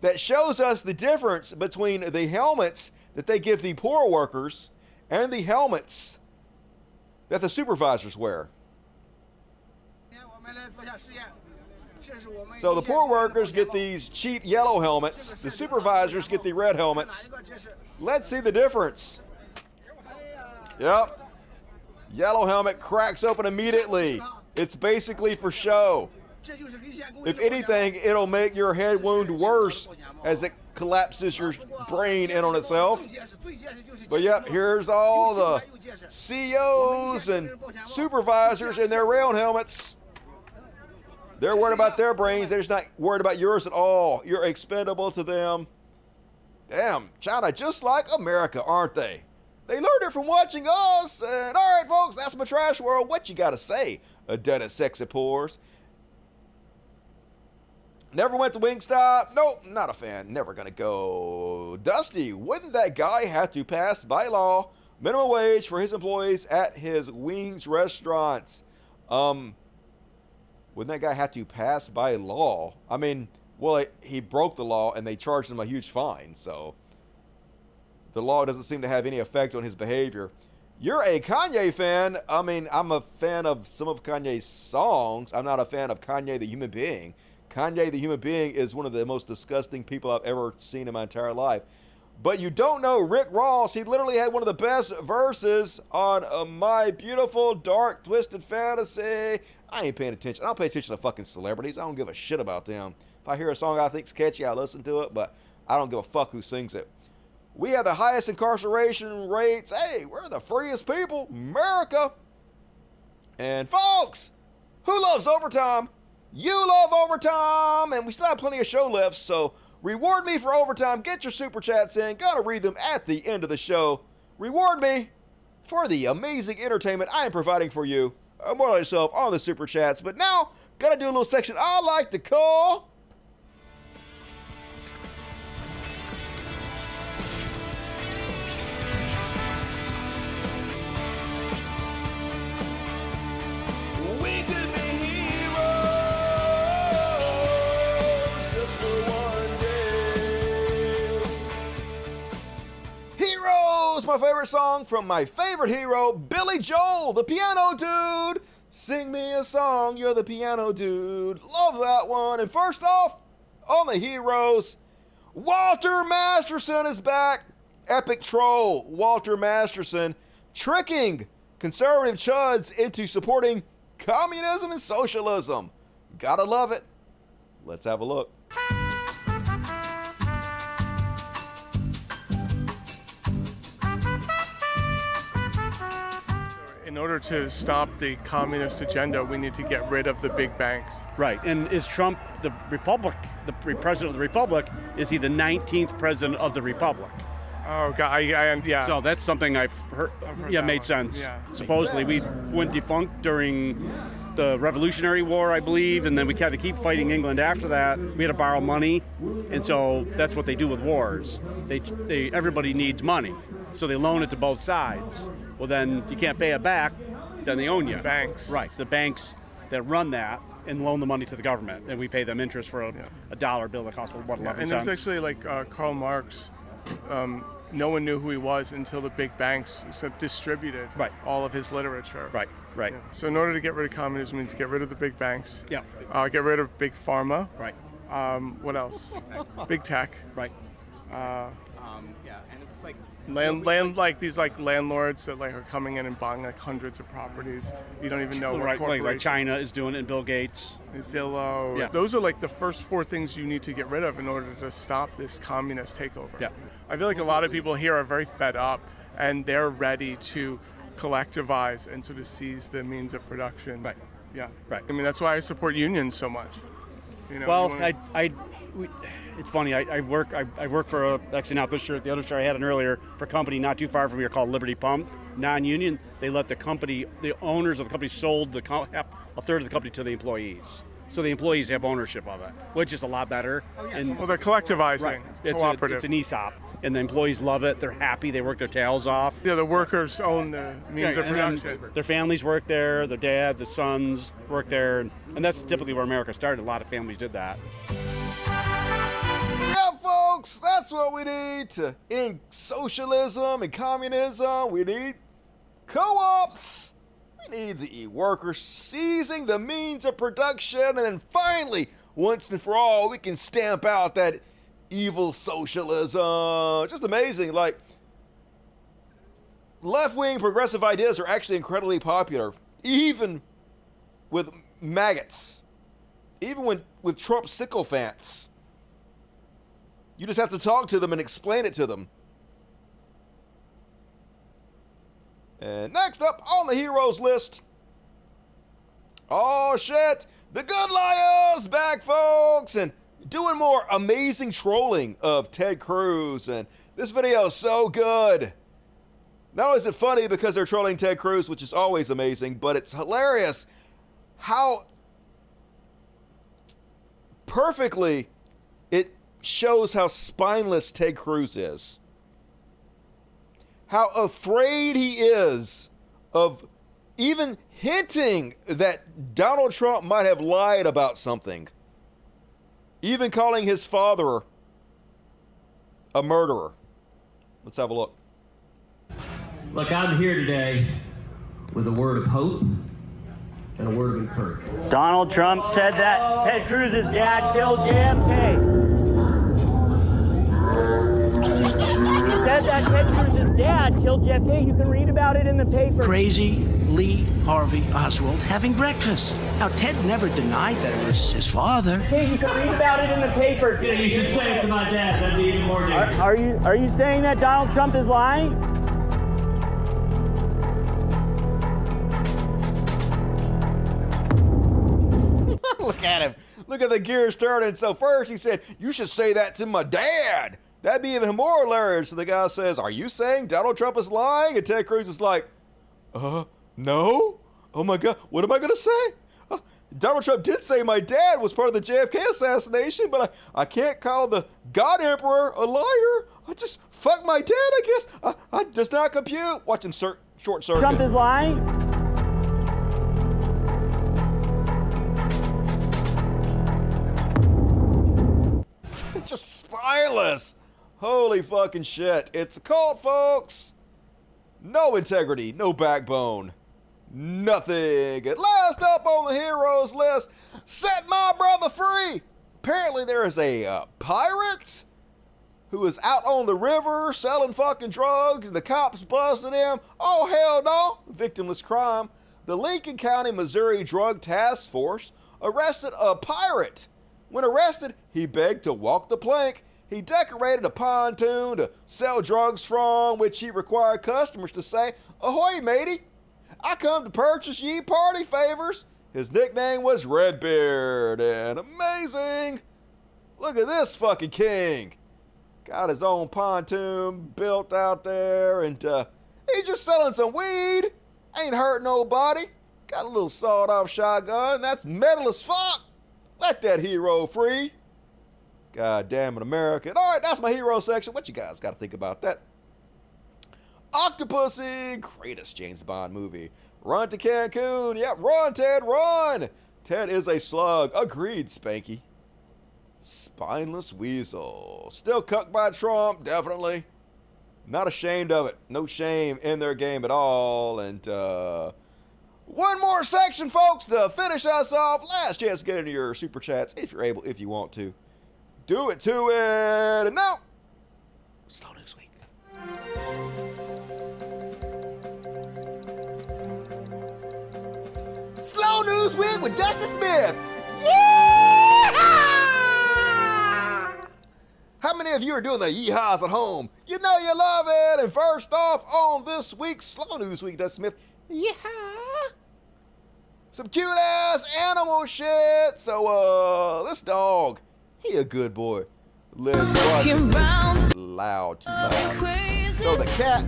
that shows us the difference between the helmets that they give the poor workers and the helmets that the supervisors wear. So the poor workers get these cheap yellow helmets. The supervisors get the red helmets. Let's see the difference. Yep. Yellow helmet cracks open immediately. It's basically for show. If anything, it'll make your head wound worse as it collapses your brain in on itself. But yep, here's all the CEOs and supervisors in their round helmets. They're worried about their brains. They're just not worried about yours at all. You're expendable to them. Damn, China just like America, aren't they? They learned it from watching us. And all right, folks, that's my trash world. What you got to say, a dead of sexy pores? Never went to Wingstop? Nope, not a fan. Never gonna go. Dusty, wouldn't that guy have to pass by law minimum wage for his employees at his wings restaurants? Wouldn't that guy have to pass by law? I mean, well, he broke the law and they charged him a huge fine, so the law doesn't seem to have any effect on his behavior. You're a Kanye fan. I mean, I'm a fan of some of Kanye's songs. I'm not a fan of Kanye the human being. Kanye the human being is one of the most disgusting people I've ever seen in my entire life. But you don't know Rick Ross. He literally had one of the best verses on My Beautiful Dark Twisted Fantasy. I ain't paying attention. I don't pay attention to fucking celebrities. I don't give a shit about them. If I hear a song I think's catchy, I listen to it, but I don't give a fuck who sings it. We have the highest incarceration rates. Hey, we're the freest people, America. And folks, Who loves overtime? You love overtime, and we still have plenty of show left, so reward me for overtime. Get your super chats in. Gotta read them at the end of the show. Reward me for the amazing entertainment I am providing for you. More on yourself on the super chats, but now gotta do a little section I like to call We Could Be Heroes Just for One Day. Heroes, my favorite song from my favorite hero, Billy Joel, the piano dude. Sing me a song, you're the piano dude. Love that one. And first off, on the heroes, Walter Masterson is back. Epic troll Walter Masterson tricking conservative chuds into supporting communism and socialism. Gotta love it. Let's have a look. In order to stop the communist agenda, we need to get rid of the big banks. Right. And is Trump the Republic, the president of the Republic? Is he the 19th president of the Republic? Oh, God, yeah. So that's something I've heard yeah, made sense. Yeah. Supposedly we went defunct during the Revolutionary War, I believe, and then we had to keep fighting England after that. We had to borrow money, and so that's what they do with wars. Everybody needs money, so they loan it to both sides. Well, then you can't pay it back, then they own you. Banks. Right. It's the banks that run that and loan the money to the government, and we pay them interest for a dollar bill that costs, what, 11 And cents? there's actually, like, Karl Marx, no one knew who he was until the big banks distributed all of his literature. Right. Yeah. So in order to get rid of communism, we need to get rid of the big banks. Yeah. Get rid of big pharma. Right. What else? Big tech. Right. Yeah, and it's like these landlords that are coming in and buying hundreds of properties. You don't even know what corporation. Like China is doing it, and Bill Gates. Zillow. Yeah. Those are the first four things you need to get rid of in order to stop this communist takeover. Yeah. I feel like a lot of people here are very fed up, and they're ready to collectivize and sort of seize the means of production. Right. Yeah. Right. I mean, that's why I support unions so much. It's funny. I work for actually not this shirt, the other shirt I had on earlier, for a company not too far from here called Liberty Pump, non-union. They let the owners of the company sold a third of the company to the employees. So the employees have ownership of it, which is a lot better. And they're collectivizing. Right. It's cooperative. It's an ESOP, and the employees love it. They're happy. They work their tails off. Yeah, the workers own the means of production. Their families work there. Their dad, the sons work there, and that's typically where America started. A lot of families did that. Yeah, folks, that's what we need to end socialism and communism. We need co-ops. We need the workers seizing the means of production, and then finally, once and for all, we can stamp out that evil socialism. Just amazing. Left-wing progressive ideas are actually incredibly popular, even with maggots, even with Trump sycophants. You just have to talk to them and explain it to them. And next up on the heroes list, oh shit, the Good Liars back, folks, and doing more amazing trolling of Ted Cruz. And this video is so good. Not only is it funny because they're trolling Ted Cruz, which is always amazing, but it's hilarious how perfectly it shows how spineless Ted Cruz is. How afraid he is of even hinting that Donald Trump might have lied about something. Even calling his father a murderer. Let's have a look. Look, I'm here today with a word of hope and a word of encouragement. Donald Trump said that Ted Cruz's dad killed JFK. He said that Ted Cruz's dad killed JFK. You can read about it in the paper. Crazy Lee Harvey Oswald having breakfast. Now, Ted never denied that it was his father. Hey, you can read about it in the paper. Yeah, you should say it to my dad. That'd be even more dangerous. Are you saying that Donald Trump is lying? Look at him. Look at the gears turning. So first he said, you should say that to my dad. That'd be even more hilarious. So the guy says, are you saying Donald Trump is lying? And Ted Cruz is like, no? Oh my God, what am I going to say? Donald Trump did say my dad was part of the JFK assassination, but I can't call the God Emperor a liar. I just fuck my dad, I guess. I does not compute. Watch him short circuit. Trump is lying? Just spineless. Holy fucking shit. It's a cult, folks. No integrity, no backbone. Nothing. And last up on the heroes list, set my brother free. Apparently there is a pirate who is out on the river selling fucking drugs and the cops busted him. Oh, hell no. Victimless crime. The Lincoln County, Missouri Drug Task Force arrested a pirate. When arrested, he begged to walk the plank. He decorated a pontoon to sell drugs from, which he required customers to say, ahoy, matey. I come to purchase ye party favors. His nickname was Redbeard, and amazing. Look at this fucking king. Got his own pontoon built out there, and he's just selling some weed. Ain't hurt nobody. Got a little sawed-off shotgun. That's metal as fuck. Let that hero free. God damn it, America. All right, that's my hero section. What you guys got to think about that? Octopussy, greatest James Bond movie. Run to Cancun. Yep, run, Ted, run. Ted is a slug. Agreed, Spanky. Spineless weasel. Still cucked by Trump, definitely. Not ashamed of it. No shame in their game at all. And one more section, folks, to finish us off. Last chance to get into your super chats, if you're able, if you want to. Do it to it. And now, Slow News Week. Slow News Week with Dusty Smith. Yeah! How many of you are doing the yeehaws at home? You know you love it. And first off, on this week's Slow News Week, Dusty Smith, yeehaw! Some cute ass animal shit. So this dog, he a good boy. Let's watch him. Loud, too loud. So the cat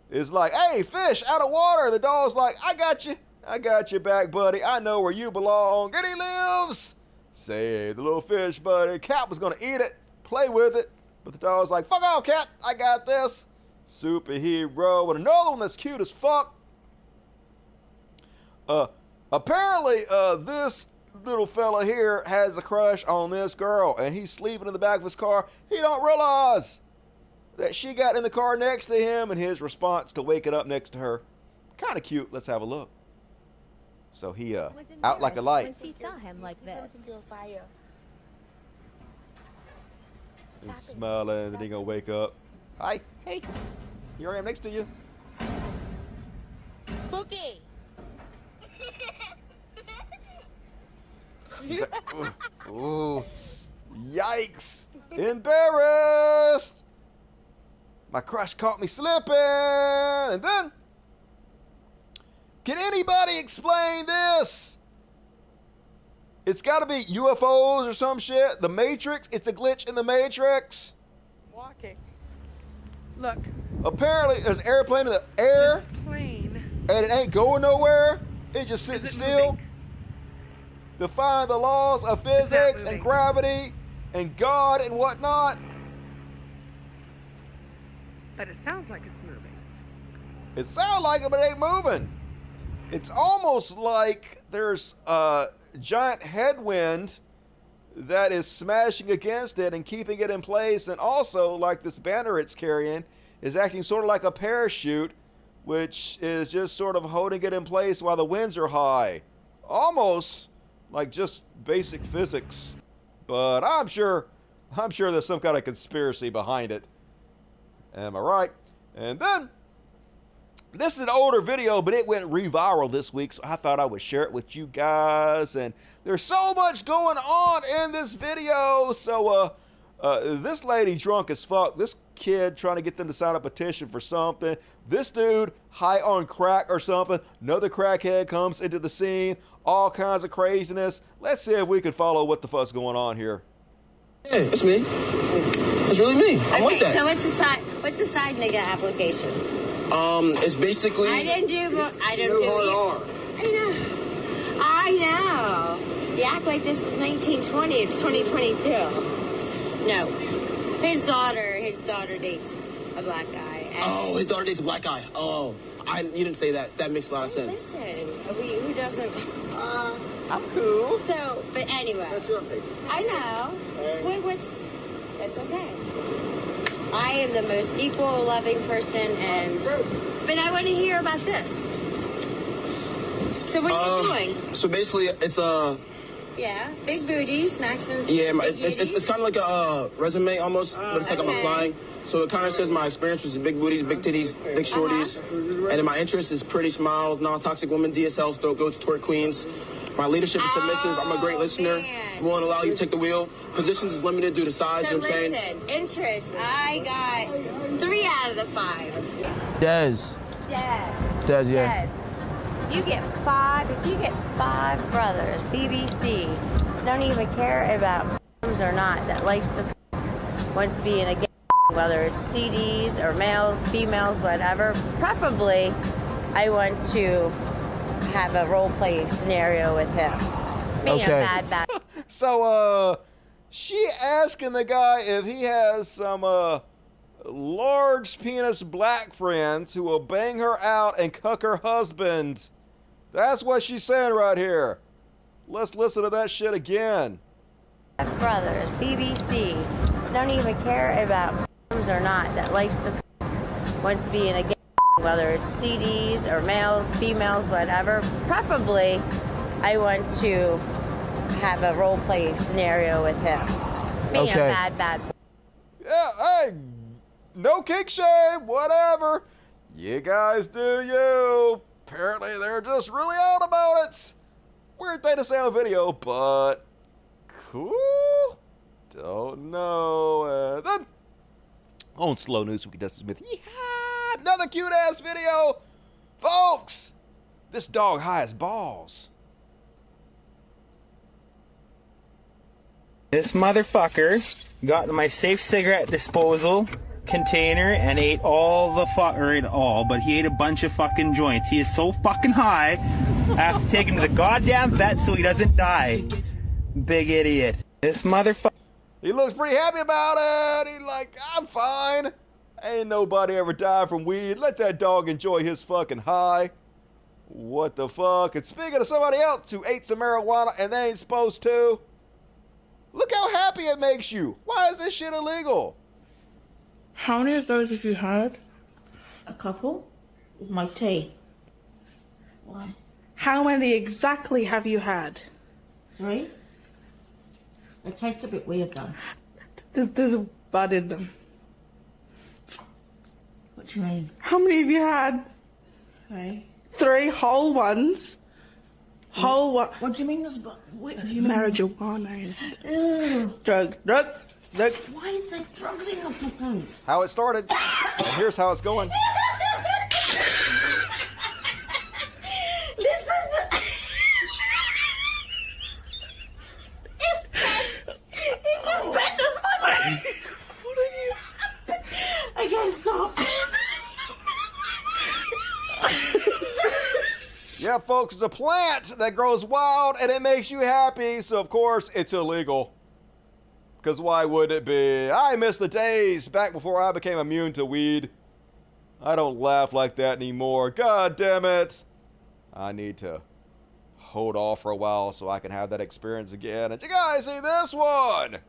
is like, hey, fish, out of water. The dog's like, I got you. I got your back, buddy. I know where you belong. And he lives. Save the little fish, buddy. Cat was going to eat it, play with it. But the dog's like, fuck off, cat. I got this. Superhero. And another one that's cute as fuck. Apparently, this little fella here has a crush on this girl, and he's sleeping in the back of his car. He don't realize that she got in the car next to him, and his response to waking up next to her. Kind of cute. Let's have a look. So he out like a light. When she saw him like this. And smiling, and then he gonna wake up. Hi, hey, here I am next to you. Spooky. Like, ooh, yikes! Embarrassed. My crush caught me slipping, and then. Can anybody explain this? It's got to be UFOs or some shit. The Matrix. It's a glitch in the Matrix. Walking. Look. Apparently, there's an airplane in the air. Plane. And it ain't going nowhere. It just sitting still. Moving? Defying the laws of physics and gravity and God and whatnot. But it sounds like it's moving. It sounds like it, but it ain't moving. It's almost like there's a giant headwind that is smashing against it and keeping it in place. And also, like this banner it's carrying is acting sort of like a parachute, which is just sort of holding it in place while the winds are high. Almost like just basic physics. But I'm sure there's some kind of conspiracy behind it. Am I right? And then, this is an older video, but it went re-viral this week, so I thought I would share it with you guys. And there's so much going on in this video, so This lady drunk as fuck. This kid trying to get them to sign a petition for something. This dude high on crack or something. Another crackhead comes into the scene. All kinds of craziness. Let's see if we can follow what the fuck's going on here. Yeah, it's me. It's really me. I'm like that. So what's a side nigga application? It's basically. I didn't do it. I know. You act like this is 1920. It's 2022. No. His daughter dates a black guy. Oh, his daughter dates a black guy. Oh, you didn't say that. That makes a lot of sense. Listen, who doesn't? I'm cool. So, but anyway. That's your opinion. I know. That's okay. I am the most equal, loving person, but I want to hear about this. So what are you doing? So basically, it's Yeah, big booties, Maximus. Yeah, it's kind of like a resume almost, but it's like I'm applying. So it kind of says my experience was big booties, big titties, big shorties, and then my interest is pretty smiles, non-toxic women, DSLs, throat goats, twerk queens. My leadership is submissive. I'm a great listener. Won't allow you to take the wheel. Positions is limited due to size. So you know what I'm saying? listen, interest. I got 3 out of the 5. Des, yeah. Des. You get 5. If you get 5 brothers, BBC, don't even care about or not, that likes to wants to be in a gang, whether it's CDs or males, females, whatever. Preferably, I want to have a role play scenario with him. Me, Okay. a bad. So, she asking the guy if he has some, large penis black friends who will bang her out and cuck her husband. That's what she's saying right here. Let's listen to that shit again. Brothers, BBC, don't even care about or not, that likes to wants to be in a gang, whether it's CDs or males, females, whatever. Preferably, I want to have a role play scenario with him. Me, a bad. Yeah, hey, no kink shame, whatever. You guys do you. Apparently, they're just really out about it. Weird thing to say on video, but cool. Don't know. Then on Slow News with Dustin Smith. Yeehaw! Another cute ass video, folks. This dog high as balls. This motherfucker got my safe cigarette disposal container and ate all the but he ate a bunch of fucking joints. He is so fucking high, I have to take him to the goddamn vet so he doesn't die. Big idiot. This motherfucker. He looks pretty happy about it. He's like, I'm fine. Ain't nobody ever died from weed. Let that dog enjoy his fucking high. What the fuck? And speaking of somebody else who ate some marijuana and they ain't supposed to, look how happy it makes you. Why is this shit illegal? How many of those have you had? A couple. With my tea. Why? How many exactly have you had? 3. They taste a bit weird though. There's a bud in them. What do you mean? How many have you had? 3. 3 whole ones. Whole one. What do you mean there's a bud? What do you mean? Marijuana. Drugs. Why is there drugs in the fucking? How it started. And here's how it's going. Listen. What are you? I can't stop. Yeah, folks, it's a plant that grows wild and it makes you happy. So, of course, it's illegal. Because why would it be? I miss the days back before I became immune to weed. I don't laugh like that anymore. God damn it. I need to hold off for a while so I can have that experience again. And you guys see this one?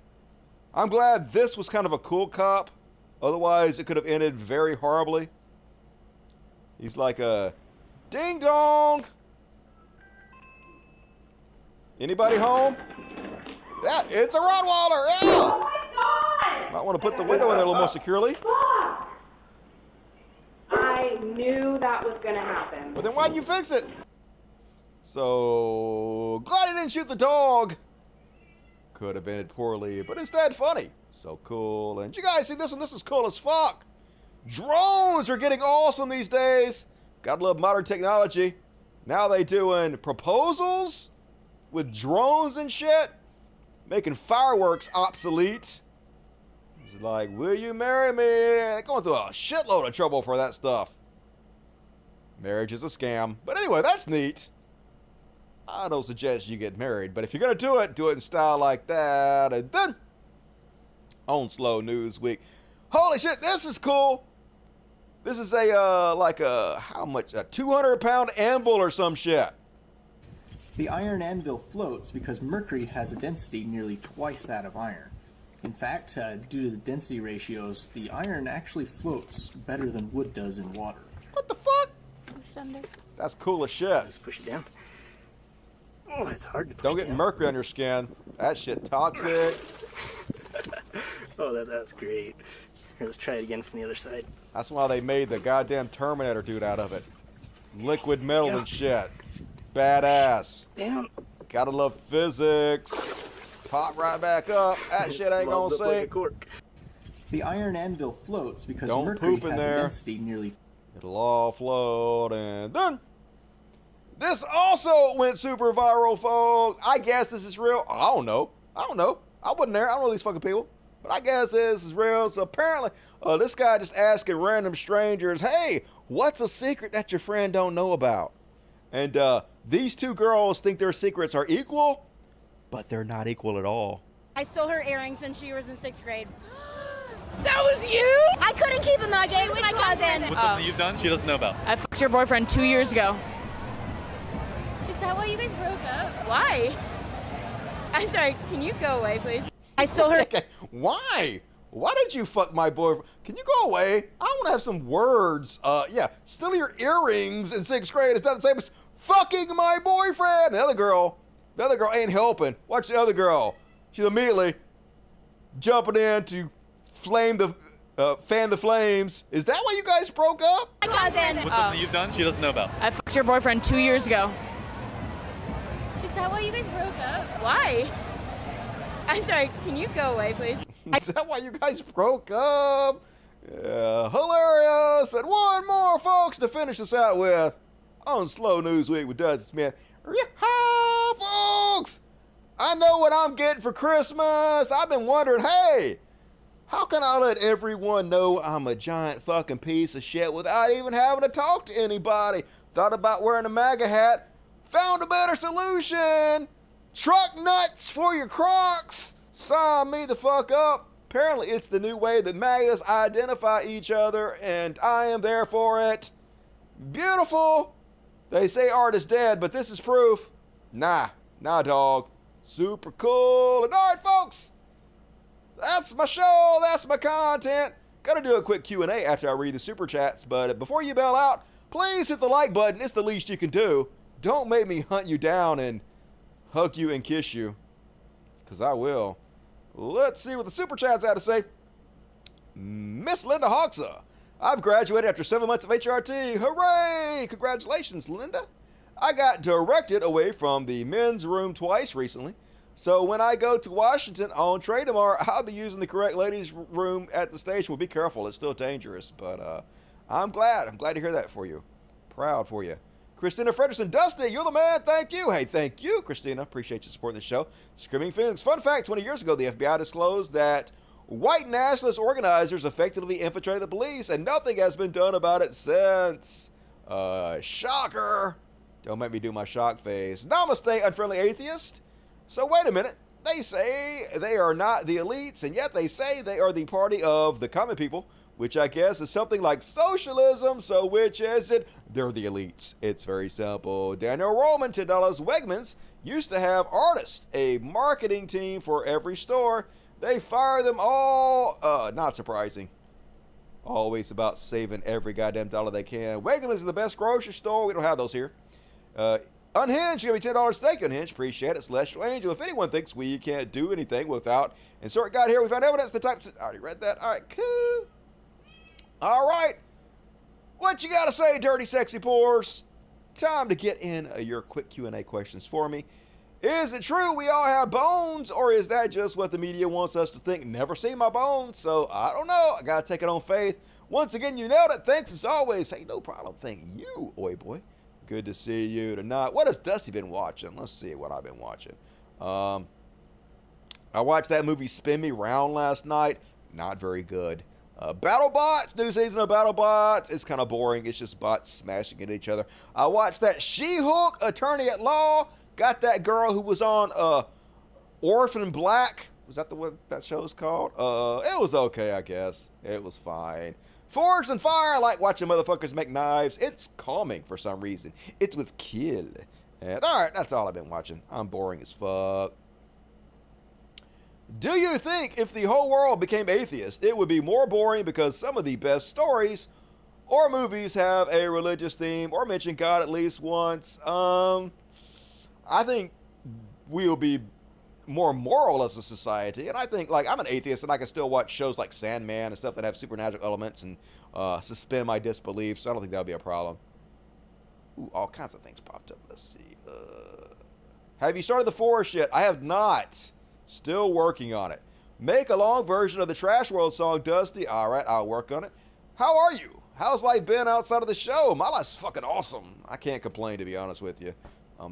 I'm glad this was kind of a cool cop. Otherwise, it could have ended very horribly. He's like a ding dong. Anybody home? Yeah, it's a Rottweiler. Yeah. Might want to put the window in there a little more securely. I knew that was going to happen. But then why'd you fix it? So, glad he didn't shoot the dog. Could have ended poorly, but instead funny. So cool. And you guys see this one? This is cool as fuck. Drones are getting awesome these days. Gotta love modern technology. Now they doing proposals with drones and shit. Making fireworks obsolete. It's like, will you marry me? They're going through a shitload of trouble for that stuff. Marriage is a scam. But anyway, that's neat. I don't suggest you get married, but if you're going to do it in style like that. And then, on Slow News Week. Holy shit, this is cool. This is how much? A 200-pound anvil or some shit. The iron anvil floats because mercury has a density nearly twice that of iron. In fact, due to the density ratios, the iron actually floats better than wood does in water. What the fuck? Push under. That's cool as shit. Let's push it down. Oh, it's hard to push Don't get down. mercury on your skin. That shit toxic. Oh, that's great. Here, let's try it again from the other side. That's why they made the goddamn Terminator dude out of it. Liquid metal and shit. Badass. Down. Gotta love physics. Pop right back up. That shit ain't gonna Lobs up like a sink. cork. The iron anvil floats because Don't mercury poop in has there. a density nearly. It'll all float, and then this also went super viral, folks. I guess this is real. I don't know. I wasn't there. I don't know these fucking people. But I guess this is real. So apparently, this guy just asking random strangers, hey, what's a secret that your friend don't know about? And these two girls think their secrets are equal, but they're not equal at all. I stole her earrings when she was in 6th grade. That was you? I couldn't keep them though. I gave them to my cousin. What's something you've done she doesn't know about? I fucked your boyfriend 2 years ago. Is that why you guys broke up? Why? I'm sorry. Can you go away, please? I stole her. Why? Why did you fuck my boyfriend? Can you go away? I want to have some words. Steal your earrings in 6th grade. It's not the same as fucking my boyfriend. The other girl ain't helping. Watch the other girl. She's immediately jumping in to fan the flames. Is that why you guys broke up? My cousin. What's something you've done she doesn't know about? I fucked your boyfriend 2 years ago. Is that why you guys broke up? Why? I'm sorry. Can you go away, please? Is that why you guys broke up? Yeah, hilarious. And one more, folks, to finish this out with on Slow News Week with Dustin Smith. Yeehaw, folks! I know what I'm getting for Christmas. I've been wondering, hey, how can I let everyone know I'm a giant fucking piece of shit without even having to talk to anybody? Thought about wearing a MAGA hat. Found a better solution. Truck nuts for your Crocs. Sign me the fuck up. Apparently, it's the new way that MAGAs identify each other, and I am there for it. Beautiful. They say art is dead, but this is proof. Nah, dog. Super cool. And all right, folks, that's my show. That's my content. Gotta do a quick Q&A after I read the super chats, but before you bail out, please hit the like button. It's the least you can do. Don't make me hunt you down and hug you and kiss you, because I will. Let's see what the super chats had to say. Miss Linda Hoxa. I've graduated after 7 months of HRT. Hooray! Congratulations, Linda. I got directed away from the men's room twice recently. So when I go to Washington on trade tomorrow, I'll be using the correct ladies' room at the station. Well, be careful. It's still dangerous. But I'm glad. I'm glad to hear that for you. Proud for you. Christina Frederson, Dusty, you're the man. Thank you. Hey, thank you, Christina. Appreciate you supporting the show. Screaming Phoenix. Fun fact, 20 years ago, the FBI disclosed that white nationalist organizers effectively infiltrated the police, and nothing has been done about it since. Shocker. Don't make me do my shock face. Namaste, unfriendly atheist. So wait a minute. They say they are not the elites, and yet they say they are the party of the common people, which I guess is something like socialism. So which is it? They're the elites. It's very simple. Daniel Roman, $10. Wegmans used to have artists, a marketing team for every store. They fire them all. Not surprising. Always about saving every goddamn dollar they can. Wegmans is the best grocery store. We don't have those here. Unhinged, give me $10. Thank you, Unhinged. Appreciate it. Celestial Angel. If anyone thinks we can't do anything without insert God here, we found evidence. The type. I already read that. All right, cool. All right. What you got to say, dirty, sexy pores? Time to get in your quick Q&A questions for me. Is it true we all have bones, or is that just what the media wants us to think? Never seen my bones, so I don't know. I gotta take it on faith. Once again, you nailed it. Thanks as always. Hey, no problem. Thank you, Oi Boy. Good to see you tonight. What has Dusty been watching? Let's see what I've been watching. I watched that movie Spin Me Round last night. Not very good. BattleBots, new season of BattleBots. It's kind of boring. It's just bots smashing into each other. I watched that She-Hulk Attorney at Law. Got that girl who was on Orphan Black. Was that what that show's called? It was okay, I guess. It was fine. Forged and Fire. I like watching motherfuckers make knives. It's calming for some reason. It was kill. And all right, that's all I've been watching. I'm boring as fuck. Do you think if the whole world became atheist, it would be more boring because some of the best stories or movies have a religious theme or mention God at least once? I think we'll be more moral as a society. And I think, like, I'm an atheist and I can still watch shows like Sandman and stuff that have supernatural elements and suspend my disbelief. So I don't think that'll be a problem. Ooh, all kinds of things popped up. Let's see. Have you started the forest yet? I have not. Still working on it. Make a long version of the Trash World song, Dusty. All right, I'll work on it. How are you? How's life been outside of the show? My life's fucking awesome. I can't complain, to be honest with you.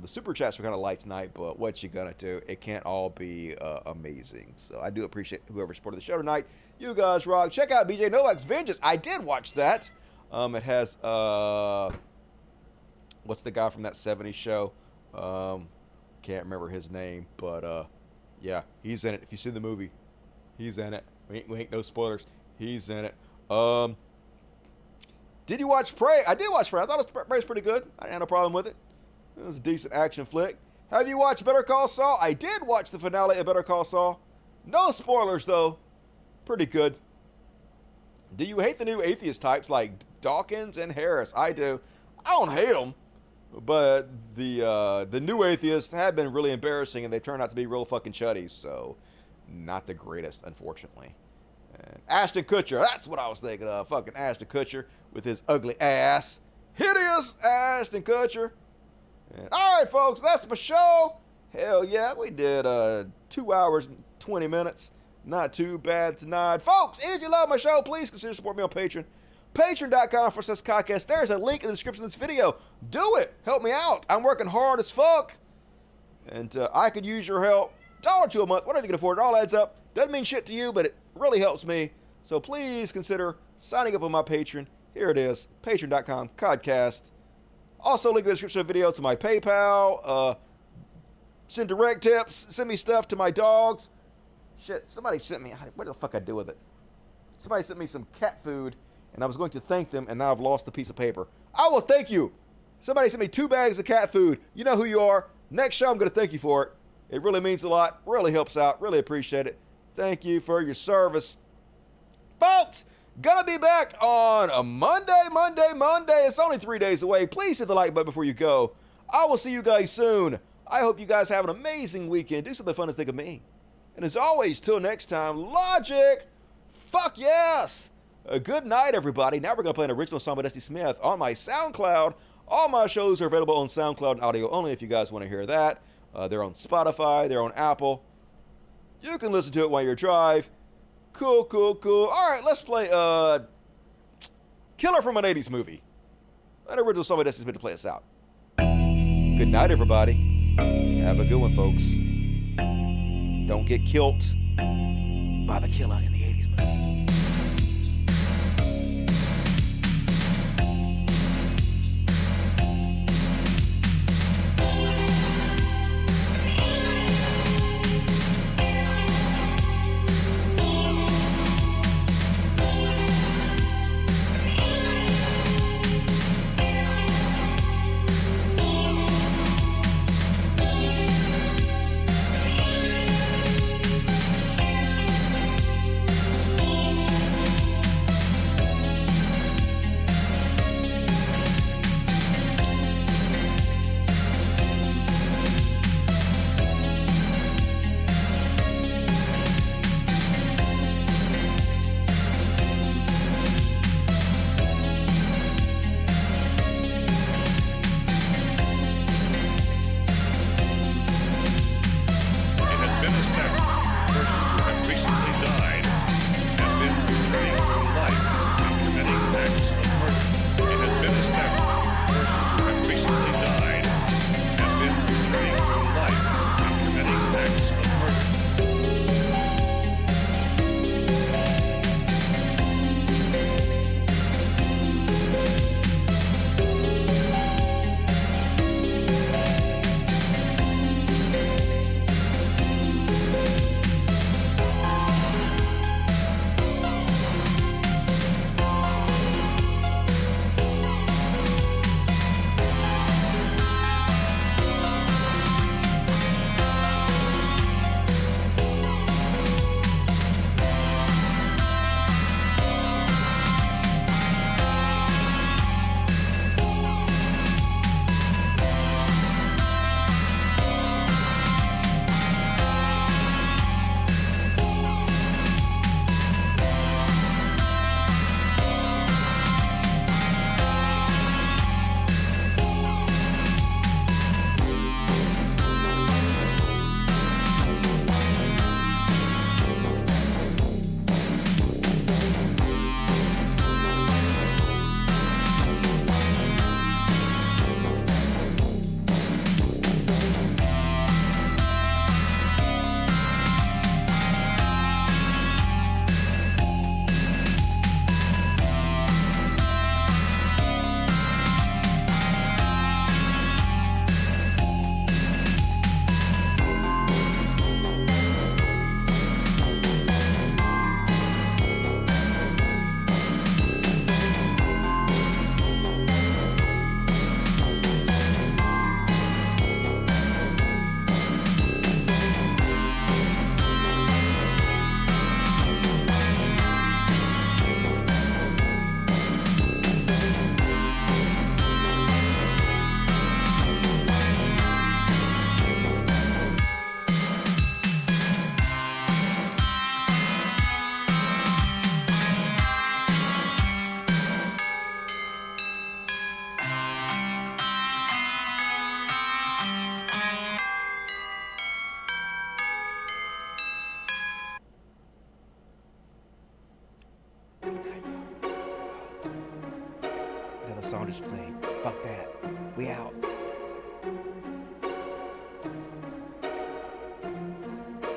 The super chats were kind of light tonight, but what you gonna do? It can't all be amazing. So I do appreciate whoever supported the show tonight. You guys rock. Check out BJ Novak's Vengeance. I did watch that. It has what's the guy from that 70s show? Can't remember his name, but yeah, he's in it. If you see the movie, he's in it. We ain't no spoilers. He's in it. Did you watch Prey? I did watch Prey. I thought Prey was pretty good. I didn't have no problem with it. It was a decent action flick. Have you watched Better Call Saul? I did watch the finale of Better Call Saul. No spoilers, though. Pretty good. Do you hate the new atheist types like Dawkins and Harris? I do. I don't hate them. But the new atheists have been really embarrassing, and they turned out to be real fucking CHUDs, so not the greatest, unfortunately. And Ashton Kutcher, that's what I was thinking of. Fucking Ashton Kutcher with his ugly ass. Hideous Ashton Kutcher. And, all right, folks, that's my show. Hell yeah, we did 2 hours and 20 minutes. Not too bad tonight. Folks, if you love my show, please consider supporting me on Patreon. Patreon.com/Cockcast. There's a link in the description of this video. Do it. Help me out. I'm working hard as fuck. And I could use your help. $1 a month, whatever you can afford. It all adds up. Doesn't mean shit to you, but it really helps me. So please consider signing up on my Patreon. Here it is. Patreon.com/Cockcast. Also, link in the description of the video to my PayPal. Send direct tips. Send me stuff to my dogs. Shit, somebody sent me. What the fuck I do with it? Somebody sent me some cat food. And I was going to thank them, and now I've lost the piece of paper. I will thank you. Somebody sent me 2 bags of cat food. You know who you are. Next show, I'm going to thank you for it. It really means a lot. Really helps out. Really appreciate it. Thank you for your service. Folks, gonna be back on a Monday. It's only 3 days away. Please hit the like button before you go. I will see you guys soon. I hope you guys have an amazing weekend. Do something fun and think of me. And as always, till next time, Logic. Fuck yes. Good night, everybody. Now we're going to play an original song by Dusty Smith on my SoundCloud. All my shows are available on SoundCloud and audio only if you guys want to hear that. They're on Spotify. They're on Apple. You can listen to it while you drive. Cool. All right, let's play Killer from an 80s movie. An original song by Dusty Smith to play us out. Good night, everybody. Have a good one, folks. Don't get killed by the killer in the 80s movie. Saunders plane. Fuck that. We out.